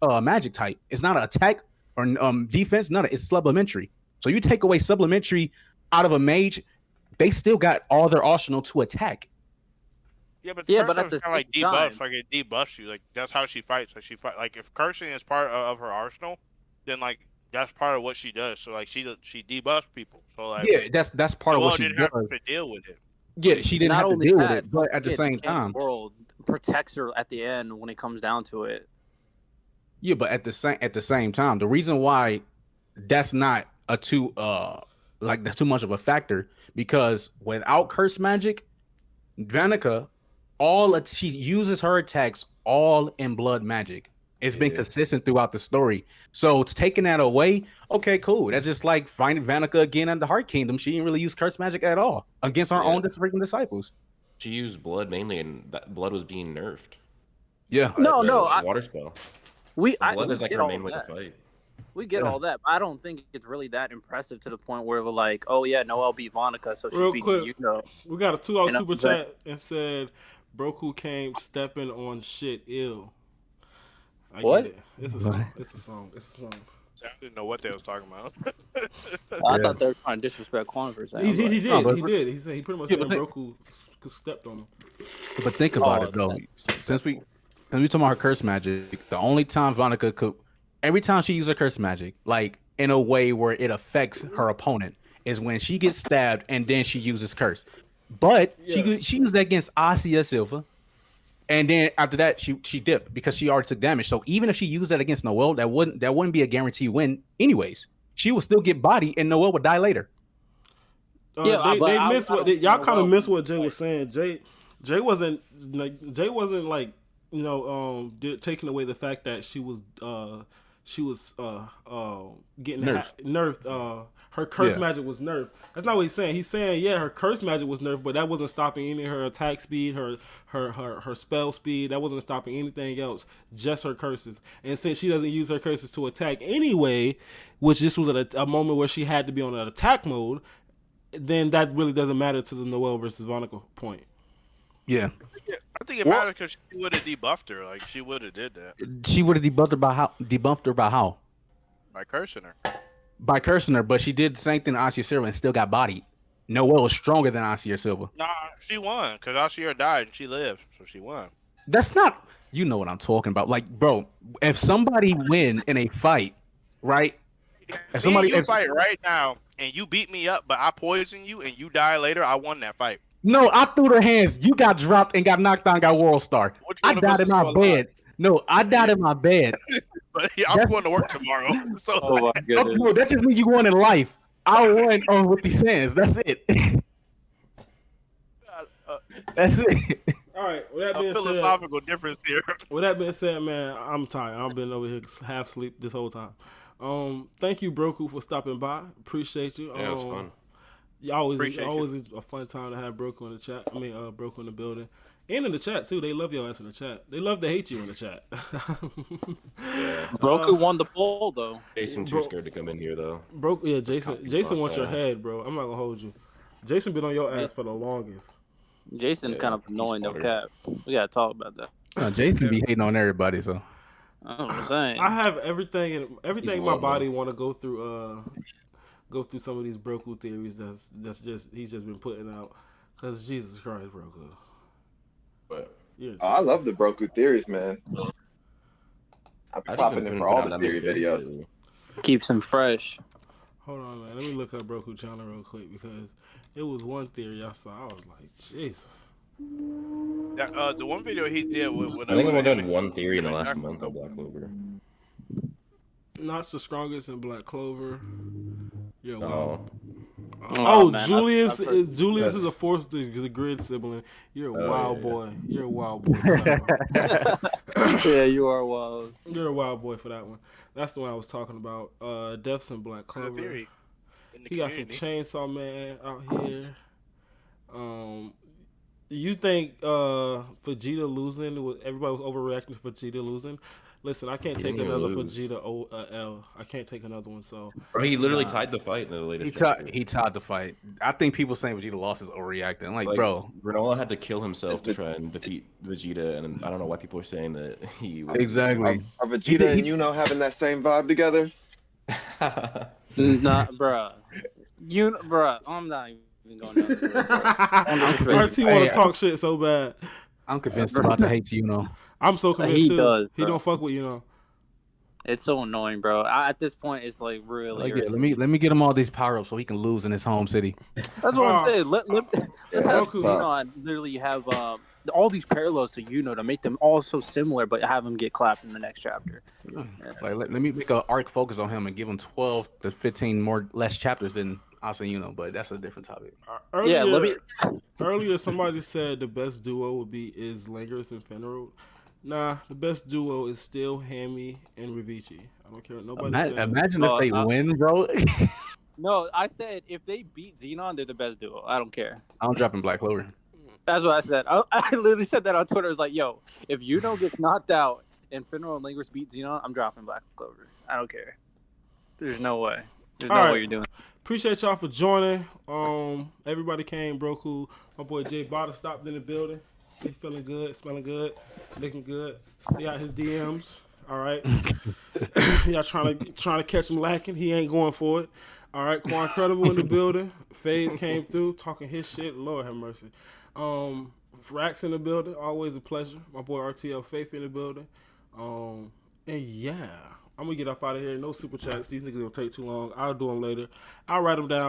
magic type. It's not an attack or defense. None. It's supplementary. So you take away supplementary out of a mage, they still got all their arsenal to attack. Yeah, but at the kind of like debuffs, like it debuffs you. Like that's how she fights. Like if cursing is part of her arsenal, then like that's part of what she does. So like she debuffs people. So like that's part of what she didn't have to deal with it. Yeah, she didn't have to deal with it, but at the same time, world protects her at the end when it comes down to it. Yeah, but at the same time, the reason why that's not too much of a factor because without curse magic, Vanica, she uses her attacks all in blood magic. It's been consistent throughout the story. So it's taking that away. Okay, cool. That's just like finding Vanica again at the Heart Kingdom. She didn't really use curse magic at all against her own freaking disciples. She used blood mainly, and that blood was being nerfed. Yeah. Water spell. Blood is like her main way to fight. We get all that, but I don't think it's really that impressive to the point where we're like, oh yeah, Noel beat Vanica, so she beat We got a $2 super chat and said Broku came stepping on shit ill. I get it. It's a song. I didn't know what they was talking about. I thought they were trying to disrespect Quan for a second. He did. He said he pretty much said Broku stepped on him. But think about it though. Since we talking about her curse magic, the only time Vanica could, every time she uses her curse magic, like in a way where it affects her opponent, is when she gets stabbed and then she uses curse. But she used that against Asia Silva. And then after that, she dipped because she already took damage. So even if she used that against Noel, that wouldn't be a guaranteed win anyways. She would still get body and Noel would die later. They missed what y'all kind of missed what Jay was saying. Jay wasn't like taking away the fact that she was getting nerfed. Her curse magic was nerfed. That's not what he's saying. He's saying her curse magic was nerfed, but that wasn't stopping any of her attack speed, her spell speed. That wasn't stopping anything else. Just her curses. And since she doesn't use her curses to attack anyway, which this was a moment where she had to be on an attack mode, then that really doesn't matter to the Noel versus Vanica point. Yeah. I think it mattered because she would have debuffed her. Like she would have did that. She would have debuffed her by how? By cursing her. By cursing her, but she did the same thing to Asia Silva and still got bodied. Noel was stronger than Asia Silva. Nah, she won because Asia died and she lived, so she won. That's not. You know what I'm talking about. Like, bro, if somebody win in a fight, right? If somebody fight right now and you beat me up, but I poison you and you die later, I won that fight. No, I threw the hands. You got dropped and got knocked down, got World Star. I died in my bed. No, I died in my bed. But I'm going to work tomorrow. So no, that just means you won in life. I won with these hands. That's it. That's it. All right. With that being philosophical difference here. With that being said, man, I'm tired. I've been over here half asleep this whole time. Thank you, Broku, for stopping by. Appreciate you. Yeah, it was fun. Always a fun time to have Broku in the chat. Broku in the building. And in the chat, too. They love your ass in the chat. They love to hate you in the chat. Broku won the poll, though. Jason too scared to come in here, though. Jason wants your head, bro. I'm not going to hold you. Jason been on your ass for the longest. Jason kind of annoying, no cap. We got to talk about that. Jason be hating on everybody, so. That's what I'm saying. I have everything in He's my low, body want to go through some of these Broku theories that's just he's just been putting out. Cause Jesus Christ, Broku. But I love the Broku theories, man. I'm I'd popping even in put for him all down the that many theory theories videos. lately. Keeps him fresh. Hold on, man. Let me look up Broku channel real quick because it was one theory I saw. I was like, Jesus. The one video he did with I think I've only done him one theory in the and last Jack- month on Black Clover. Not the strongest in Black Clover. Yeah, Oh, wow. Oh, man, Julius I've heard- Julius is a fourth degree sibling. You're a wild yeah. boy. You're a wild boy for that one. Yeah, you are wild. You're a wild boy for that one. That's the one I was talking about. Deaths in Black the Clover. theory in the He got some community. Chainsaw Man out here. You think Vegeta losing? Everybody was overreacting to Vegeta losing. Listen, I can't He take didn't even another lose. Vegeta L. I can't take another one. So Bro, he literally tied the fight in the latest. He tied the fight. I think people saying Vegeta lost is overreacting. Like, bro, Granola had to kill himself to try and defeat Vegeta, and I don't know why people are saying that he was... exactly. Are Vegeta and Yuno having that same vibe together? Nah, bruh. Bruh, I'm not even going down this road, bruh. RT want to talk shit so bad. I'm convinced about to hate you, I'm so convinced He too. does, He bro. don't fuck with It's so annoying, bro. At this point, it's like really. Like, yeah, irritating. let me get him all these power ups so he can lose in his home city. That's what I'm saying. Let's have Broku. Xenon literally have all these parallels to to make them all so similar, but have him get clapped in the next chapter. Like, let me make an arc focus on him and give him 12 to 15 less chapters than Asa but that's a different topic. Earlier, somebody said the best duo is Langers and Fenrir. Nah, the best duo is still Hammy and Rivici. I don't care what nobody says. Imagine if they win, bro. No, I said if they beat Xenon, they're the best duo. I don't care. I'm dropping Black Clover. That's what I said. I literally said that on Twitter. It's like, yo, if gets knocked out and Fenrir and Langers beat Xenon, I'm dropping Black Clover. I don't care. There's no way. There's no way you're doing. Appreciate y'all for joining. Everybody came, Broku. My boy Jay Botta stopped in the building. He's feeling good, smelling good, looking good. Stay out his DMs. All right. Y'all trying to catch him lacking. He ain't going for it. All right. Quancredible in the building. FaZe came through talking his shit. Lord have mercy. Rax in the building. Always a pleasure. My boy RTL Faith in the building. And yeah, I'm gonna get up out of here. No super chats. These niggas gonna take too long. I'll do them later. I'll write them down.